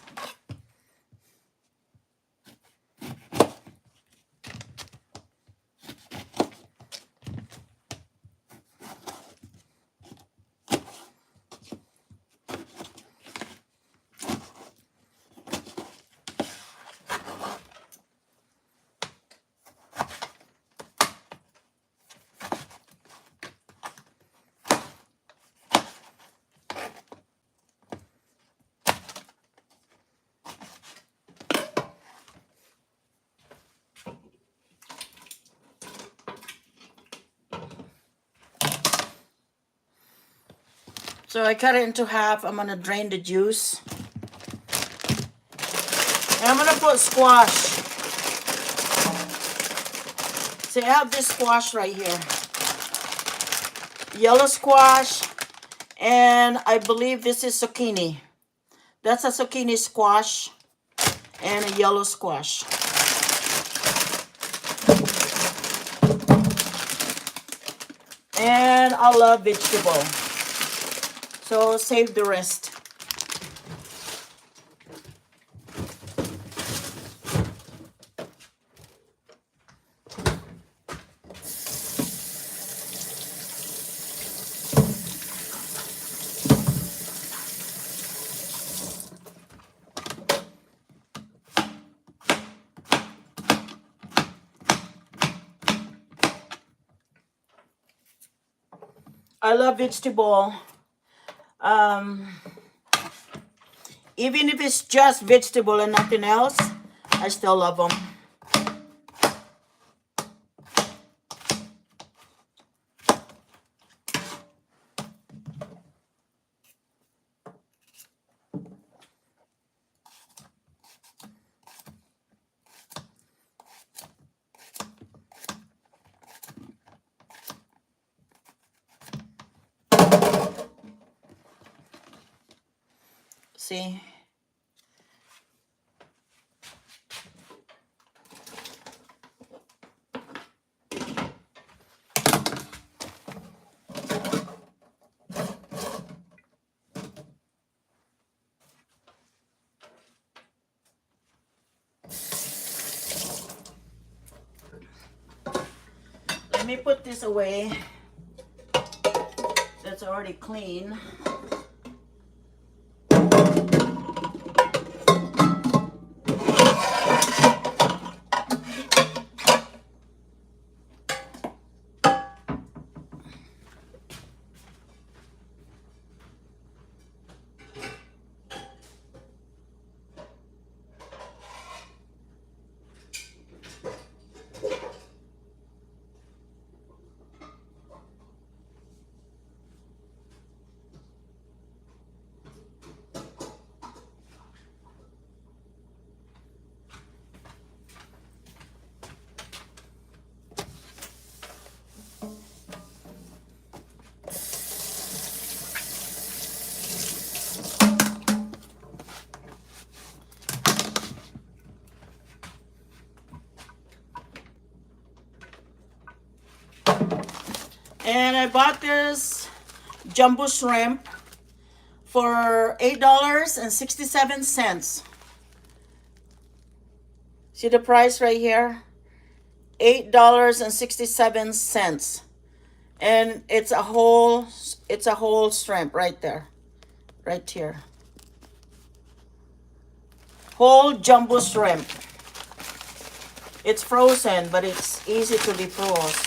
So I cut it into half. I'm gonna drain the juice. And I'm gonna put squash. See, I have this squash right here. Yellow squash. And I believe this is zucchini. That's a zucchini squash and a yellow squash. And I love vegetable. So save the rest. I love vegetable. Even if it's just vegetable and nothing else, I still love them. See? Let me put this away. That's already clean. And I bought this jumbo shrimp for $8.67. See the price right here? $8.67. And it's a whole shrimp right there. Right here. Whole jumbo shrimp. It's frozen, but it's easy to defrost.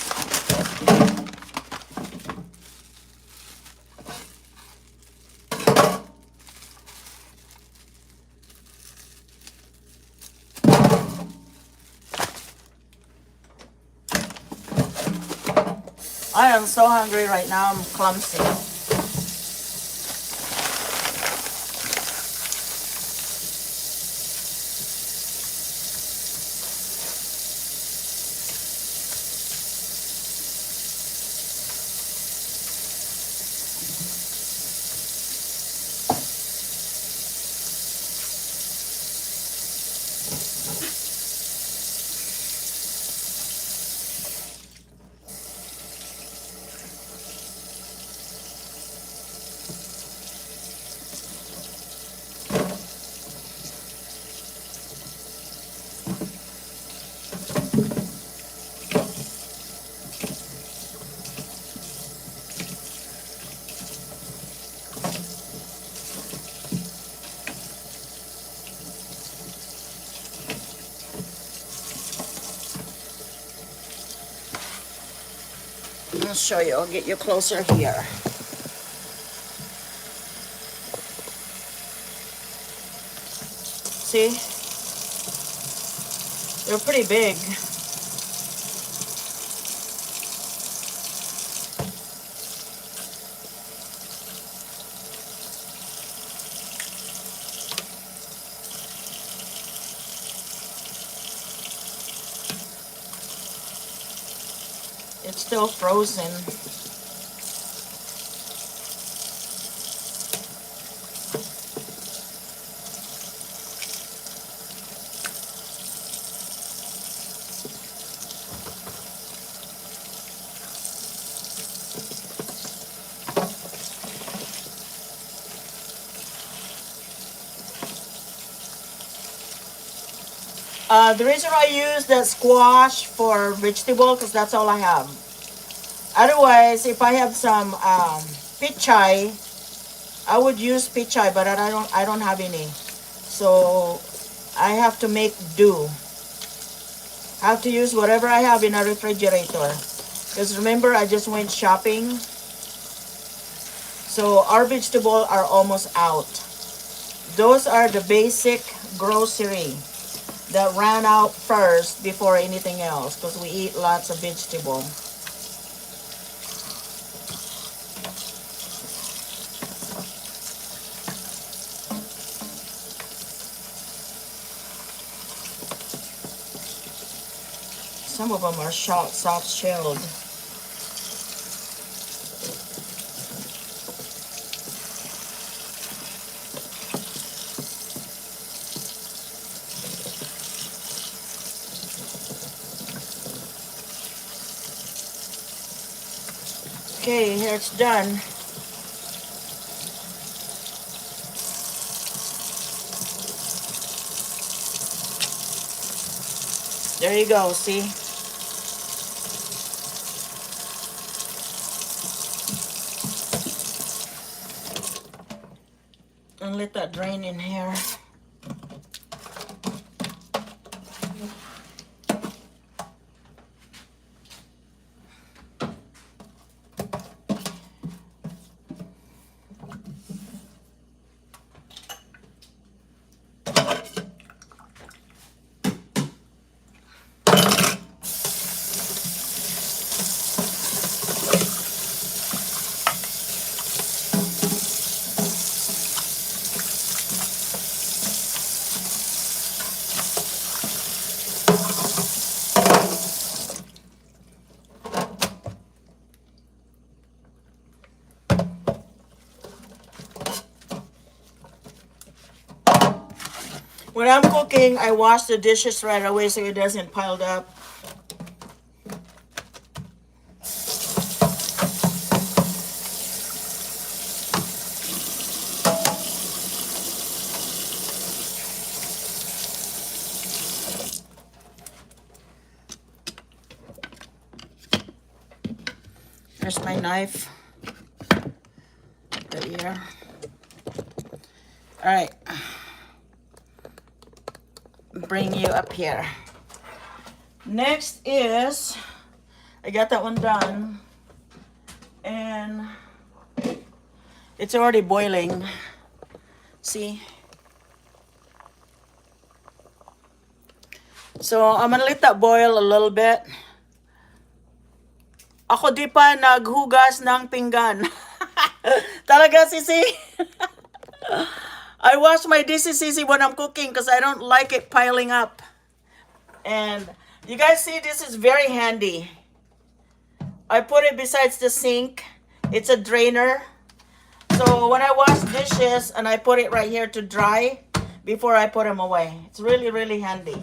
I am so hungry right now, I'm clumsy. I'll show you, I'll get you closer here. See? They're pretty big. It's still frozen. The reason I use the squash for vegetable because that's all I have. Otherwise, if I have some pichay, I would use pichay, but I don't have any. So I have to make do. I have to use whatever I have in a refrigerator. Because remember, I just went shopping So our vegetables are almost out. Those are the basic grocery that ran out first before anything else, because we eat lots of vegetable. Some of them are soft shelled. Okay, here it's done. There you go, see? And let that drain in here. When I'm cooking, I wash the dishes right away so it doesn't pile up. There's my knife. Right here. All right. Bring you up here. Next is, I got that one done, and it's already boiling. See? So I'm gonna let that boil a little bit. Ako di pa naghugas ng pinggan. Talaga, Sisi? I wash my dishes, Sisi, when I'm cooking because I don't like it piling up. And you guys see, this is very handy. I put it besides the sink. It's a drainer. So when I wash dishes, and I put it right here to dry before I put them away. It's really, really handy.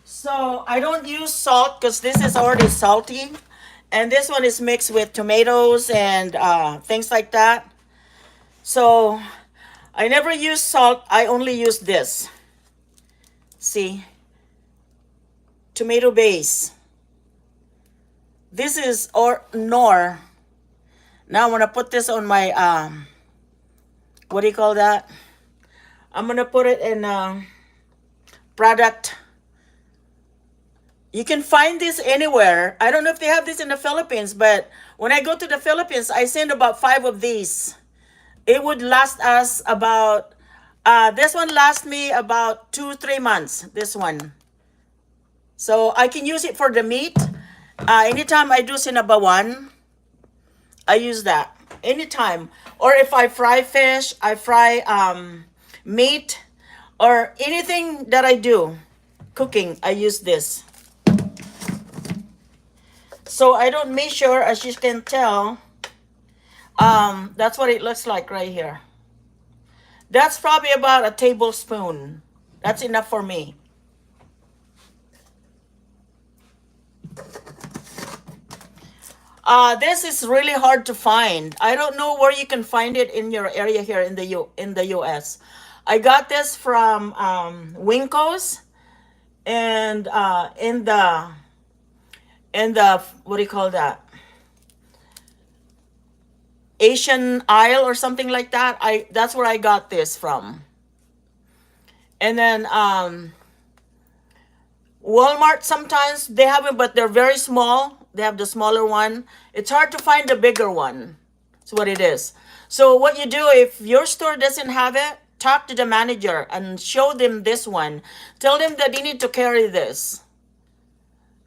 So I don't use salt because this is already salty. And this one is mixed with tomatoes and things like that. So I never use salt. I only use this. See? Tomato base. This is Knorr. Now I'm going to put this on my, what do you call that? I'm going to put it in product. You can find this anywhere. I don't know if they have this in the Philippines, but when I go to the Philippines, I send about 5 of these. It would last us about, this one lasts me about 2-3 months, this one. So I can use it for the meat. Anytime I do sinabawan, I use that. Anytime. Or if I fry fish, I fry meat, or anything that I do, cooking, I use this. So I don't measure, as you can tell. That's what it looks like right here. That's probably about a tablespoon. That's enough for me. This is really hard to find. I don't know where you can find it in your area here in the US. I got this from Winkos and in the what do you call that? Asian aisle or something like that. That's where I got this from. And then Walmart, sometimes they have it, but they're very small. They have the smaller one. It's hard to find the bigger one. That's what it is. So what you do, if your store doesn't have it, talk to the manager and show them this one. Tell them that they need to carry this.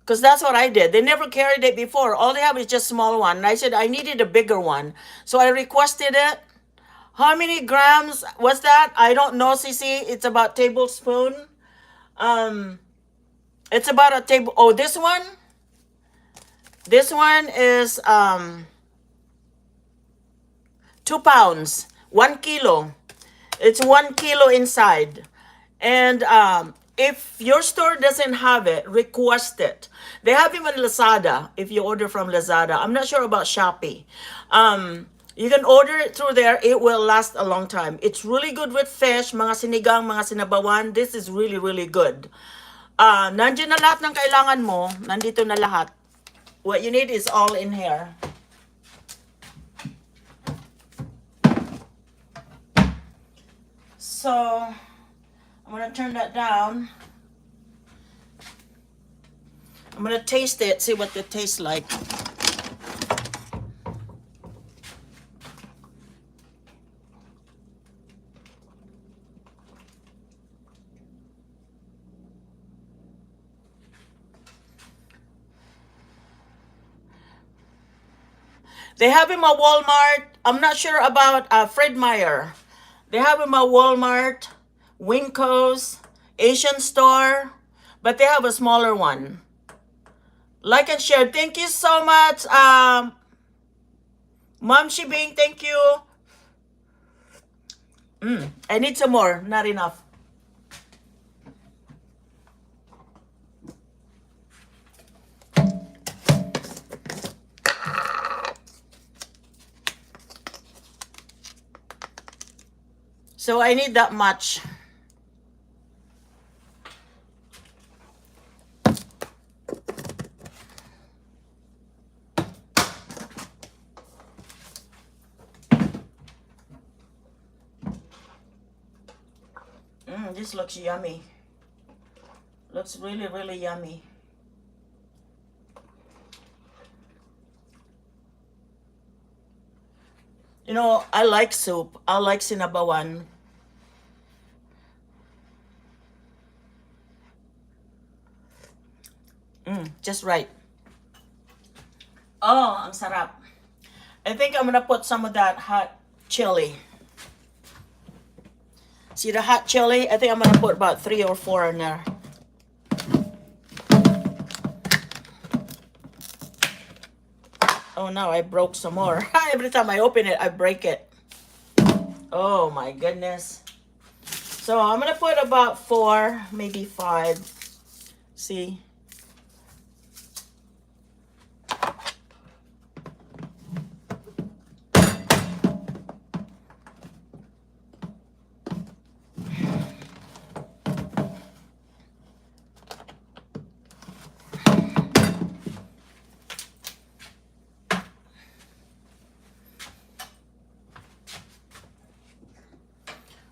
Because that's what I did. They never carried it before. All they have is just small one. And I said I needed a bigger one. So I requested it. How many grams was that? I don't know, CC. It's about tablespoon. It's about a table. Oh, this one? This one is 2 pounds. 1 kilo. It's 1 kilo inside. And if your store doesn't have it, request it. They have them on Lazada if you order from Lazada. I'm not sure about JAPI. You can order it through there. It will last a long time. It's really good with fish, mga sinigang, mga sinabawan. This is really, really good. Nandiyan na lahat ng kailangan mo. Nandito na lahat. What you need is all in here. So, I'm going to turn that down. I'm going to taste it, see what it tastes like. They have him at Walmart. I'm not sure about Fred Meyer. They have him at Walmart, Winco's, Asian store, but they have a smaller one. Like and share. Thank you so much, Mom Shibing. Thank you. I need some more. Not enough. So I need that much. This looks yummy. Looks really, really yummy. You know, I like soup. I like sinabawan. Just right. Oh, ang sarap. I think I'm gonna put some of that hot chili. See the hot chili? I think I'm gonna put about 3 or 4 in there. Oh, now I broke some more. Every time I open it, I break it. Oh my goodness. So I'm gonna put about 4, maybe 5. See?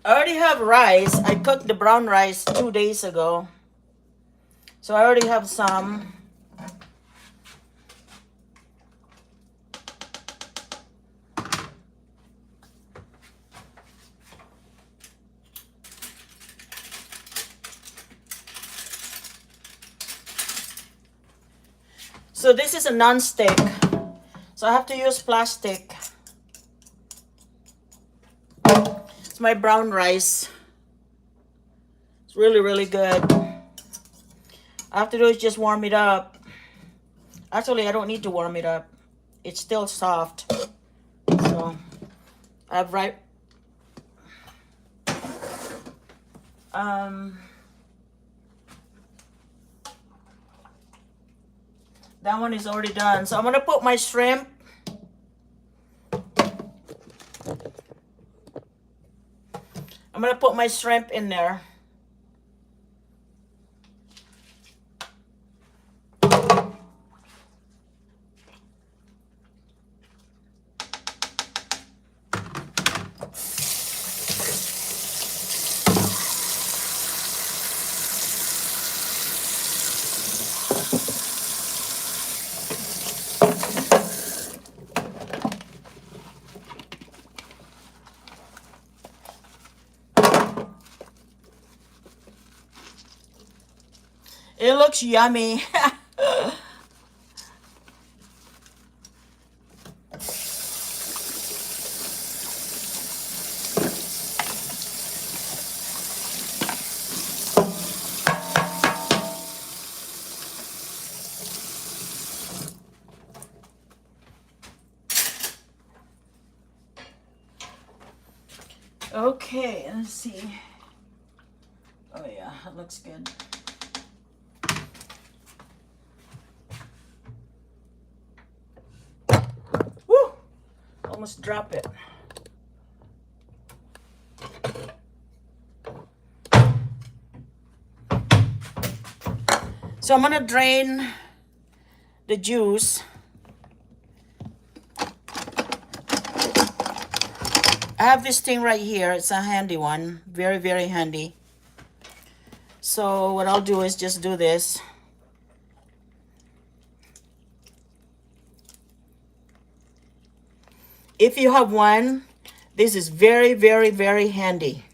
I already have rice. I cooked the brown rice 2 days ago. So I already have some. So this is a non-stick. So I have to use plastic. My brown rice. It's really, really good. I have to do is just warm it up. Actually, I don't need to warm it up. It's still soft. So I have that one is already done. So I'm gonna put my shrimp. I'm gonna put my shrimp in there. It looks yummy. Okay, let's see. Oh yeah, that looks good. Woo! Almost drop it. So I'm gonna drain the juice. I have this thing right here. It's a handy one. Very, very handy. So what I'll do is just do this. If you have one, this is very, very, very handy.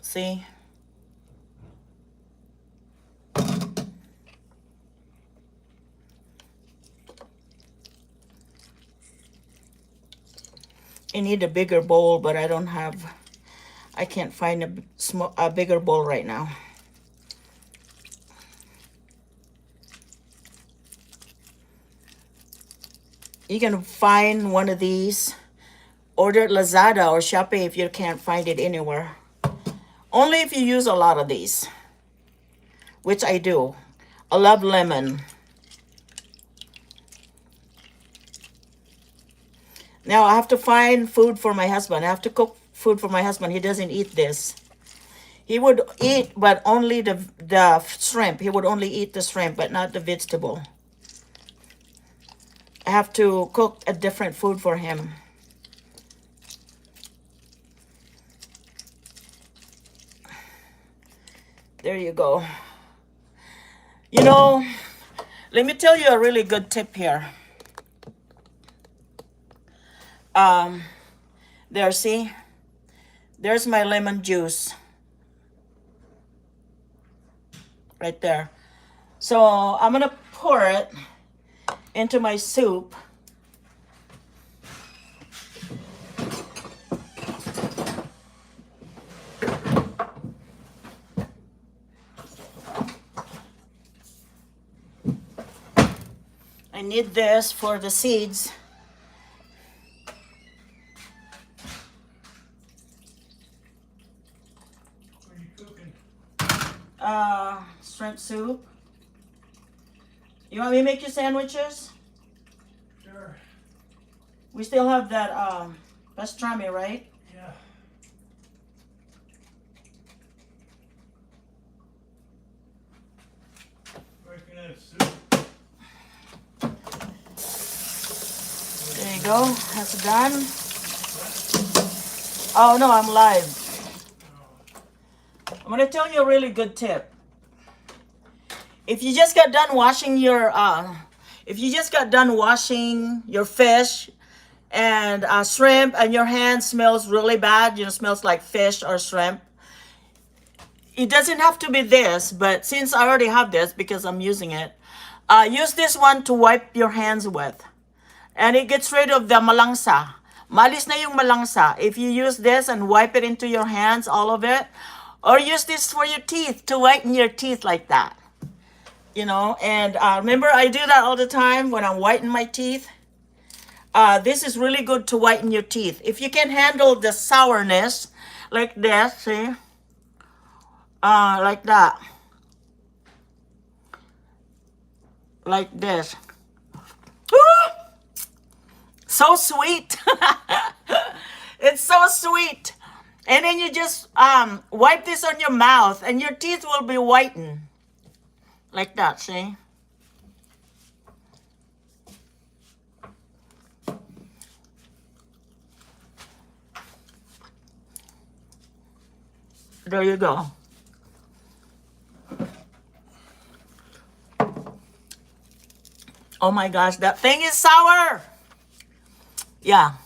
See? I need a bigger bowl, but I don't have, I can't find a bigger bowl right now. You can find one of these, order at Lazada or JAPI if you can't find it anywhere. Only if you use a lot of these, which I do. I love lemon. Now I have to find food for my husband. I have to cook food for my husband. He doesn't eat this. He would eat, but only the shrimp. He would only eat the shrimp, but not the vegetable. I have to cook a different food for him. There you go. You know, let me tell you a really good tip here. There, see? There's my lemon juice. Right there. So I'm gonna pour it into my soup. I need this for the seeds. Shrimp soup. You want me to make you sandwiches? Sure. We still have that pastrami, right? Yeah. Working at soup. There you go. That's done. Oh no, I'm live. I'm gonna tell you a really good tip. If you just got done washing your fish and shrimp, and your hand smells really bad, you know, smells like fish or shrimp, it doesn't have to be this, but since I already have this because I'm using it, use this one to wipe your hands with, and it gets rid of the malangsa. Malis na yung malangsa. If you use this and wipe it into your hands, all of it, or use this for your teeth to whiten your teeth like that. You know, and remember I do that all the time when I'm whitening my teeth. This is really good to whiten your teeth. If you can handle the sourness, like this, see? Like that. Like this. Woo! So sweet. It's so sweet. And then you just wipe this on your mouth and your teeth will be whitened. Like that, see? There you go. Oh my gosh, that thing is sour. Yeah.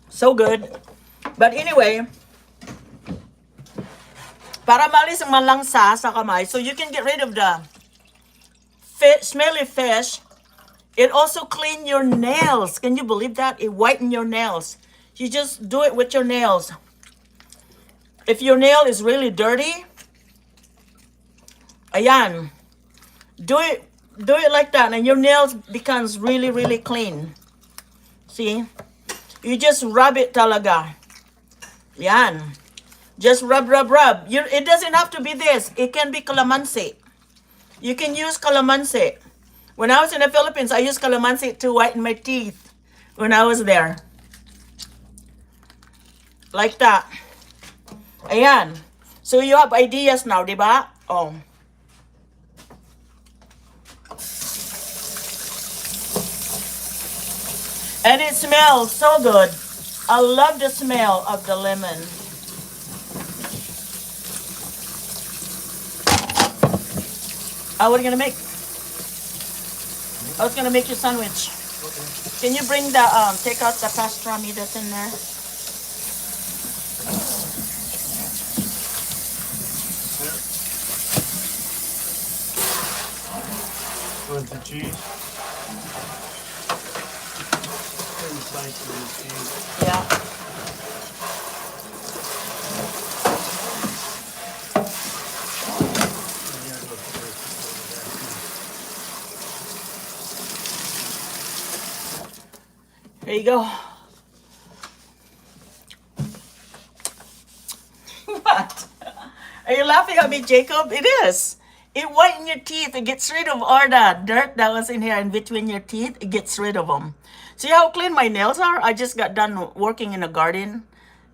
So good. But anyway, para malis ang malangsa sa kamay, so you can get rid of the smelly fish. It also clean your nails. Can you believe that? It whiten your nails. You just do it with your nails. If your nail is really dirty, ayan, do it like that, and your nails becomes really, really clean. See? You just rub it talaga. Yan. Just rub. It doesn't have to be this. It can be calamansi. You can use calamansi. When I was in the Philippines, I used calamansi to whiten my teeth when I was there. Like that. Ayan. So you have ideas now, diba? Oh. And it smells so good. I love the smell of the lemon. What are you gonna make? I was gonna make you a sandwich. Can you bring the take out the pastrami that's in there? Want the cheese? Slice of the cheese. Yeah. There you go. What? Are you laughing at me, Jacob? It is. It whitens your teeth. It gets rid of all that dirt that was in here in between your teeth. It gets rid of them. See how clean my nails are? I just got done working in the garden.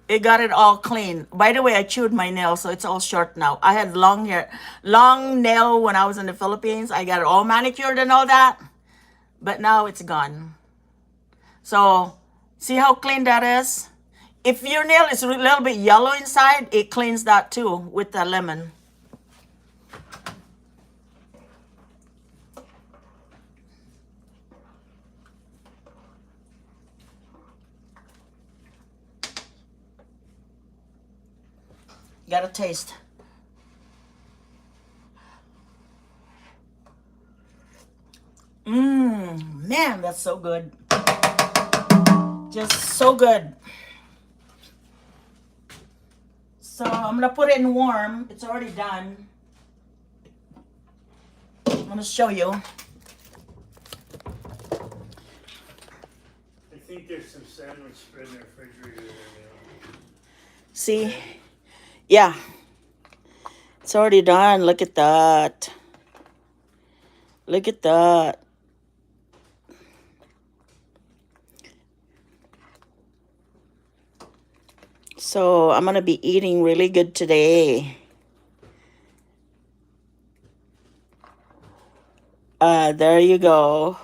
It got it all clean. By the way, I chewed my nails, so it's all short now. I had long hair, long nail when I was in the Philippines. I got it all manicured and all that. But now it's gone. So, see how clean that is? If your nail is a little bit yellow inside, it cleans that too with the lemon. Gotta taste. Man, that's so good. Just so good. So I'm gonna put it in warm. It's already done. I'm gonna show you. I think there's some sandwich spread in the refrigerator there now. See? Yeah. It's already done. Look at that. Look at that. So I'm gonna be eating really good today. There you go.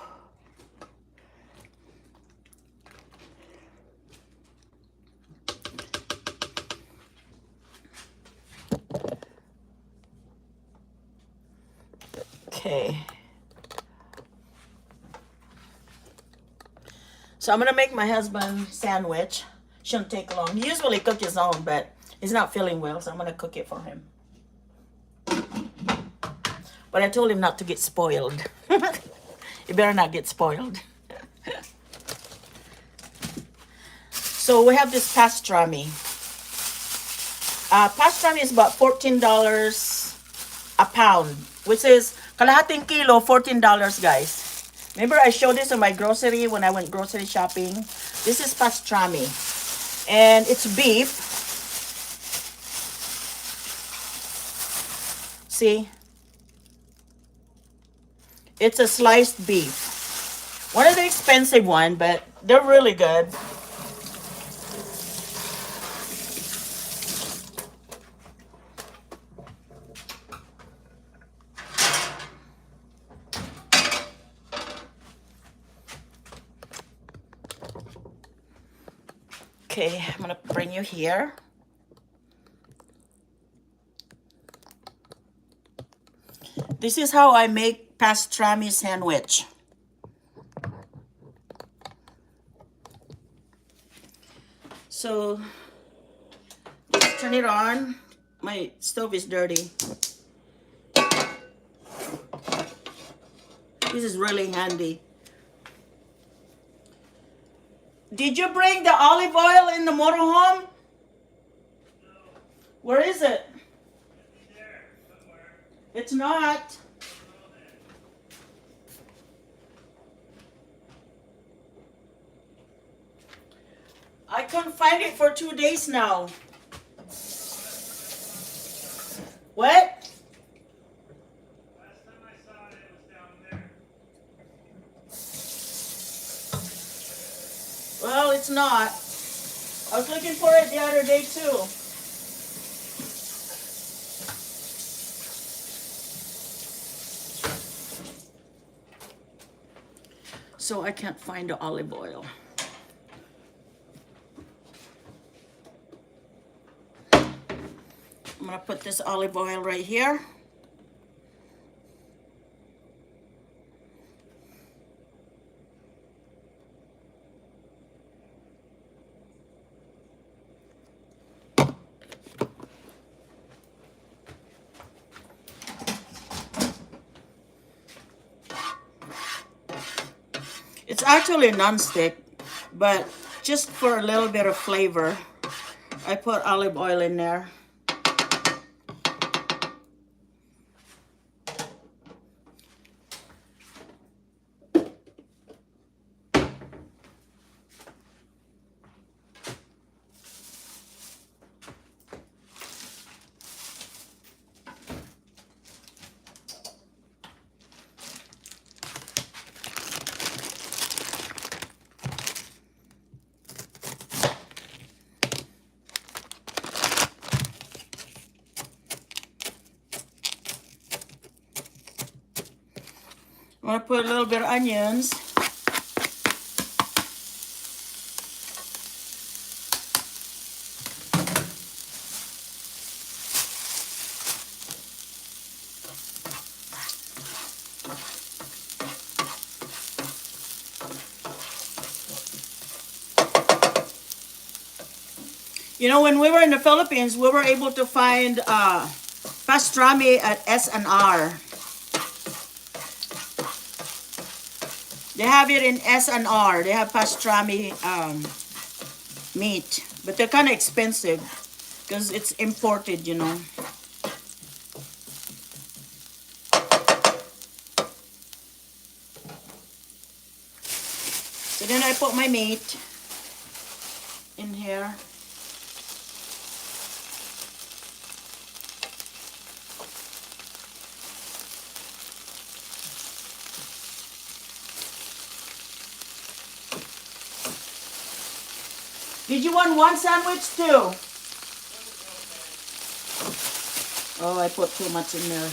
Okay. So I'm gonna make my husband sandwich. Shouldn't take long. He usually cook his own, but he's not feeling well, so I'm gonna cook it for him. But I told him not to get spoiled. You better not get spoiled. So we have this pastrami. Pastrami is about $14 a pound, which is kalahating kilo, $14, guys. Remember I showed this on my grocery when I went grocery shopping. This is pastrami. And it's beef. See? It's a sliced beef. One of the expensive ones, but they're really good. Okay, I'm gonna bring you here. This is how I make pastrami sandwich. So let's turn it on. My stove is dirty. This is really handy. Did you bring the olive oil in the motorhome? No. Where is it? It's there somewhere. It's not. I couldn't find it for 2 days now. What? Last time I saw it, it was down there. Well, it's not. I was looking for it the other day too. So I can't find the olive oil. I'm gonna put this olive oil right here. It's actually non-stick, but just for a little bit of flavor, I put olive oil in there. I'm gonna put a little bit of onions. You know, when we were in the Philippines, we were able to find pastrami at S&R. They have it in S&R. They have pastrami meat, but they're kind of expensive because it's imported, you know. So then I put my meat in here. Did you want one sandwich too? Oh, I put too much in there.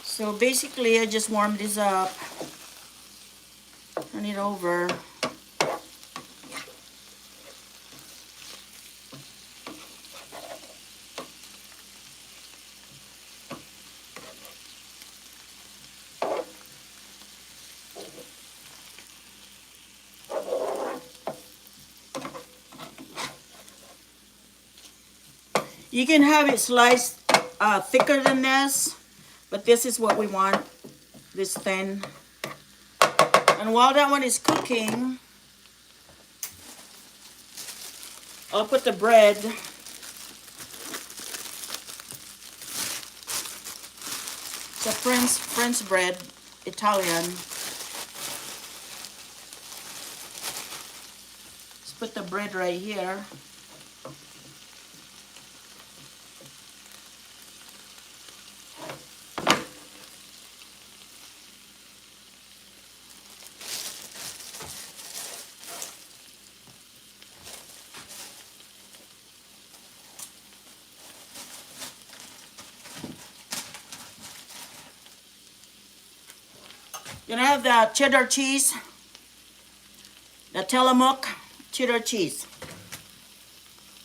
So basically, I just warmed this up, turn it over. You can have it sliced thicker than this, but this is what we want, this thin. And while that one is cooking, I'll put the bread. It's a French bread, Italian. Let's put the bread right here. Gonna have the cheddar cheese, the Tillamook cheddar cheese.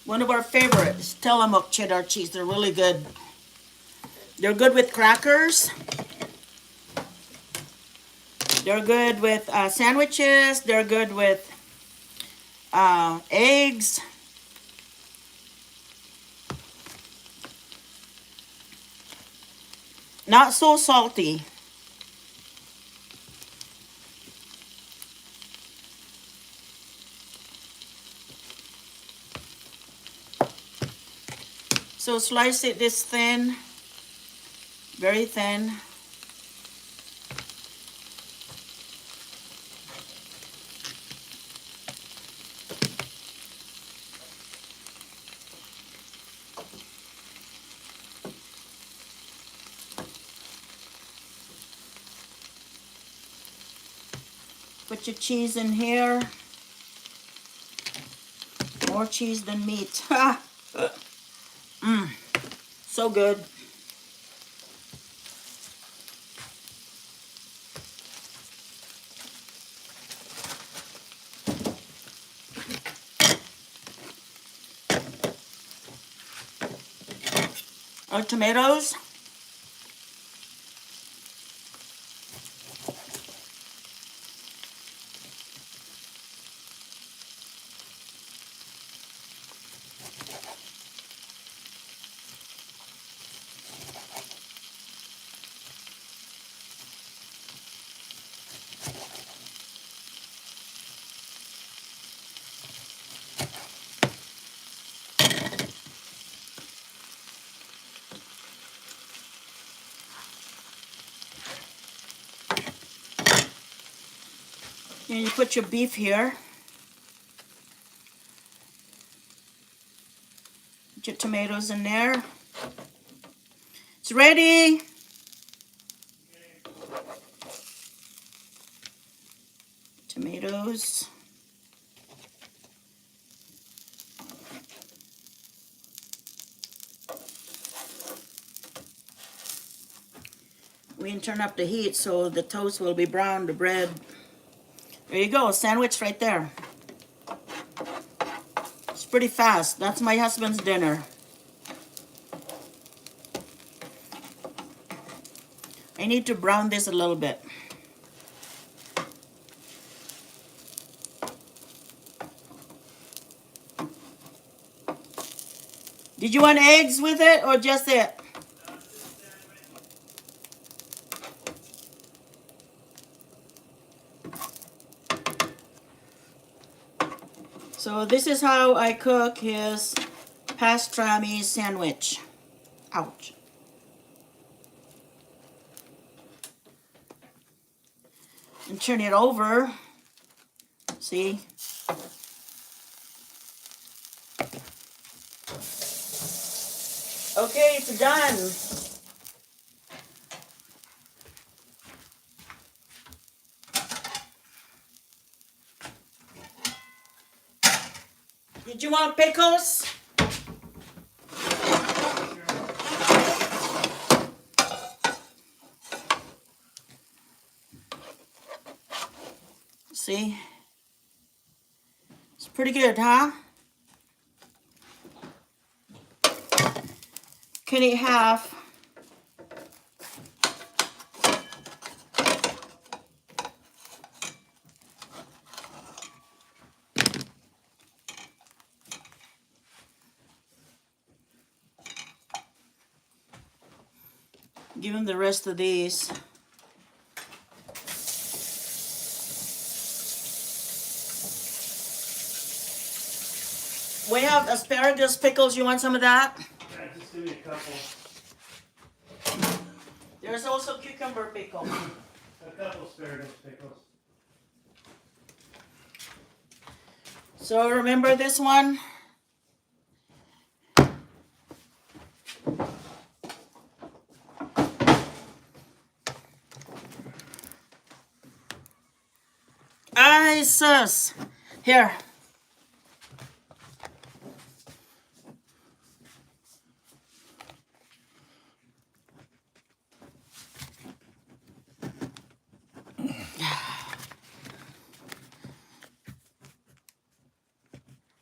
One of our favorites, Tillamook cheddar cheese. They're really good. They're good with crackers. They're good with sandwiches. They're good with eggs. Not so salty. So slice it this thin, very thin. Put your cheese in here. More cheese than meat. So good. Our tomatoes. And you put your beef here. Put your tomatoes in there. It's ready. Tomatoes. We can turn up the heat so the toast will be brown, the bread. There you go, sandwich right there. It's pretty fast. That's my husband's dinner. I need to brown this a little bit. Did you want eggs with it or just it? So this is how I cook his pastrami sandwich. Ouch. And turn it over. See? Okay, it's done. Did you want pickles? See? It's pretty good, huh? Cut it half. Give him the rest of these. We have asparagus pickles. You want some of that? Yeah, just give me a couple. There's also cucumber pickle. A couple asparagus pickles. So remember this one? Ay, sus. Here.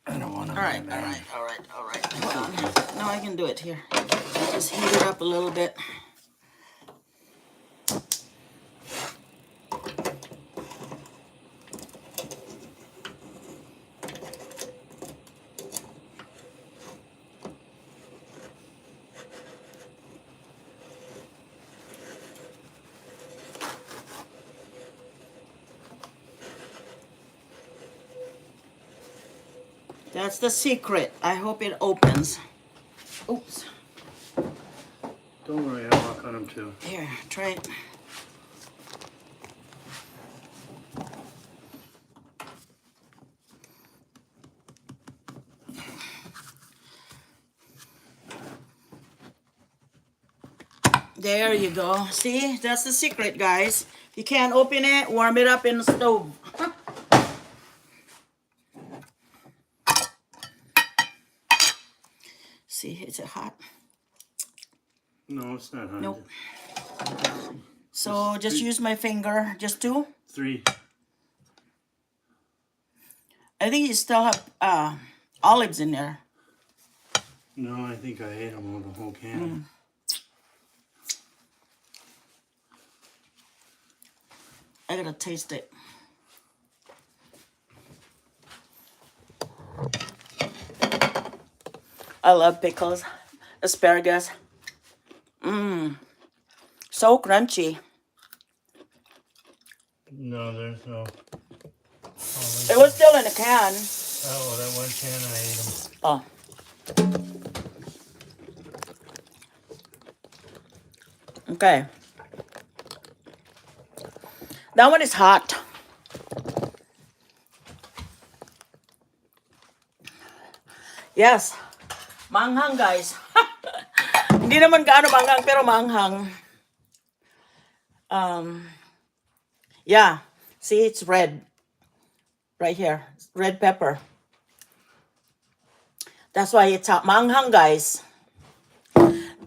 I don't want to. All right. Hold on. Now I can do it here. Just heat it up a little bit. That's the secret. I hope it opens. Oops. Don't worry, I'll walk on them too. Here, try it. There you go. See, that's the secret, guys. You can't open it, warm it up in the stove. See, is it hot? No, it's not hot. Nope. So just use my finger, just two. 3. I think you still have olives in there. No, I think I ate them all, the whole can. I gotta taste it. I love pickles, asparagus. So crunchy. No, there's no. It was still in a can. Oh, that one can I ate them. Oh. Okay. That one is hot. Yes. Manghang, guys. Hindi naman gaano manghang, pero manghang. Yeah. See, it's red. Right here. Red pepper. That's why it's hot. Manghang, guys.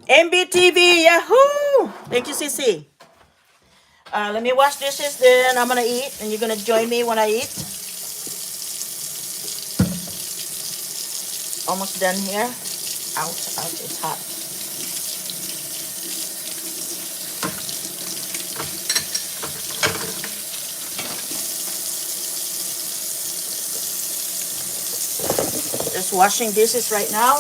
MBTV, yahoo! Thank you, Sissy. Let me wash dishes, then I'm gonna eat, and you're gonna join me when I eat. Almost done here. Ouch, ouch, it's hot. Just washing dishes right now.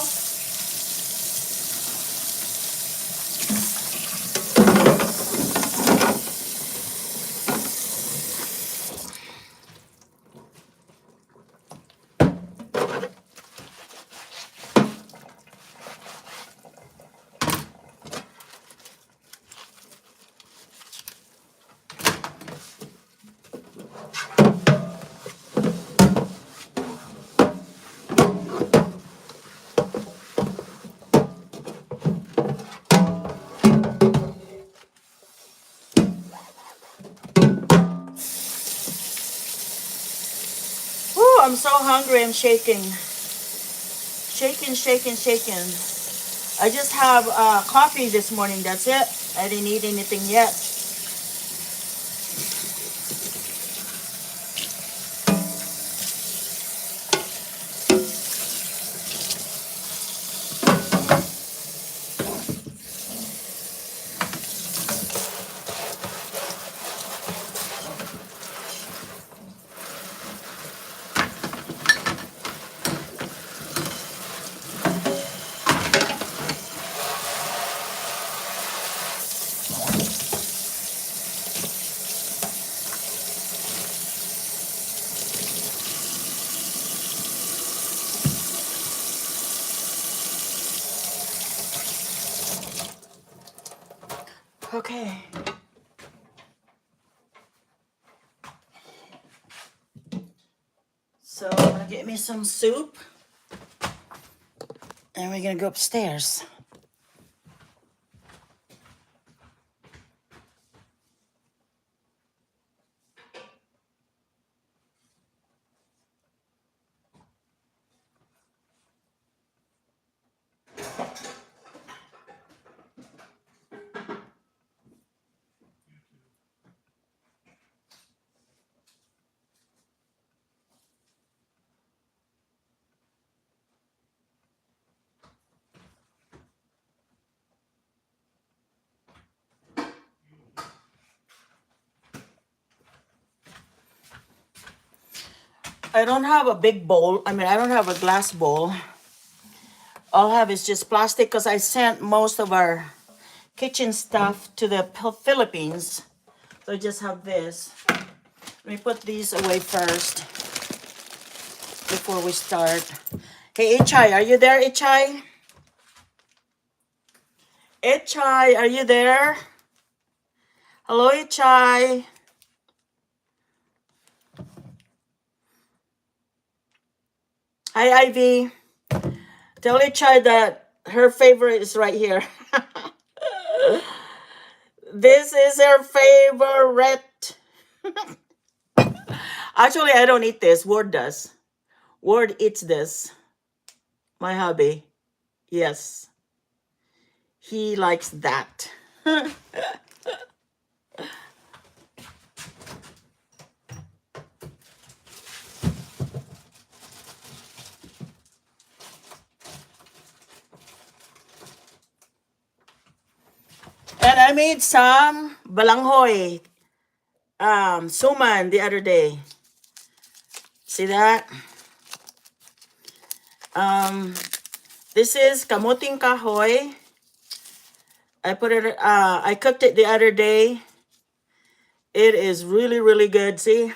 I'm so hungry, I'm shaking. Shaking. I just have coffee this morning, that's it. I didn't eat anything yet. Okay. So I'm gonna get me some soup. And we're gonna go upstairs. I don't have a big bowl. I mean, I don't have a glass bowl. All I have is just plastic because I sent most of our kitchen stuff to the Philippines. So I just have this. Let me put these away first before we start. Hey, Ichai, are you there, Ichai? Ichai, are you there? Hello, Ichai. Hi, Ivy. Tell Ichai that her favorite is right here. This is her favorite. Actually, I don't eat this. Ward does. Ward eats this. My hubby. Yes. He likes that. And I made some balanghoy suman the other day. See that? This is kamuting kahoy. I put it I cooked it the other day. It is really, really good. See?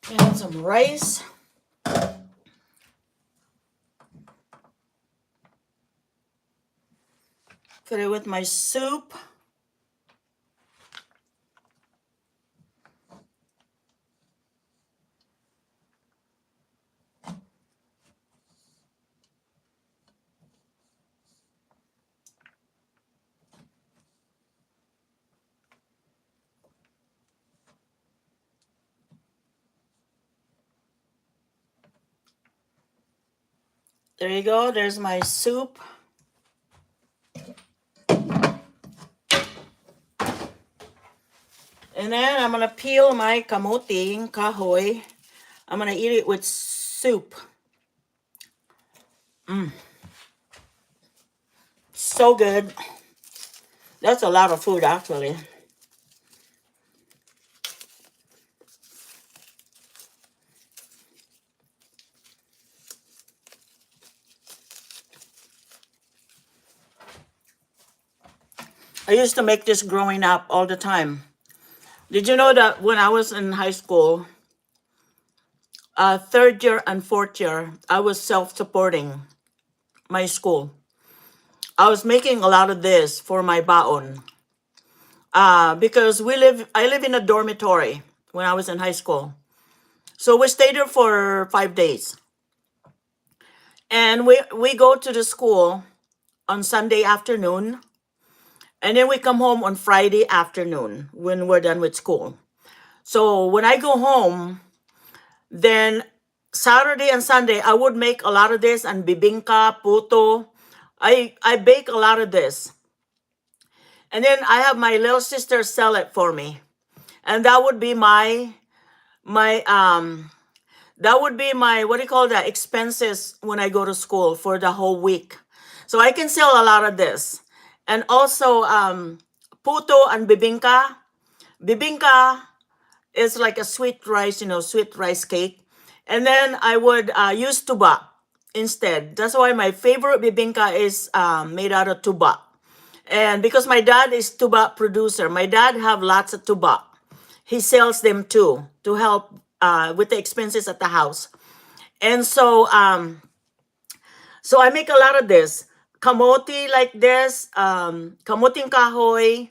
And some rice. Put it with my soup. There you go. There's my soup. And then I'm going to peel my kamuting kahoy. I'm going to eat it with soup. So good. That's a lot of food, actually. I used to make this growing up all the time. Did you know that when I was in high school, third year and fourth year, I was self-supporting my school. I was making a lot of this for my baon. Because I live in a dormitory when I was in high school. So we stayed there for 5 days. And we go to the school on Sunday afternoon. And then we come home on Friday afternoon when we're done with school. So when I go home, then Saturday and Sunday, I would make a lot of this and bibingka, puto. I bake a lot of this. And then I have my little sister sell it for me. And that would be my that would be my, what do you call that, expenses when I go to school for the whole week. So I can sell a lot of this. And also puto and bibingka. Bibingka is like a sweet rice, sweet rice cake. And then I would use tuba instead. That's why my favorite bibingka is made out of tuba. And because my dad is tuba producer, my dad have lots of tuba. He sells them too to help with the expenses at the house. And so so I make a lot of this. Kamote like this, kamoting kahoy.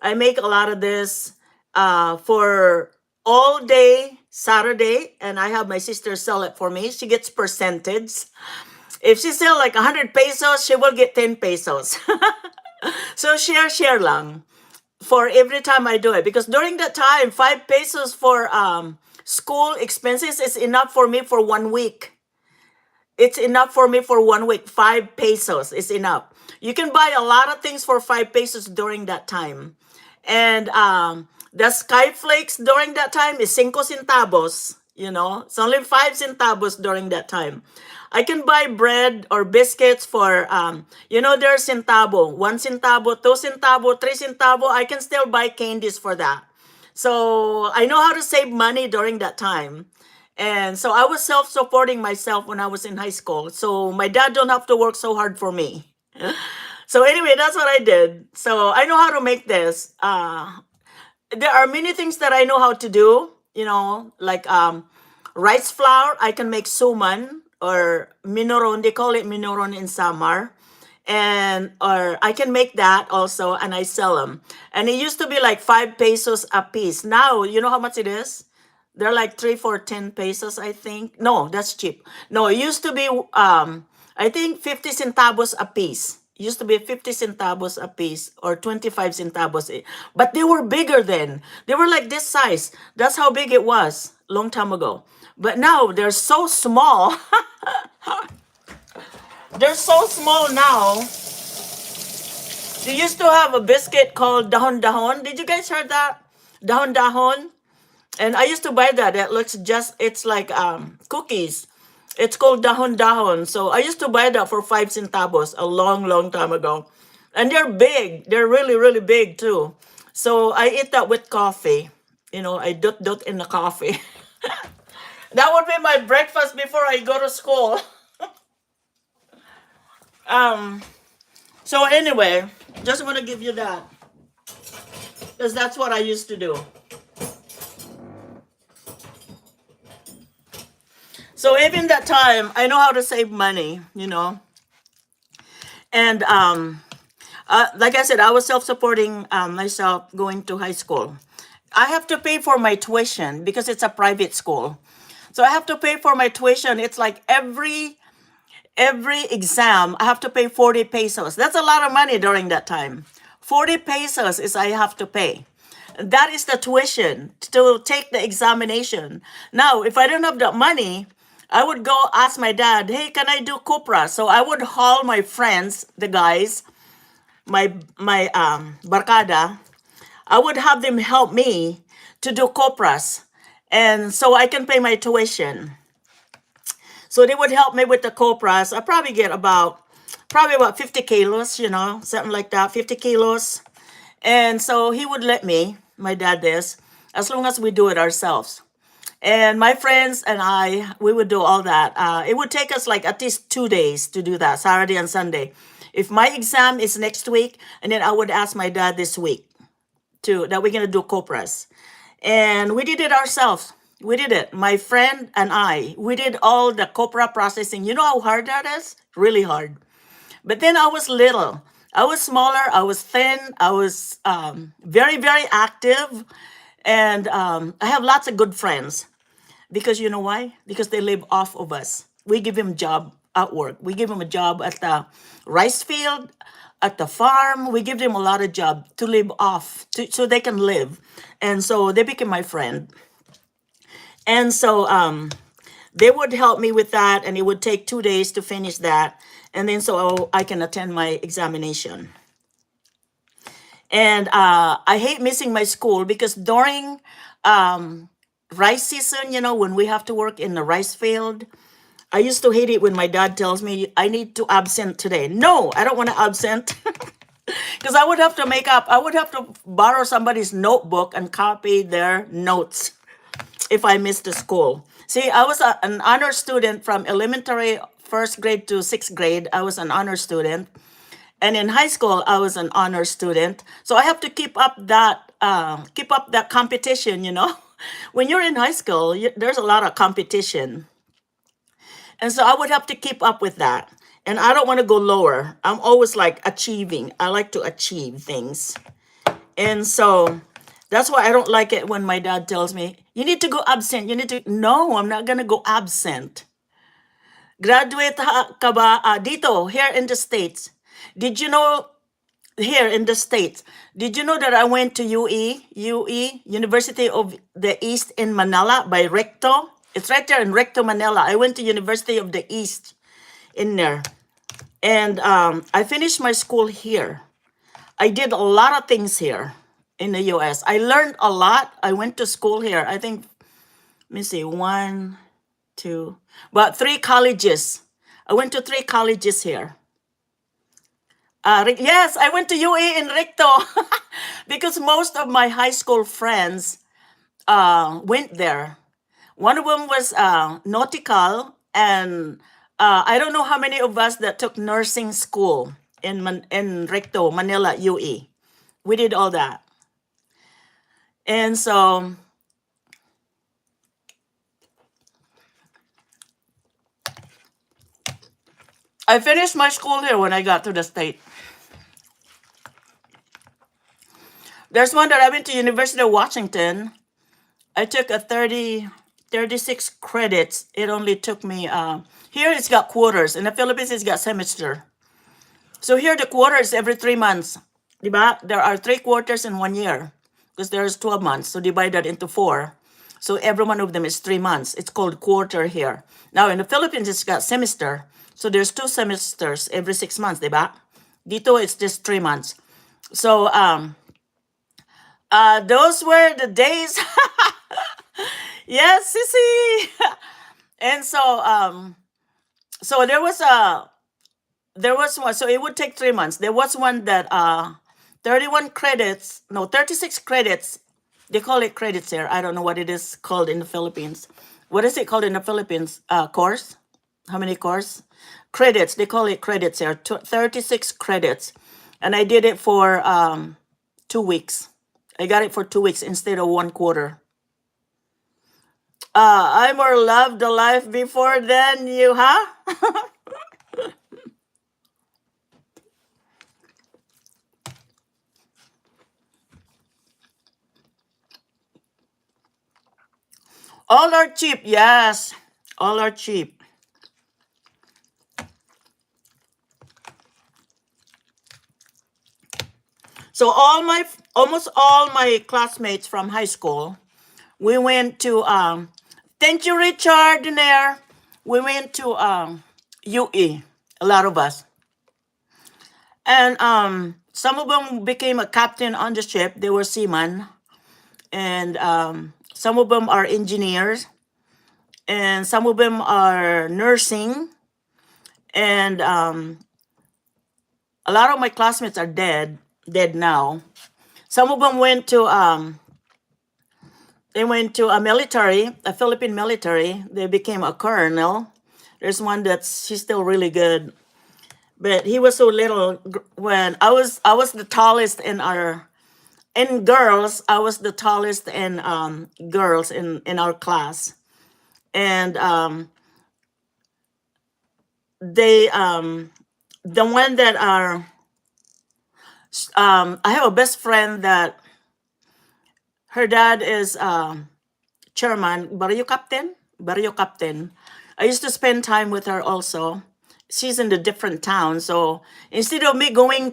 I make a lot of this for all day Saturday, and I have my sister sell it for me. She gets percentage. If she sell like 100 pesos, she will get 10 pesos. So share lang for every time I do it. Because during that time, 5 pesos for school expenses is enough for me for 1 week. It's enough for me for 1 week. 5 pesos is enough. You can buy a lot of things for 5 pesos during that time. And the sky flakes during that time is 5 centavos. It's only 5 centavos during that time. I can buy bread or biscuits for, there's centavo, 1 centavo, 2 centavo, 3 centavo. I can still buy candies for that. So I know how to save money during that time. And so I was self-supporting myself when I was in high school. So my dad don't have to work so hard for me. So anyway, that's what I did. So I know how to make this. There are many things that I know how to do, like rice flour. I can make suman or minoron. They call it minoron in Samar. Or I can make that also, and I sell them. And it used to be like 5 pesos a piece. Now, you know how much it is? They're like 3 for 10 pesos, I think. No, that's cheap. No, it used to be, I think 50 centavos a piece. It used to be 50 centavos a piece or 25 centavos. But they were bigger then. They were like this size. That's how big it was long time ago. But now they're so small. They're so small now. They used to have a biscuit called dahon dahon. Did you guys heard that? Dahon dahon. And I used to buy that. It looks it's like cookies. It's called dahon dahon. So I used to buy that for 5 centavos a long time ago. And they're big. They're really, really big too. So I eat that with coffee. I dot in the coffee. That would be my breakfast before I go to school. So anyway, just want to give you that. Because that's what I used to do. So even that time, I know how to save money, And like I said, I was self-supporting myself going to high school. I have to pay for my tuition because it's a private school. So I have to pay for my tuition. It's like every exam, I have to pay 40 pesos. That's a lot of money during that time. 40 pesos is I have to pay. That is the tuition to take the examination. Now, if I don't have that money, I would go ask my dad, hey, can I do Cupra? So I would haul my friends, the guys, my barkada. I would have them help me to do Cupras. And so I can pay my tuition. So they would help me with the Cupras. I probably get about 50 kilos, something like that, 50 kilos. And so he would let me, my dad this, as long as we do it ourselves. And my friends and I, we would do all that. It would take us like at least 2 days to do that, Saturday and Sunday. If my exam is next week, and then I would ask my dad this week that we're going to do Cupras. And we did it ourselves. We did it. My friend and I, we did all the Cupra processing. You know how hard that is? Really hard. But then I was little. I was smaller. I was thin. I was very, very active. And I have lots of good friends. Because you know why? Because they live off of us. We give them job at work. We give them a job at the rice field, at the farm. We give them a lot of job to live off, so they can live. And so they became my friend. And so they would help me with that, and it would take 2 days to finish that, and then so I can attend my examination. And I hate missing my school because during rice season, you know, when we have to work in the rice field, I used to hate it when my dad tells me I need to absent today. No, I don't want to absent. Because I would have to I would have to borrow somebody's notebook and copy their notes if I missed the school. See, I was an honor student from elementary 1st grade to 6th grade. I was an honor student. And in high school, I was an honor student. So I have to keep up that competition, you know. When you're in high school, there's a lot of competition. And so I would have to keep up with that. And I don't want to go lower. I'm always like achieving. I like to achieve things. And so that's why I don't like it when my dad tells me, you need to go absent. You need to. No, I'm not going to go absent. Graduate ka ba dito, here in the States? Did you know, here in the States, did you know that I went to UE, University of the East in Manila by Recto? It's right there in Recto, Manila. I went to University of the East in there. And I finished my school here. I did a lot of things here in the US. I learned a lot. I went to school here. I think, let me see, 1, 2, about 3 colleges. I went to 3 colleges here. Yes, I went to UE in Recto because most of my high school friends went there. One of them was nautical, and I don't know how many of us that took nursing school in Recto, Manila, UE. We did all that. And so I finished my school here when I got to the state. There's one that I went to University of Washington. I took a 36 credits. It only took me, here it's got quarters. In the Philippines, it's got semester. So here the quarters every 3 months. Diba? There are 3 quarters in 1 year because there's 12 months. So divide that into 4. So every one of them is 3 months. It's called quarter here. Now in the Philippines, it's got semester. So there's 2 semesters every 6 months, diba? Dito, it's just 3 months. So those were the days. Yes, sissy. And so so there was one. So it would take 3 months. There was one that 36 credits. They call it credits here. I don't know what it is called in the Philippines. What is it called in the Philippines? Course? How many course? Credits. They call it credits here. 36 credits. And I did it for 2 weeks. I got it for 2 weeks instead of 1 quarter. I more loved the life before than you, huh? All are cheap, yes. All are cheap. So almost all my classmates from high school, we went to thank you, Richard, Donaire. We went to UE, a lot of us. And some of them became a captain on the ship. They were seamen. And some of them are engineers. And some of them are nursing. And a lot of my classmates are dead now. Some of them went to they went to a military, a Philippine military. They became a colonel. There's one she's still really good, but he was so little when I was the tallest in girls. I was the tallest in girls in our class, and they the one that are I have a best friend that her dad is chairman, barrio captain. I used to spend time with her also. She's in a different town, so instead of me going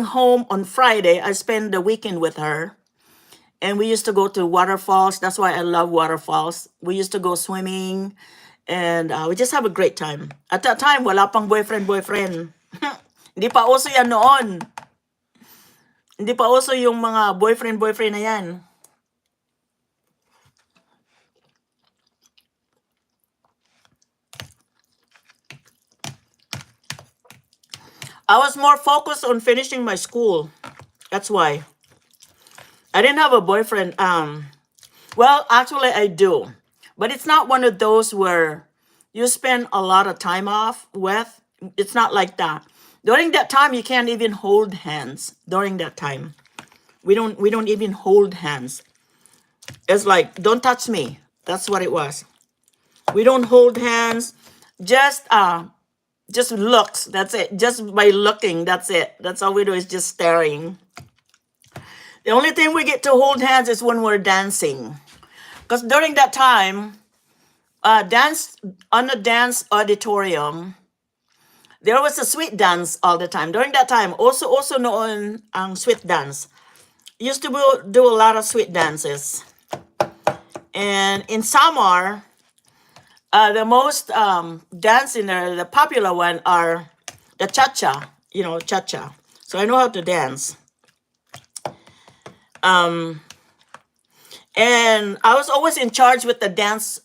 home on Friday, I spend the weekend with her. And we used to go to waterfalls. That's why I love waterfalls. We used to go swimming, and we just have a great time. At that time, wala pang boyfriend. Hindi pa uso yan noon. Hindi pa uso yung mga boyfriend na yan. I was more focused on finishing my school. That's why. I didn't have a boyfriend. Well, actually, I do. But it's not one of those where you spend a lot of time off with. It's not like that. During that time, you can't even hold hands. During that time, we don't even hold hands. It's like, don't touch me. That's what it was. We don't hold hands. Just looks. That's it. Just by looking, that's it. That's all we do is just staring. The only thing we get to hold hands is when we're dancing. Because during that time, dance on the dance auditorium, there was a sweet dance all the time. During that time, also noon ang sweet dance. Used to do a lot of sweet dances. And in summer, the most dance in there, the popular one are the cha-cha, cha-cha. So I know how to dance. And I was always in charge with the dance.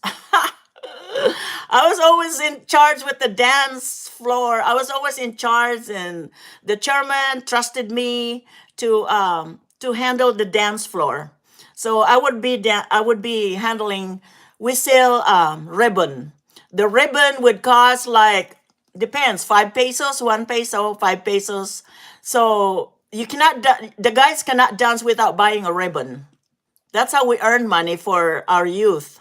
I was always in charge with the dance floor. I was always in charge, and the chairman trusted me to handle the dance floor. So I would be handling whistle ribbon. The ribbon would cost like, depends, 5 pesos, 1 peso, 5 pesos. So you cannot, the guys cannot dance without buying a ribbon. That's how we earn money for our youth.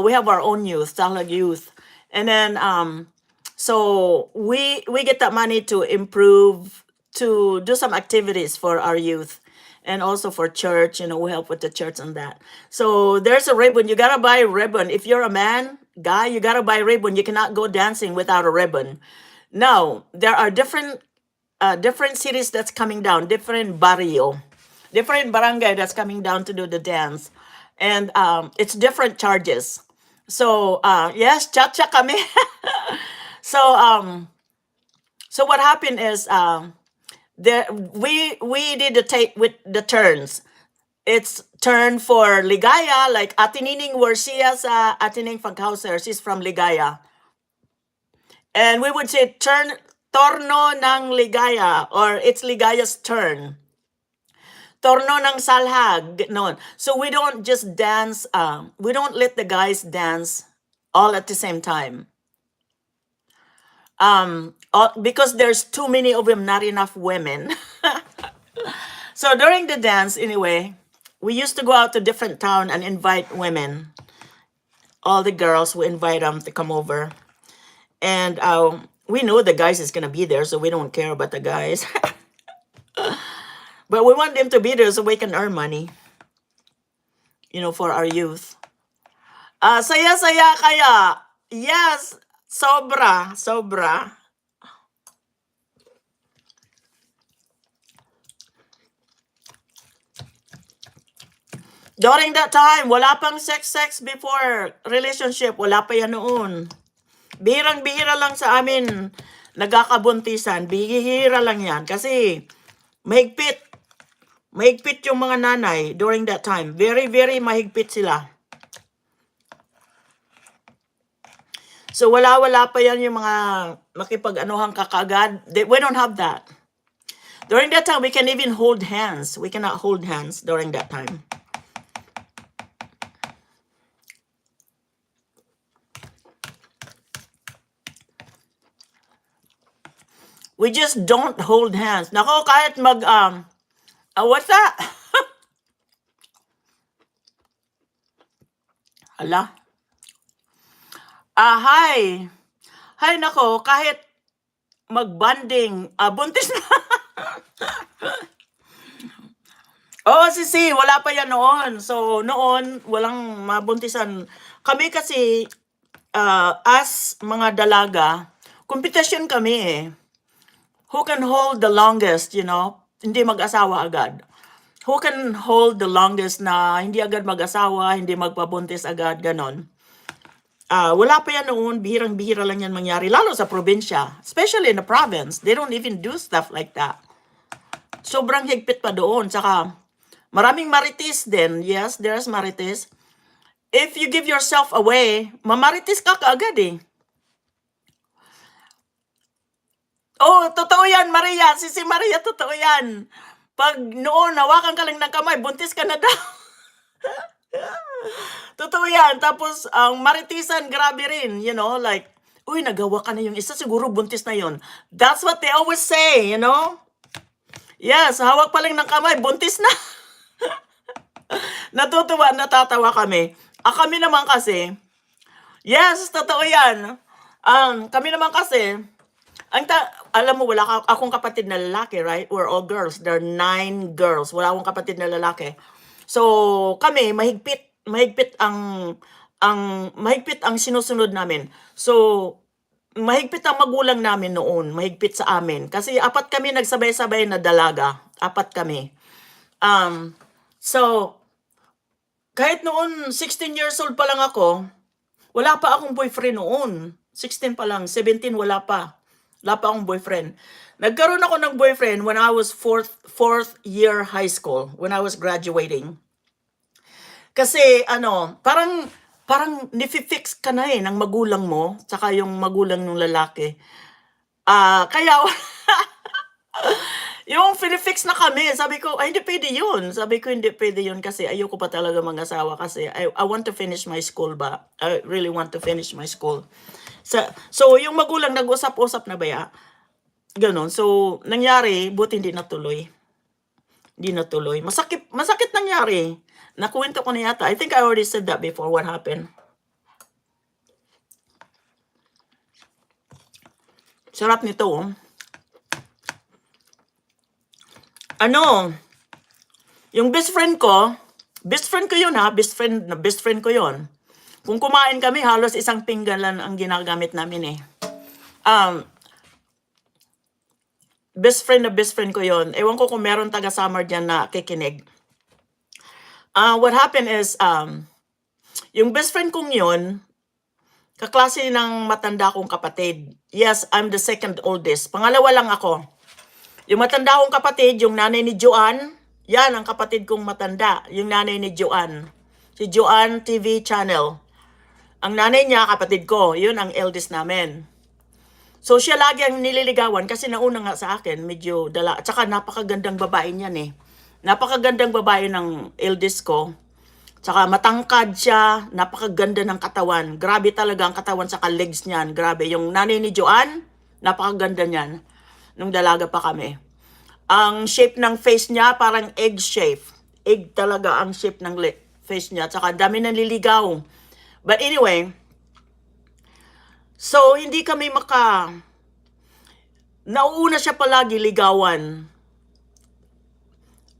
We have our own youth, Talag youth. And then, so we get that money to improve, to do some activities for our youth. And also for church, we help with the church and that. So there's a ribbon. You gotta buy a ribbon. If you're a man, guy, you gotta buy a ribbon. You cannot go dancing without a ribbon. Now, there are different cities that's coming down, different barrio, different barangay that's coming down to do the dance. And it's different charges. So, yes, cha-cha kami. So what happened is, we did the take with the turns. It's turn for Ligaya, like Atinining Warsia sa Neng Funkhouser. She's from Ligaya. And we would say torno ng Ligaya, or it's Ligaya's turn. Torno ng Salhag, no. So we don't just dance, we don't let the guys dance all at the same time. Because there's too many of them, not enough women. So during the dance, anyway, we used to go out to different town and invite women. All the girls, we invite them to come over. And we know the guys is going to be there, so we don't care about the guys. But we want them to be there so we can earn money, for our youth. Saya-saya kaya. Yes, sobra. During that time, wala pang sex before relationship. Wala pa yan noon. Bihirang-bihira lang sa amin nagkakabuntisan. Bihira lang yan. Kasi mahigpit yung mga nanay during that time. Very, very mahigpit sila. So wala pa yan yung mga makipag-anuhang kakagad. We don't have that. During that time, we can even hold hands. We cannot hold hands during that time. We just don't hold hands. Nako, kahit what's that? Hala. Hi. Hi, nako, kahit magbanding, buntis na. Oh, sisi, wala pa yan noon. So, noon, walang mabuntisan. Kami kasi, as mga dalaga, kompetisyon kami eh. Who can hold the longest, hindi mag-asawa agad. who can hold the longest na hindi agad mag-asawa, hindi magpabuntis agad, ganon. Wala pa yan noon, bihirang-bihira lang yan mangyari, lalo sa probinsya, especially in the province. They don't even do stuff like that. Sobrang higpit pa doon. Saka, maraming marites din. Yes, there's marites. If you give yourself away, mamarites ka kaagad eh. Oh, totoo yan, Maria. Si Maria, totoo yan. Pag noon, hawakan ka lang ng kamay, buntis ka na daw. Totoo yan. Tapos, ang maritisan, grabe rin. You know, like, uy, nagawa ka na yung isa, siguro buntis na yon. That's what they always say, you know? Yes, hawak pa lang ng kamay, buntis na. Natutuwa, natatawa kami. Kami naman kasi, yes, totoo yan. Kami naman kasi, alam mo, wala akong kapatid na lalaki, right? We're all girls. There are 9 girls. Wala akong kapatid na lalaki. So, kami, mahigpit ang sinusunod namin. So, mahigpit ang magulang namin noon. Mahigpit sa amin. Kasi 4 kami nagsabay-sabay na dalaga. 4 kami. So, kahit noon, 16 years old pa lang ako, wala pa akong boyfriend noon. 16 pa lang, 17 wala pa. Wala pa akong boyfriend. Nagkaroon ako ng boyfriend when I was fourth year high school, when I was graduating. Kasi, parang nififix ka na ng magulang mo, tsaka yung magulang ng lalaki. Kaya, yung finifix na kami, sabi ko, ay, hindi pwede yun. Sabi ko, hindi pwede yun kasi ayoko pa talaga mag-asawa kasi I want to finish my school ba? I really want to finish my school. So yung magulang nag-usap-usap na ba ya? Ganon. So, nangyari, buti hindi natuloy. Hindi natuloy. Masakit nangyari. Nakuwento ko na yata. I think I already said that before. What happened? Sarap nito. Yung best friend ko yun ha, best friend ko yun. Kung kumain kami, halos isang pinggan lang ang ginagamit namin eh. Best friend ko yun. Ewan ko kung meron taga-summer dyan na kikinig. What happened is, yung best friend kong yun, kaklase ng matanda kong kapatid. Yes, I'm the second oldest. Pangalawa lang ako. Yung matanda kong kapatid, yung nanay ni Joanne, yan ang kapatid kong matanda, yung nanay ni Joanne. Si Joanne TV channel. Ang nanay niya, kapatid ko, yun ang eldest namin. So siya lagi ang nililigawan kasi nauna nga sa akin, medyo dala. At saka napakagandang babae niyan eh. Napakagandang babae ng eldest ko. Tsaka matangkad siya, napakaganda ng katawan. Grabe talaga ang katawan sa legs niyan. Grabe. Yung nanay ni Joanne, napakaganda niyan. Nung dalaga pa kami. Ang shape ng face niya, parang egg shape. Egg talaga ang shape ng face niya. Tsaka dami naliligaw. But anyway, so hindi kami nauuna siya palagi ligawan.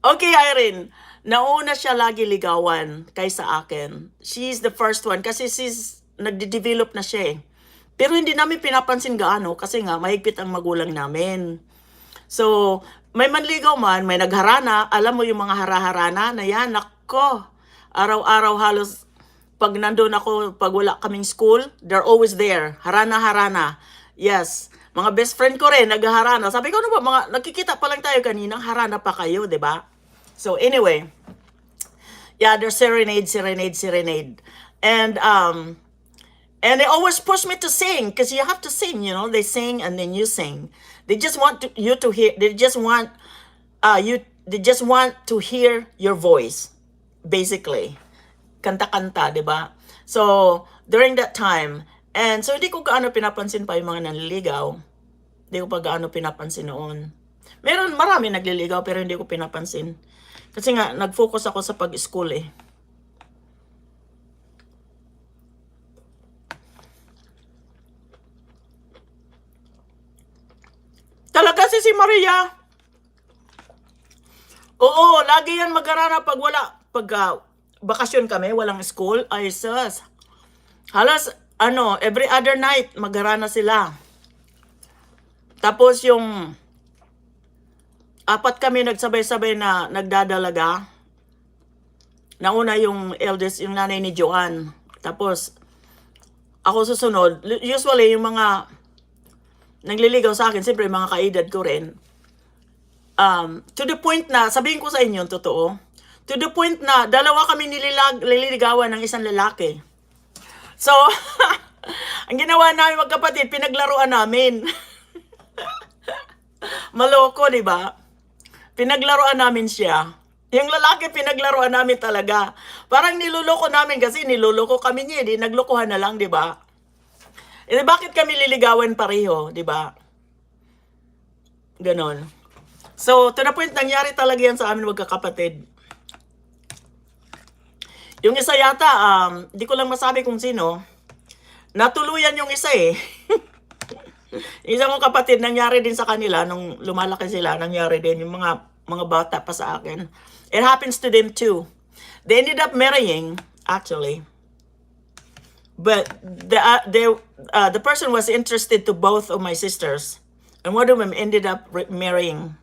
Okay, Irene. Nauna siya lagi ligawan kaysa akin. She's the first one kasi nagde-develop na siya eh. Pero hindi namin pinapansin gaano kasi nga mahigpit ang magulang namin. So, may manligaw man, may nagharana. Alam mo yung mga haraharana na yan, nako. Araw-araw halos pag nandun ako, pag wala kaming school, they're always there. Harana-harana. Yes. Mga best friend ko rin, nagharana. Sabi ko, ano ba, nakikita pa lang tayo kaninang harana pa kayo, di ba? So, anyway. Yeah, there's serenade. And they always push me to sing because you have to sing, you know. They sing and then you sing. They just want you to hear. They just want to hear your voice, basically. Kanta-kanta, di ba? So during that time, and so hindi ko gaano pinapansin pa yung mga nanliligaw. Hindi ko pa gaano pinapansin noon. Marami nagliligaw pero hindi ko pinapansin. Kasi nga nag-focus ako sa pag-school eh. Talaga si Maria. Oo, lagi yan mag-arana pag bakasyon kami, walang school. Ay, sus. Halos, every other night, mag-arana sila. Tapos yung apat kami nagsabay-sabay na nagdadalaga. Nauna yung eldest, yung nanay ni Joanne. Tapos, ako susunod. Usually, yung mga nagliligaw sa akin, siyempre mga kaedad ko rin. To the point na, sabihin ko sa inyo, totoo, to the point na dalawa kami nililigawan ng isang lalaki. So, ang ginawa namin magkapatid, pinaglaruan namin. Maloko, di ba? Pinaglaruan namin siya. Yung lalaki, pinaglaruan namin talaga. Parang niluloko namin kasi niluloko kami niya. Di naglokohan na lang, di ba? Eh, bakit kami liligawan pareho, di ba? Ganon. So, to the point, nangyari talaga yan sa amin magkakapatid. Yung isa yata, di ko lang masabi kung sino, natuluyan yung isa eh. Isa mong kapatid, nangyari din sa kanila, nung lumalaki sila, nangyari din yung mga bata pa sa akin. It happens to them too. They ended up marrying, actually. But the person was interested to both of my sisters. And one of them ended up marrying.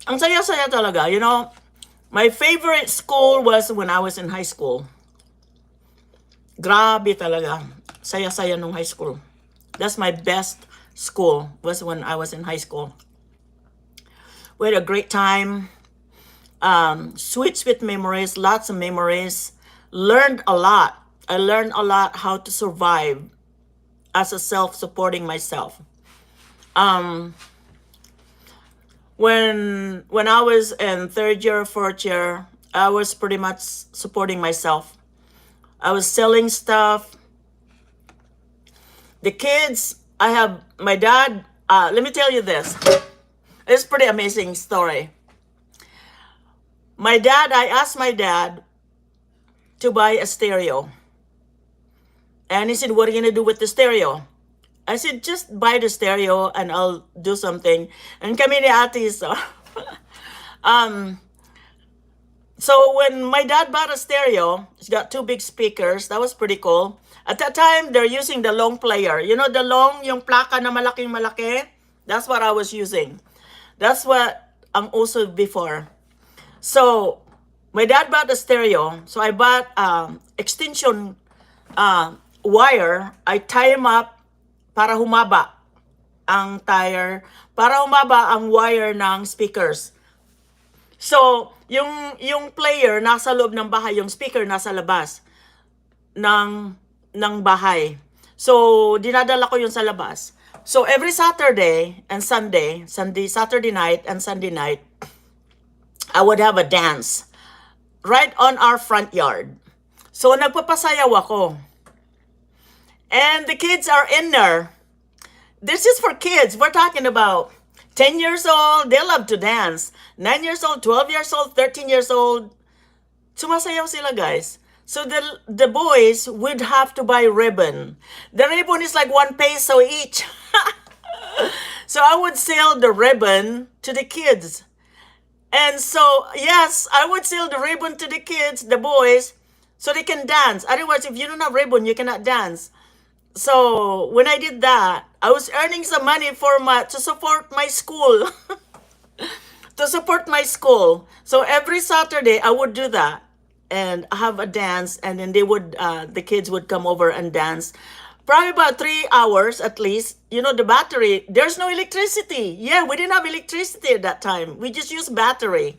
Ang saya-saya talaga, you know. My favorite school was when I was in high school. Grabe talaga. Saya-saya nung high school. That's my best school, was when I was in high school. We had a great time. Sweet memories, lots of memories. Learned a lot. I learned a lot how to survive as a self-supporting myself. When I was in third year, fourth year, I was pretty much supporting myself. I was selling stuff. The kids, I have my dad. Let me tell you this. It's a pretty amazing story. My dad, I asked my dad to buy a stereo. And he said, what are you going to do with the stereo? I said, just buy the stereo and I'll do something. And kami ni ate, so, so when my dad bought a stereo, it's got two big speakers. That was pretty cool. At that time, they're using the long player. You know, the long, yung plaka na malaking-malaki? That's what I was using. That's what ang uso before. So, my dad bought a stereo. So, I bought extension wire. I tie him up para humaba ang tire, para humaba ang wire ng speakers. So, yung player nasa loob ng bahay, yung speaker nasa labas ng bahay. So, dinadala ko yun sa labas. So, every Saturday and Sunday, Saturday night and Sunday night, I would have a dance right on our front yard. So, nagpapasayaw ako. And the kids are in there. This is for kids. We're talking about 10 years old. They love to dance. 9 years old, 12 years old, 13 years old. Sumasayaw sila, guys. So the boys would have to buy ribbon. The ribbon is like 1 peso each. So I would sell the ribbon to the kids. And so, yes, I would sell the ribbon to the kids, the boys, so they can dance. Otherwise, if you don't have ribbon, you cannot dance. So when I did that, I was earning some money to support my school. To support my school. So every Saturday I would do that and have a dance, and then the kids would come over and dance. Probably about 3 hours at least. You know, the battery, there's no electricity. Yeah, we didn't have electricity at that time. We just used battery.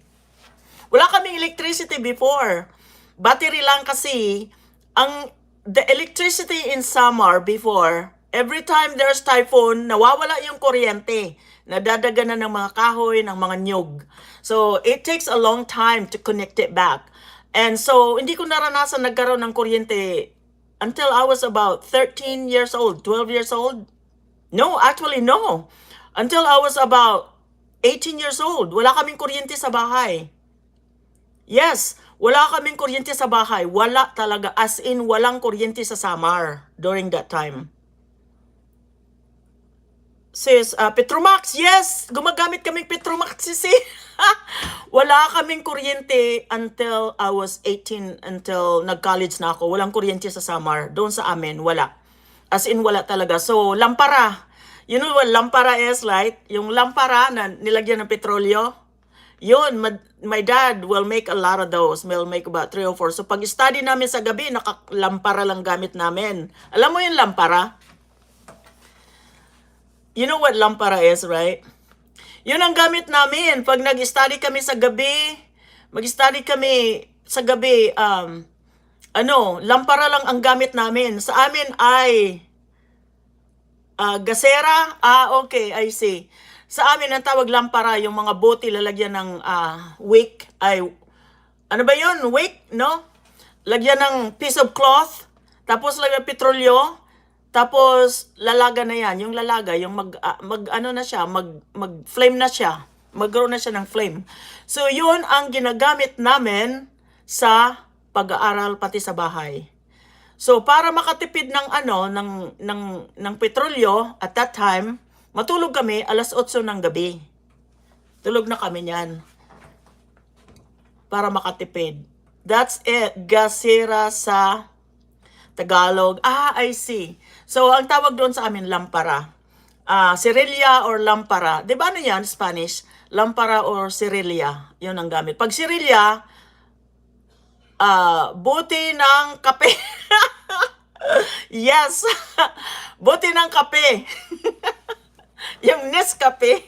Wala kaming electricity before. Battery lang kasi. The electricity in summer before, every time there's typhoon, nawawala yung kuryente. Nadadaganan ng mga kahoy, ng mga nyug. So, it takes a long time to connect it back. And so, hindi ko naranasan nagkaroon ng kuryente until I was about 13 years old, 12 years old. No, actually, no. Until I was about 18 years old. Wala kaming kuryente sa bahay. Yes, wala kaming kuryente sa bahay. Wala talaga. As in, walang kuryente sa Samar during that time. sis, Petromax, yes! Gumagamit kaming Petromax, sis. Wala kaming kuryente until I was 18, until nag-college na ako. Walang kuryente sa Samar. Doon sa amin, wala. As in, wala talaga. So, lampara. You know what lampara is, right? Yung lampara na nilagyan ng petrolyo. Yun, my dad will make a lot of those. Will make about 3 or 4. So, pag study namin sa gabi, nakalampara lang gamit namin. Alam mo yung lampara? You know what lampara is, right? Yun ang gamit namin. Pag nag-study kami sa gabi, mag-study kami sa gabi, lampara lang ang gamit namin. Sa amin ay gasera. Okay, I see. Sa amin ang tawag lampara, yung mga bote lalagyan ng wick. Ano ba yun? Wick, no? Lagyan ng piece of cloth, tapos lagyan petrolyo, tapos lalaga na yan, yung lalaga, yung mag-flame na siya. Mag-grow na siya ng flame. So yun ang ginagamit namin sa pag-aaral pati sa bahay. So para makatipid ng petrolyo at that time, matulog kami 8:00 ng gabi. Tulog na kami niyan. Para makatipid. That's it. Gasera sa Tagalog. I see. So, ang tawag doon sa amin, lampara. Sirilya or lampara. Di ba ano yan, Spanish? Lampara or sirilya. Yun ang gamit. Pag sirilya, buti ng kape. Yes. Buti ng kape. Yung Nescafe.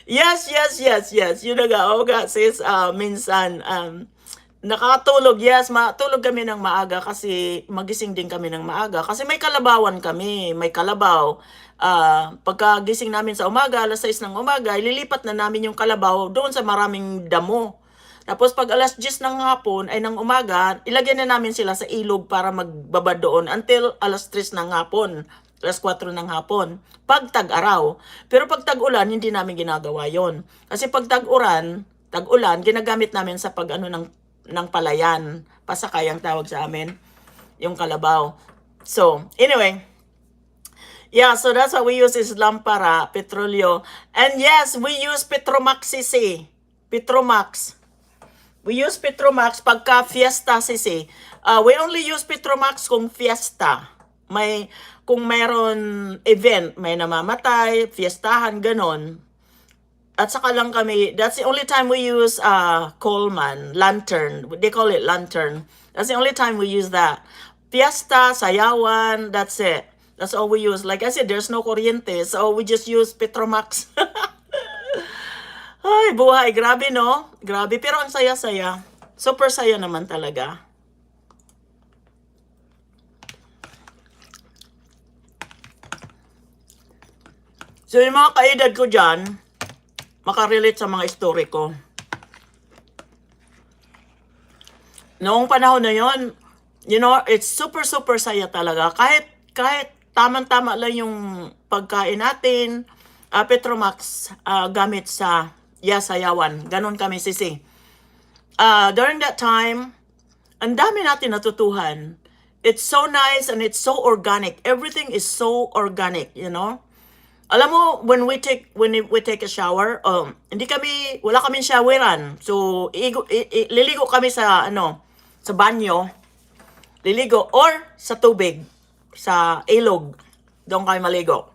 Yes. Yun nga, sis, minsan, nakakatulog, yes, matulog kami ng maaga kasi magising din kami ng maaga. Kasi may kalabawan kami, may kalabaw. Pagkagising namin sa umaga, 6:00 ng umaga, ililipat na namin yung kalabaw doon sa maraming damo. Tapos pag 10:00 ng hapon, ay ng umaga, ilagyan na namin sila sa ilog para magbaba doon until 3:00 ng hapon. 4:00 ng hapon. Pag tag-araw. Pero pag tag-ulan, hindi namin ginagawa yon. Kasi pag tag-ulan, ginagamit namin sa pag ng palayan. Pasakay ang tawag sa amin. Yung kalabaw. So, anyway. Yeah, so that's what we use is lampara, petrolyo. And yes, we use Petromax sisi. Petromax. We use Petromax pagka fiesta sisi. We only use Petromax kung fiesta. Kung mayroon event, may namamatay, fiestahan, ganon. At saka lang kami, that's the only time we use Coleman, lantern. They call it lantern. That's the only time we use that. Fiesta, sayawan, that's it. That's all we use. Like I said, there's no kuryente, so we just use Petromax. Ay, buhay. Grabe, no? Grabe. Pero ang saya-saya. Super saya naman talaga. So, yung mga kaedad ko dyan, makarelate sa mga story ko. Noong panahon na yon, you know, it's super saya talaga. Kahit tamang-tama lang yung pagkain natin, Petromax gamit sa sayawan. Ganon kami sisi. During that time, ang dami natin natutuhan. It's so nice and it's so organic. Everything is so organic, you know. Alam mo, when we take a shower, wala kaming showeran. So, liligo kami sa banyo, liligo, or sa tubig, sa ilog, doon kami maligo.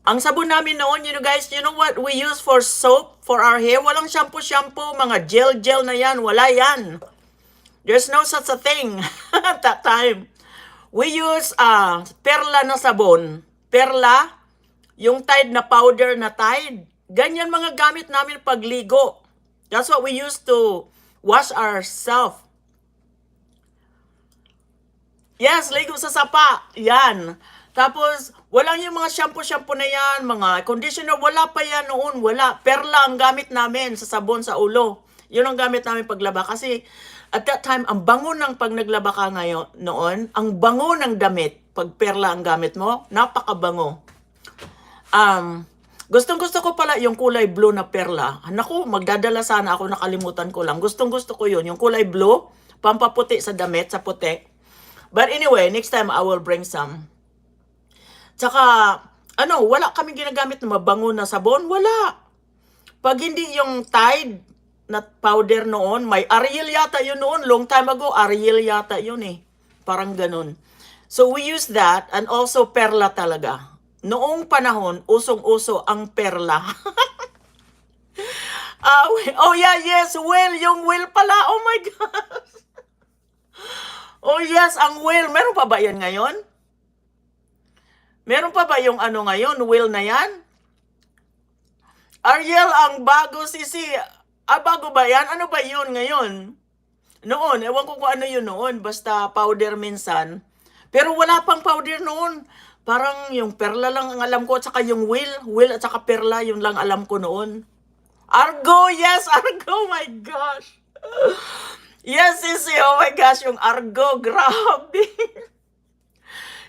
Ang sabon namin noon, you know what we use for soap, for our hair? Walang shampoo, mga gel na yan, wala yan. There's no such a thing at that time. We use perla na sabon. Perla, yung Tide na powder na Tide. Ganyan mga gamit namin pagligo. That's what we used to wash ourselves. Yes, ligo sa sapa. Yan. Tapos, walang yung mga shampoo na yan, mga conditioner, wala pa yan noon, wala. Perla ang gamit namin sa sabon sa ulo. Yun ang gamit namin paglaba. Kasi, at that time, ang bango ng pag naglaba ka ngayon, noon, ang bango ng damit, pag perla ang gamit mo, napakabango. Gustong-gusto ko pala yung kulay blue na perla. Naku, magdadala sana ako, nakalimutan ko lang. Gustong-gusto ko yun, yung kulay blue, pampaputi sa damit, sa puti. But anyway, next time I will bring some. Tsaka, wala kami ginagamit na mabango na sabon. Wala. Pag hindi yung Tide na powder noon, may Ariel yata yun noon. Long time ago, Ariel yata yun eh. Parang ganun. So we use that and also perla talaga. Noong panahon, usong-uso ang perla. Oh yeah, yes, whale. Yung whale pala. Oh my gosh. Oh yes, ang whale. Meron pa ba yan ngayon? Meron pa ba yung ngayon, whale na yan? Ariel, ang bago, Sisi. Bago ba yan? Ano ba yun ngayon? Noon, ewan ko kung ano yun noon. Basta powder minsan. Pero wala pang powder noon. Parang yung perla lang ang alam ko. At saka yung whale. Whale at saka perla, yun lang alam ko noon. Argo, yes, Argo, my gosh. Yes, Sisi, oh my gosh, yung Argo, grabe.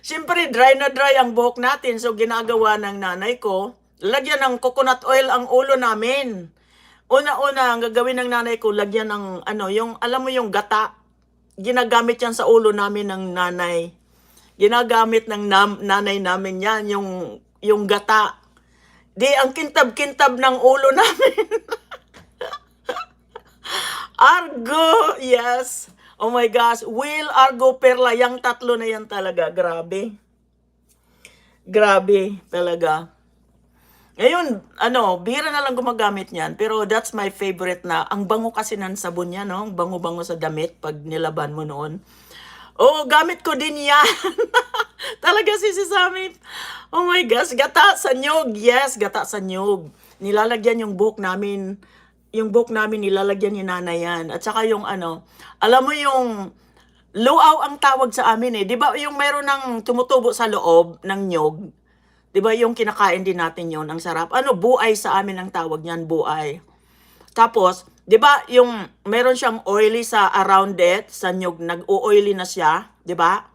Siyempre, dry na dry ang buhok natin. So, ginagawa ng nanay ko, lagyan ng coconut oil ang ulo namin. Una-una, ang gagawin ng nanay ko, lagyan ng, yung, alam mo yung gata. Ginagamit yan sa ulo namin ng nanay. Ginagamit ng nanay namin yan, yung gata. Di, ang kintab-kintab ng ulo namin. Argo, yes. Oh my gosh, Will, Argo, Perla, yung tatlo na yan talaga. Grabe. Grabe talaga. Ngayon, bihira na lang gumagamit niyan. Pero that's my favorite na. Ang bango kasi ng sabon niya, no? Ang bango-bango sa damit pag nilaban mo noon. Oh, gamit ko din yan. Talaga Sisi sa amin. Oh my gosh, gata sa nyog. Yes, gata sa nyog. Nilalagyan yung buhok namin. Yung buhok namin nilalagyan ni nanay yan. At saka yung alam mo yung luaw ang tawag sa amin eh. Di ba yung meron ng tumutubo sa loob ng nyog? Di ba yung kinakain din natin yon, ang sarap. Buay sa amin ang tawag niyan, buay. Tapos, di ba yung meron siyang oily sa around it, sa nyog, nag-o-oily na siya, di ba?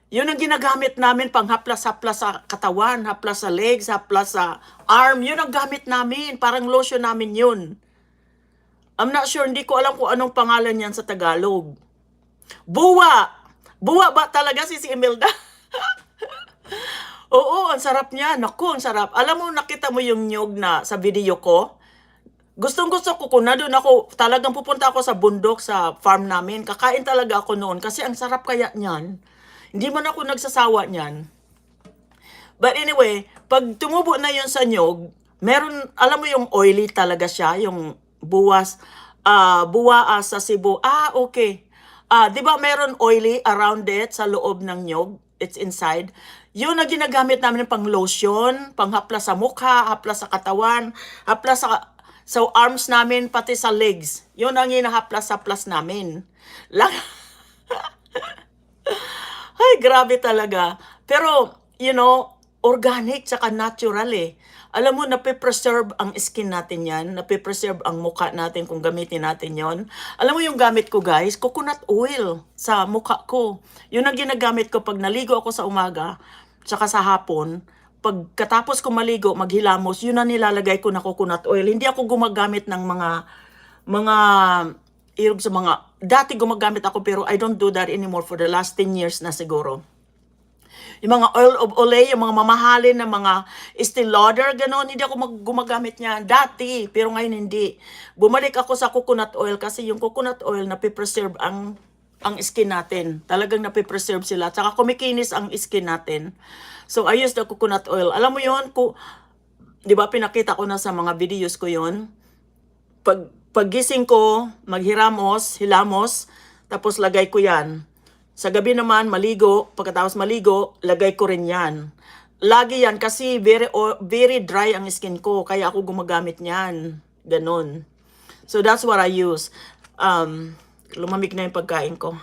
Yun ang ginagamit namin pang haplas-haplas sa katawan, haplas sa legs, haplas sa arm. Yun ang gamit namin, parang lotion namin yun. I'm not sure, hindi ko alam kung anong pangalan yan sa Tagalog. Buwa! Buwa ba talaga si Imelda? Oo, ang sarap niya. Naku, ang sarap. Alam mo, nakita mo yung nyog na sa video ko? Gustong-gusto ko na doon ako. Talagang pupunta ako sa bundok, sa farm namin. Kakain talaga ako noon kasi ang sarap kaya niyan. Hindi man ako nagsasawa niyan. But anyway, pag tumubo na yun sa nyog, meron, alam mo yung oily talaga siya, yung buwas, buwa sa Cebu. Okay. Di ba meron oily around it sa loob ng nyog? It's inside. Yun na ginagamit namin pang lotion, pang haplas sa mukha, haplas sa katawan, haplas sa arms namin, pati sa legs. Yun ang hinahaplas-haplas namin. Ay, grabe talaga. Pero, organic tsaka natural eh. Alam mo, napipreserve ang skin natin yan. Napipreserve ang mukha natin kung gamitin natin yon. Alam mo yung gamit ko guys, coconut oil sa mukha ko. Yun ang ginagamit ko pag naligo ako sa umaga, tsaka sa hapon. Pagkatapos ko maligo, maghilamos, yun ang nilalagay ko na coconut oil. Hindi ako gumagamit ng dati gumagamit ako pero I don't do that anymore for the last 10 years na siguro. Yung mga oil of Olay, yung mga mamahalin na mga Estee Lauder, gano'n, hindi ako gumagamit niya dati, pero ngayon hindi. Bumalik ako sa coconut oil kasi yung coconut oil napipreserve ang skin natin. Talagang napipreserve sila. Tsaka kumikinis ang skin natin. So, I use the coconut oil. Alam mo yun, di ba pinakita ko na sa mga videos ko yun? Paggising ko, hilamos, tapos lagay ko yan. Sa gabi naman, maligo. Pagkatapos maligo, lagay ko rin yan. Lagi yan kasi very dry ang skin ko. Kaya ako gumagamit niyan. Ganon. So that's what I use. Lumamig na yung pagkain ko.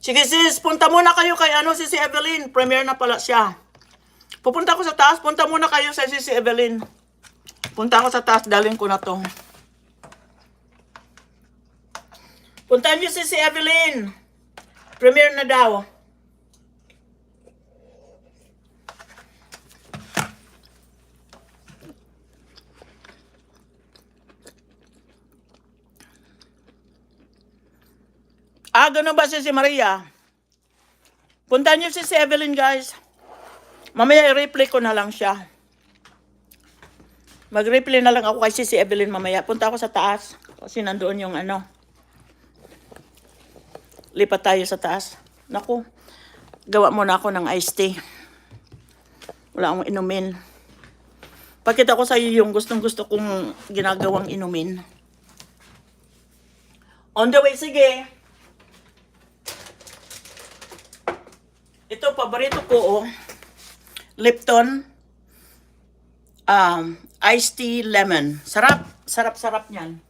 Sige sis, punta muna kayo kay si Evelyn. Premiere na pala siya. Pupunta ako sa taas. Punta muna kayo sa si Evelyn. Punta ako sa taas. Dalhin ko na to. Puntahan niyo si Evelyn. Premiere na daw. Ganun ba si Maria? Punta niyo si Evelyn, guys. Mamaya i-replay ko na lang siya. Mag-replay na lang ako kay si Evelyn mamaya. Punta ako sa taas. Kasi nandoon yung ano. Lipat tayo sa taas. Naku, gawa muna ako ng iced tea. Wala akong inumin. Pakita ko sa iyo yung gustong-gusto kong ginagawang inumin. On the way, sige. Ito, paborito ko, oh. Lipton. Iced tea lemon. Sarap. Sarap-sarap niyan.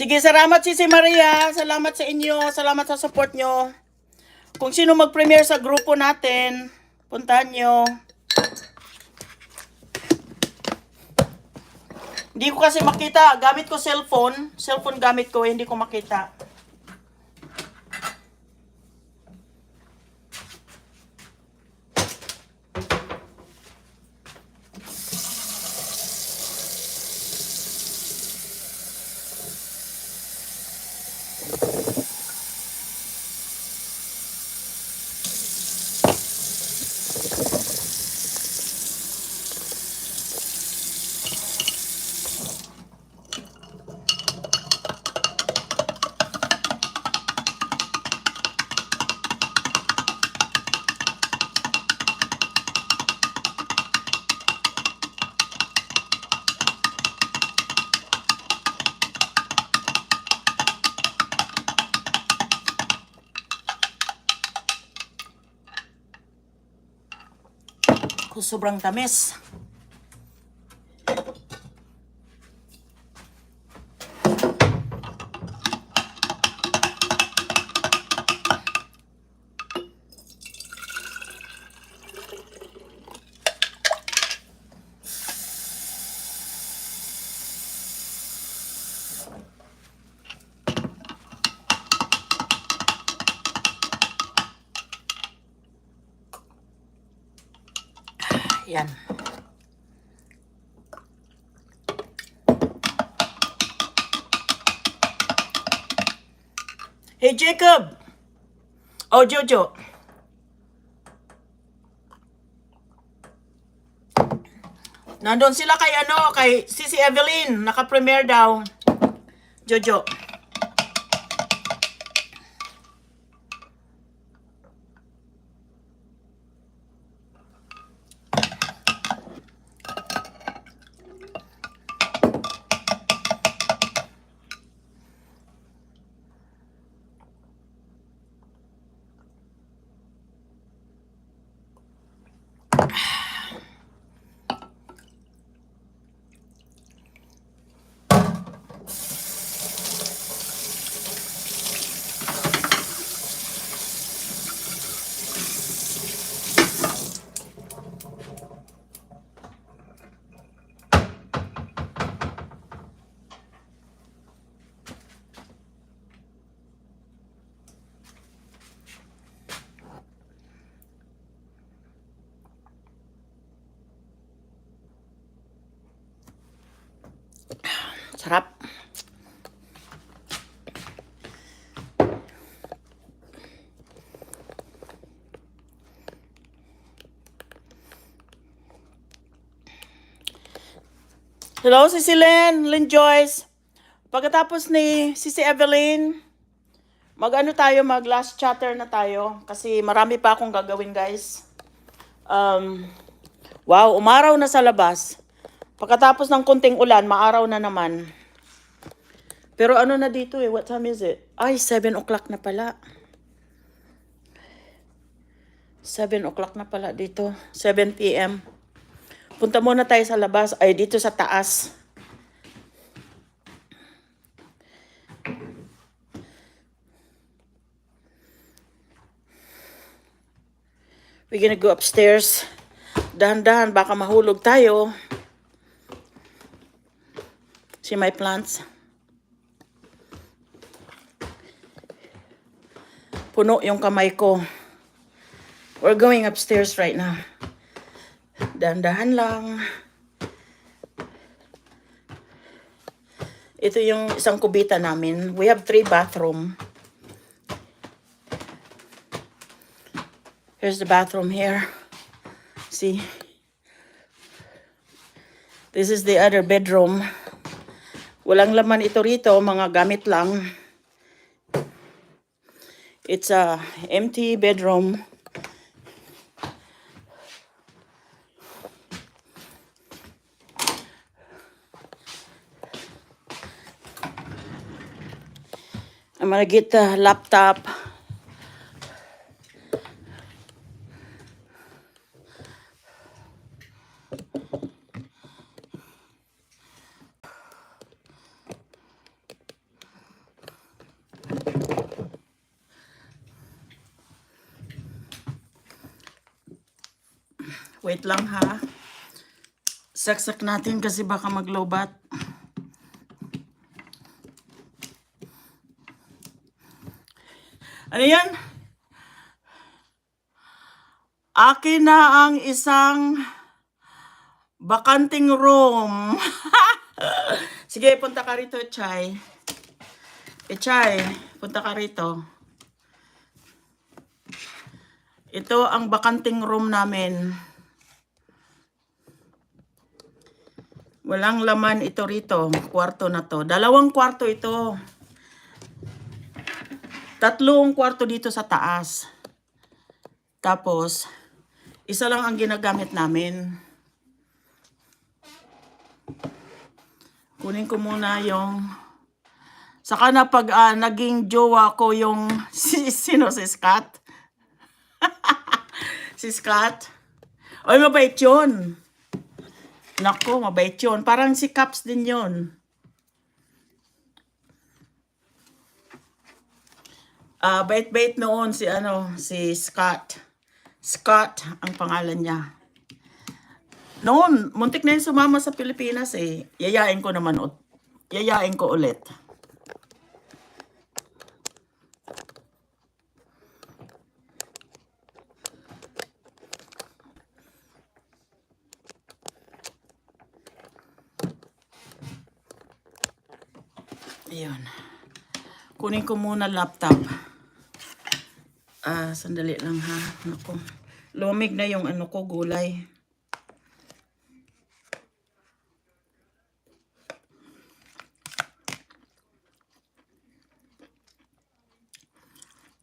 Sige, salamat si Maria. Salamat sa inyo. Salamat sa support nyo. Kung sino mag-premiere sa grupo natin, puntahan nyo. Hindi ko kasi makita. Gamit ko cellphone. Cellphone gamit ko, hindi ko makita. Sobrang tamis. Yan. Hey, Jacob. Oh, Jojo. Nandun sila kay kay Sisi Evelyn. Naka-premiere daw. Jojo. Sarap. Hello, Sisi Lynn Joyce. Pagkatapos ni Sisi Evelyn, mag-ano tayo, mag-last chatter na tayo. Kasi marami pa akong gagawin, guys. Wow, umaraw na sa labas. Pagkatapos ng kunting ulan, maaraw na naman. Pero ano na dito eh, what time is it? Ay, 7 o'clock na pala. 7 o'clock na pala dito. 7 p.m. Punta muna tayo sa labas. Ay, dito sa taas. We're gonna go upstairs. Dahan-dahan, baka mahulog tayo. See my plants? Puno yung kamay ko. We're going upstairs right now. Dahan-dahan lang. Ito yung isang kubita namin. We have 3 bathroom. Here's the bathroom here. See? This is the other bedroom. Walang laman ito rito, mga gamit lang. It's a empty bedroom. I'm gonna get the laptop. Wait lang ha. Saksak natin kasi baka maglobat. Ano yan? Akin na ang isang bakanting room. Sige, punta ka rito, Chay. Chay, punta ka rito. Ito ang bakanting room namin. Walang laman ito rito, kwarto na to. 2 kwarto ito. 3 kwarto dito sa taas. Tapos, isa lang ang ginagamit namin. Kunin ko muna yung... Saka na pag naging jowa ko yung... Sino si Scott? Si Scott? Oy, mabait yun. Nako, mabait yun. Parang si Caps din yun. Bait-bait noon si Scott. Scott ang pangalan niya. Noon, muntik na yung sumama sa Pilipinas eh. Yayain ko naman yayain ko ulit. Ayun. Kunin ko muna laptop. Sandali lang ha. Naku. Lumig na yung ko, gulay.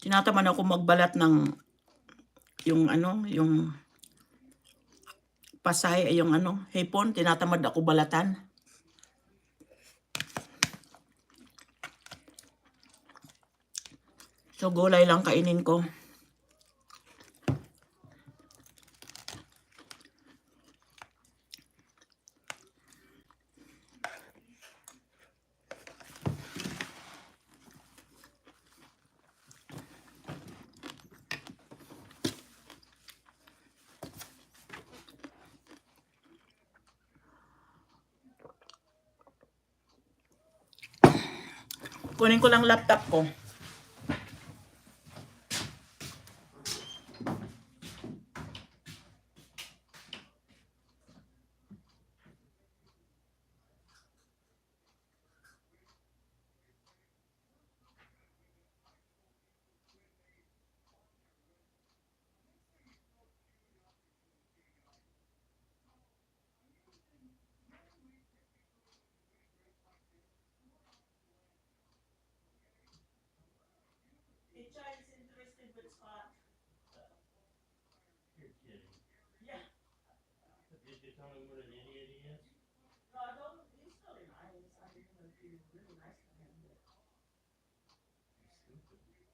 Tinataman ako magbalat ng yung pasay, yung hipon. Tinatamad ako balatan. So, gulay lang kainin ko. Kunin ko lang laptop ko. You're kidding. Yeah. Did you tell him what an idiot he is? No, I don't. He's really nice. I think it would be really nice for him. He's stupid.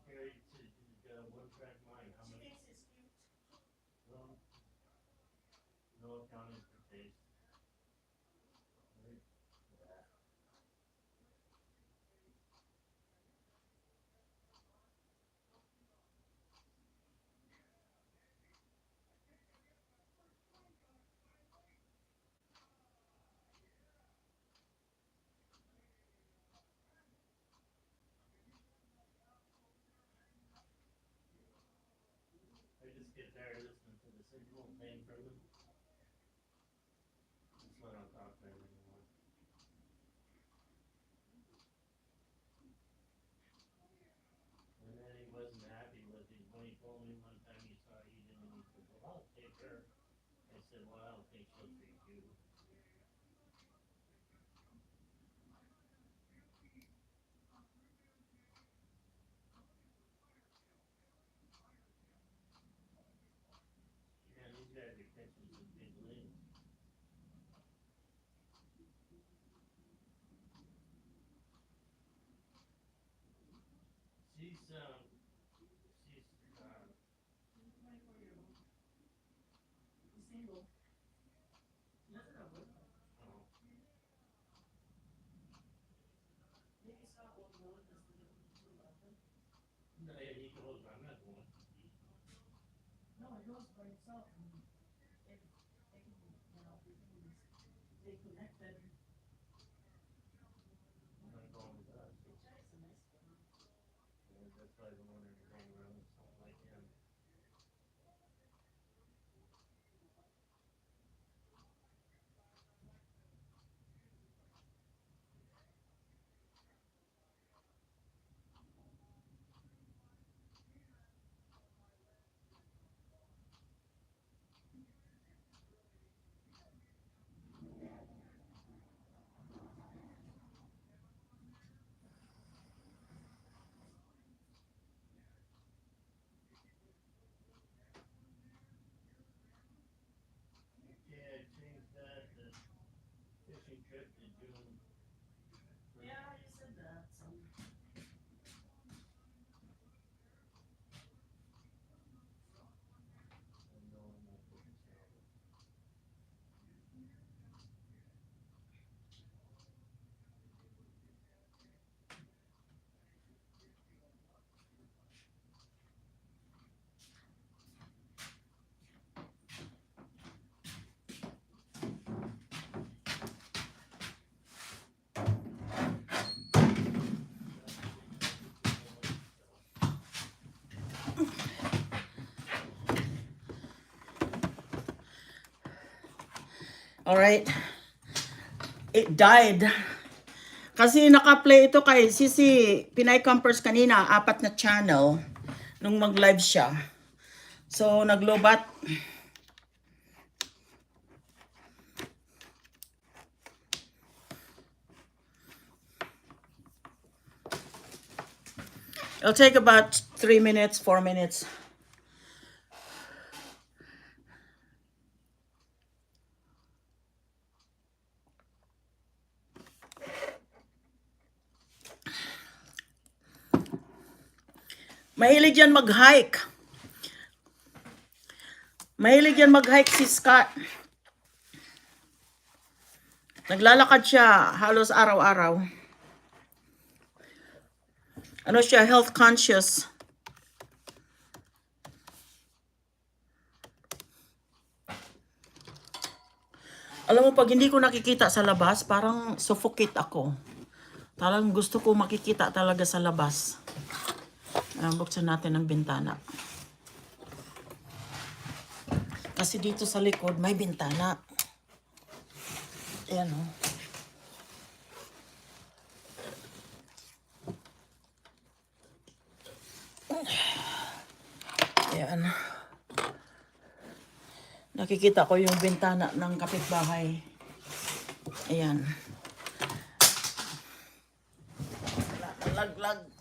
Gary said he's got a one-track mind. How She many? thinks he's cute. No accounting for taste. Right? Yeah. get tired of listening to the same old thing from them. That's why I don't talk to them anymore. And then he wasn't happy with it. When he told me one time he saw eating and he said, well, I'll take her. I said, well, I don't think she'll treat you. Yeah, these guys are catching some big limbs. She's Single. Yes, I would. oh, Maybe it's not what we want us to do. no, yeah, he goes, I'm not going. No, it goes by itself. I mean, if they can, you know, we can stay connected. I'm not going with us. It's a nice one. Yeah, that's why I don't want her to hang around with someone like him. Yeah, change that, the fishing trip to June. Yeah, you said that. So. I know I'm not putting salad. All right. It died. Kasi naka-play ito kay Sisi Pinay Campers kanina, 4 na channel nung mag-live siya. So naglobat. It'll take about 3 minutes, 4 minutes. Mahilig yan mag-hike. Mahilig yan mag-hike si Scott. Naglalakad siya halos araw-araw. Ano siya, health conscious. Alam mo, pag hindi ko nakikita sa labas, parang suffocate ako. Talagang gusto ko makikita talaga sa labas. Buksan natin ang bintana. Kasi dito sa likod, may bintana. Ayan o. Ayan. Nakikita ko yung bintana ng kapitbahay. Ayan. Laglag.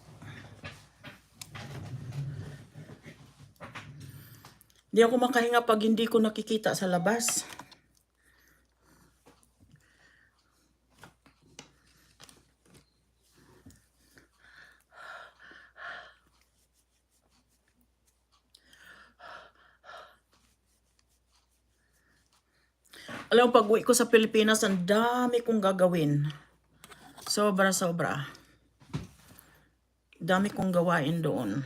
Hindi ako makahinga pag hindi ko nakikita sa labas. Alam mo, pag-uwi ko sa Pilipinas, ang dami kong gagawin. Sobra-sobra. Dami kong gawain doon.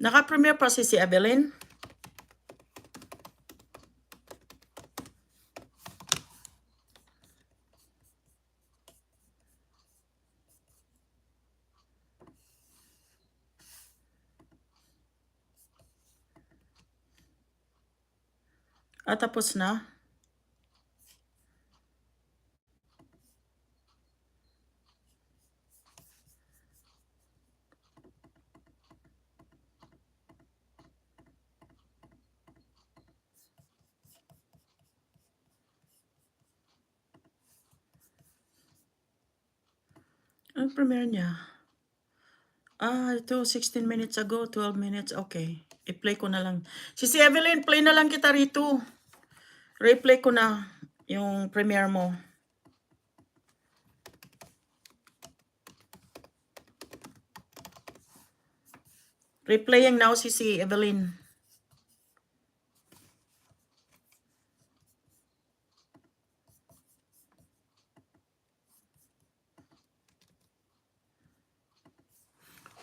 Naka-premiere pa si Evelyn. Tapos na. Ang premiere niya? Ito 16 minutes ago, 12 minutes. Okay. I-play ko na lang. Si Evelyn, play na lang kita rito. Replay ko na yung premiere mo. Replaying now si Evelyn.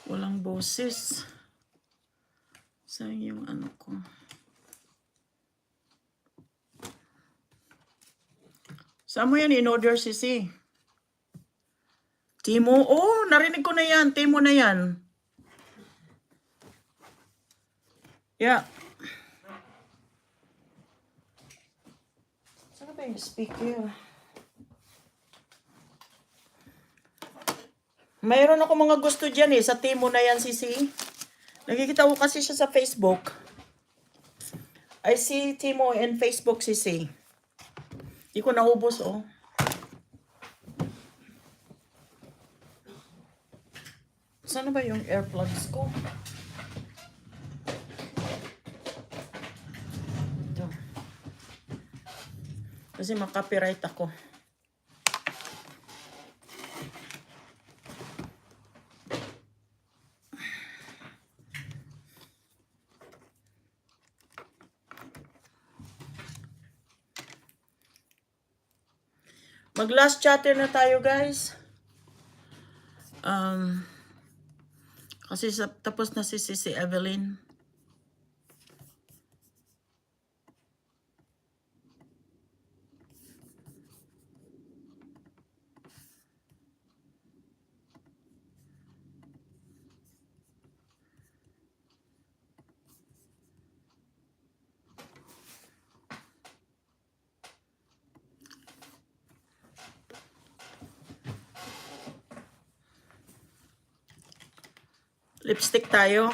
Walang boses. Saan yung ano ko? Saan mo yan in-order, Sisi? Timo? Oh, narinig ko na yan. Timo na yan. Yeah. Saan ba yung speaker? Mayroon ako mga gusto dyan sa Timo na yan, Sisi. Nakikita ko kasi siya sa Facebook. I see Timo in Facebook, Sisi. Di ko naubos, oh. Saan ba yung earplugs ko? Ito. Kasi makapiright ako. Mag-last chatter na tayo, guys. Kasi tapos na si Evelyn. Lipstick tayo.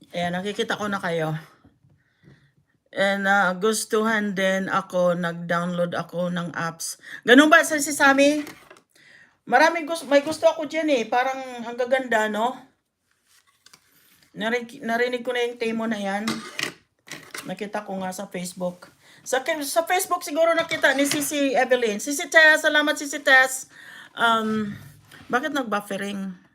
Ayan, nakikita ko na kayo. And gustuhan din ako, nag-download ako ng apps. Ganun ba si Sammy? May gusto ako dyan Parang ang gaganda, no? Narinig ko na yung Timo na yan. Nakita ko nga sa Facebook. Sa Facebook siguro nakita ni Sisi Evelyn. Sisi Tess, salamat Sisi Tess. Bakit nag-buffering?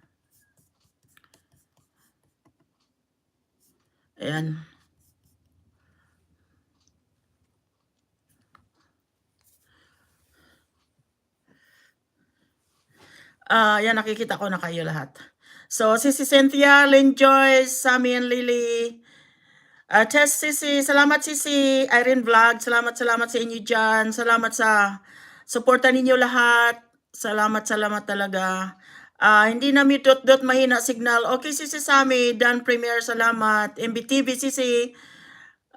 Ayan. Yan, nakikita ko na kayo lahat. So, Sisi Cynthia, Lynn Joyce, Sammy and Lily, Tess Sisi, salamat Sisi, Irene Vlog, salamat sa inyo dyan. Salamat sa suporta ninyo lahat. Salamat talaga. Hindi na dot mahina signal. Okay, Sisi Sammy, Dan Premier, salamat. MBTV, Sisi.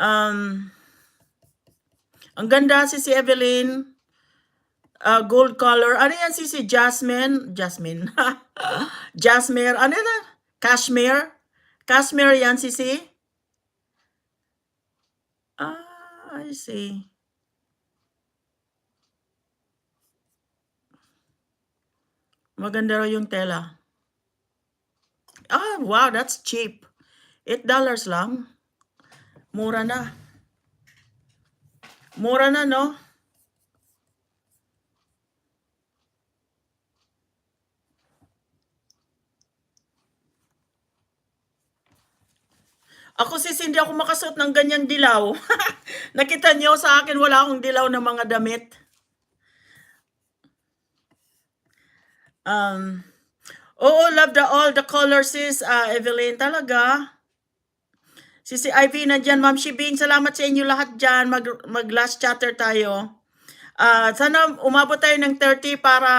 Ang ganda, Sisi Evelyn. Gold color. Ano yan, Sisi? Jasmine. Jasmine. Ano yan? Cashmere. Cashmere yan, Sisi. I see. Maganda raw yung tela. Ah, wow, that's cheap. $8 lang. Mura na. Mura na, no? Ako sis, hindi ako makasuot ng ganyang dilaw. Nakita niyo sa akin, wala akong dilaw na mga damit. Oo, love all the colors sis, Evelyn. Talaga. Si Ivy nandyan, Ma'am Shibing. Salamat sa inyo lahat dyan. Mag last chatter tayo. Sana umabot tayo ng 30 para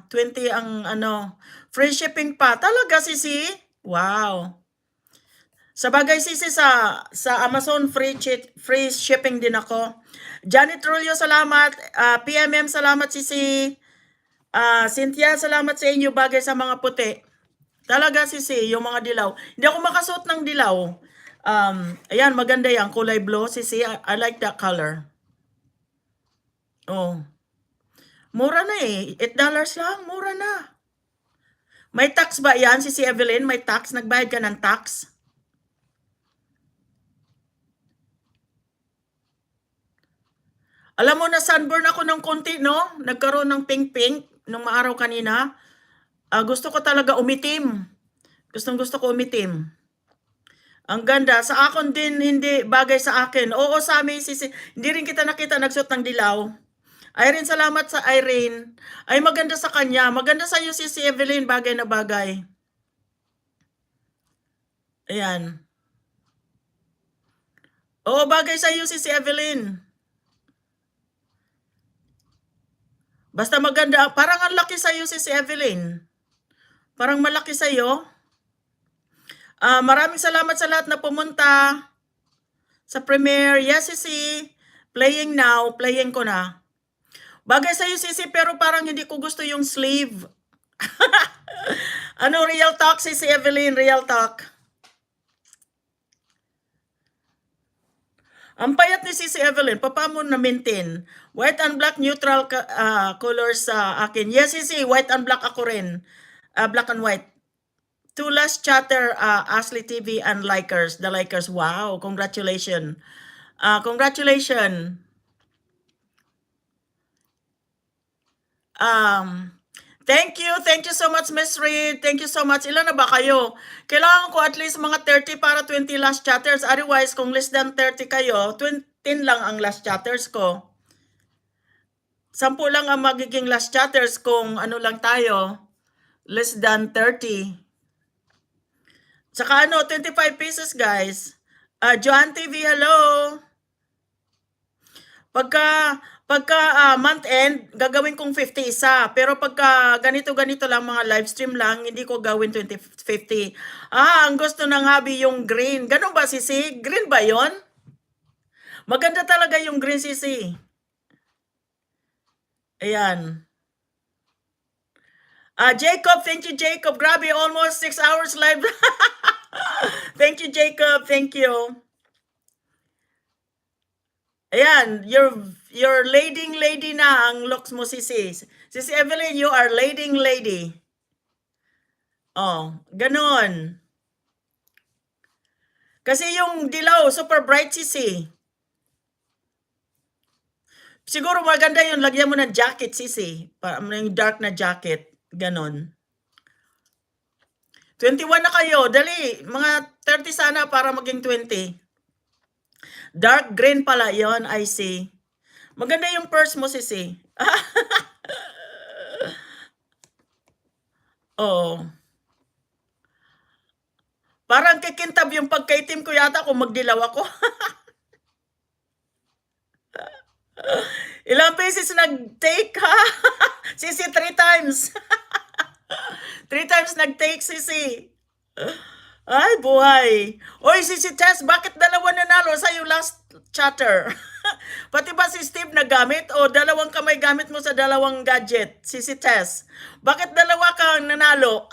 20 ang free shipping pa. Talaga sisi? Wow. Sa bagay sisi sa Amazon free shipping din ako. Janet Trulio, salamat. PMM, salamat sisi. Cynthia, salamat sa inyo bagay sa mga puti. Talaga sisi, yung mga dilaw. Hindi ako makasuot ng dilaw. Ayan, maganda yan. Kulay blue, sisi. I like that color. Oh. Mura na eh. $8 lang. Mura na. May tax ba yan, sisi Evelyn? May tax? Nagbayad ka ng tax? Alam mo na sunburn ako ng konti, no? Nagkaroon ng pink-pink nung maaraw kanina. Gusto ko talaga umitim. Gusto ko umitim. Ang ganda. Sa akin din, hindi bagay sa akin. Oo, sa amin, hindi rin kita nakita nagsuot ng dilaw. Irene, salamat sa Irene. Ay, maganda sa kanya. Maganda sa iyo, sisi Evelyn. Bagay na bagay. Ayan. Oo, bagay sa iyo, sisi Evelyn. Basta maganda. Parang ang laki sa iyo, sisi Evelyn. Parang malaki sa iyo. Maraming salamat sa lahat na pumunta sa premiere. Yes, sisi. Playing now. Playing ko na. Bagay sa iyo, sisi, pero parang hindi ko gusto yung sleeve. Real talk, sisi Evelyn. Real talk. Ang payat ni sisi Evelyn. Papa mo na maintain. White and black neutral colors sa akin. Yes, sisi. White and black ako rin. Black and white. Two last chatter, Ashley TV and likers. The likers. Wow. Congratulations. Congratulations. Thank you so much, Miss Reed. Thank you so much. Ilan na ba kayo? Kailangan ko at least mga 30 para 20 last chatters. Otherwise, kung less than 30 kayo, 10 lang ang last chatters ko. 10 lang ang magiging last chatters kung lang tayo. Less than 30. Saka 25 pieces, guys. Joan TV, hello. Pagka month end, gagawin kong 50 isa. Pero pagka ganito lang, mga live stream lang, hindi ko gawin 50. Ang gusto ng hubby yung green. Ganun ba, sisi? Green ba yon? Maganda talaga yung green, sisi. Ayan. Jacob, thank you, Jacob. Grabe, almost 6 hours live. Thank you, Jacob. Thank you. Ayan, you're lady na ang looks mo, sisi. Sisi Evelyn, you are lady. Oh, ganon. Kasi yung dilaw, super bright, sisi. Siguro maganda yun, lagyan mo ng jacket, sisi. Yung dark na jacket. Ganon. 21 na kayo. Dali, mga 30 sana para maging 20. Dark green pala yon, I see. Maganda yung purse mo, sisi. Oh. Parang kikintab yung pagkaitim ko yata kung magdilaw ako. Ilang beses nag-take, ha? Sisi, 3 times. 3 times nag-take, sisi. Ay, buhay. Oy, sisi Tess, bakit dalawa nanalo sa yung last chatter? Pati ba si Steve nagamit o dalawang kamay gamit mo sa dalawang gadget? Sisi Tess, bakit dalawa kang nanalo?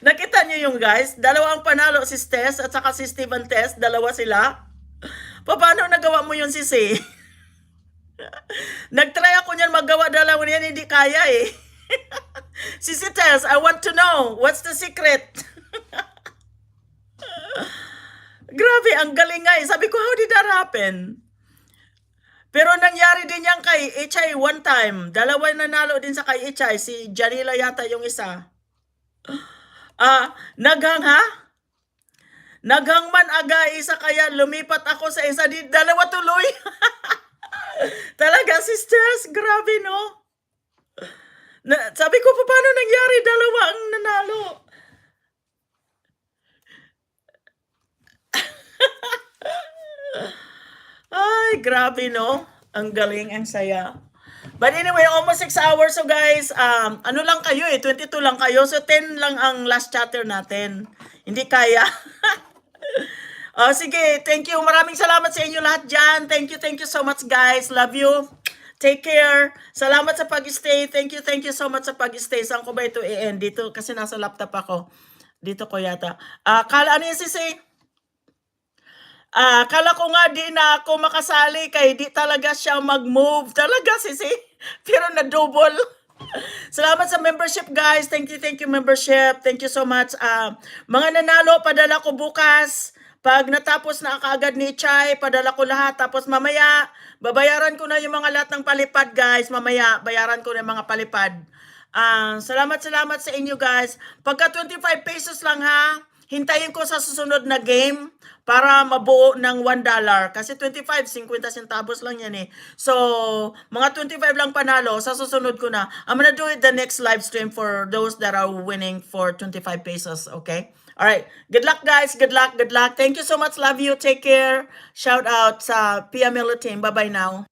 Nakita niyo yung guys? Dalawa ang panalo, si Tess at saka si Steve and Tess. Dalawa sila. Paano nagawa mo yun, sisi? Nag-try ako niyan magawa dalawa niyan, hindi kaya eh. Sisi Tess, I want to know, what's the secret? Grabe, ang galing nga eh. Sabi ko, how did that happen? Pero nangyari din yan kay Ichay one time. Dalawa nanalo din sa kay Ichay. Si Janila yata yung isa. Naghang ha? Naghang man aga isa kaya lumipat ako sa isa. Dalawa tuloy. Talaga, sisters. Grabe, no? Sabi ko, paano nangyari? Dalawa ang nanalo. Ay, grabe, no? Ang galing, ang saya. But anyway, almost 6 hours. So guys, ano lang kayo eh, 22 lang kayo. So 10 lang ang last chatter natin. Hindi kaya. Sige, thank you. Maraming salamat sa inyo lahat dyan. Thank you so much guys. Love you. Take care. Salamat sa pag-stay. Thank you so much sa pag-stay. Saan ko ba ito i-end? Dito, kasi nasa laptop ako. Dito ko yata. Ano yung sisi? Kala ko nga di na ako makasali kay di talaga siya mag-move. Talaga, sisi. Pero na-double. Salamat sa membership, guys. Thank you, membership. Thank you so much. Mga nanalo, padala ko bukas. Pag natapos na kaagad ni Chay, padala ko lahat. Tapos mamaya, babayaran ko na yung mga lahat ng palipad, guys. Mamaya, bayaran ko na yung mga palipad. Salamat sa inyo, guys. Pagka 25 pesos lang, ha? Hintayin ko sa susunod na game para mabuo ng $1. Kasi 25, 50 centavos lang yan eh. So, mga 25 lang panalo, sa susunod ko na. I'm gonna do it the next live stream for those that are winning for 25 pesos, okay? Alright, good luck guys, good luck. Thank you so much, love you, take care. Shout out sa Pia Milo team, bye-bye now.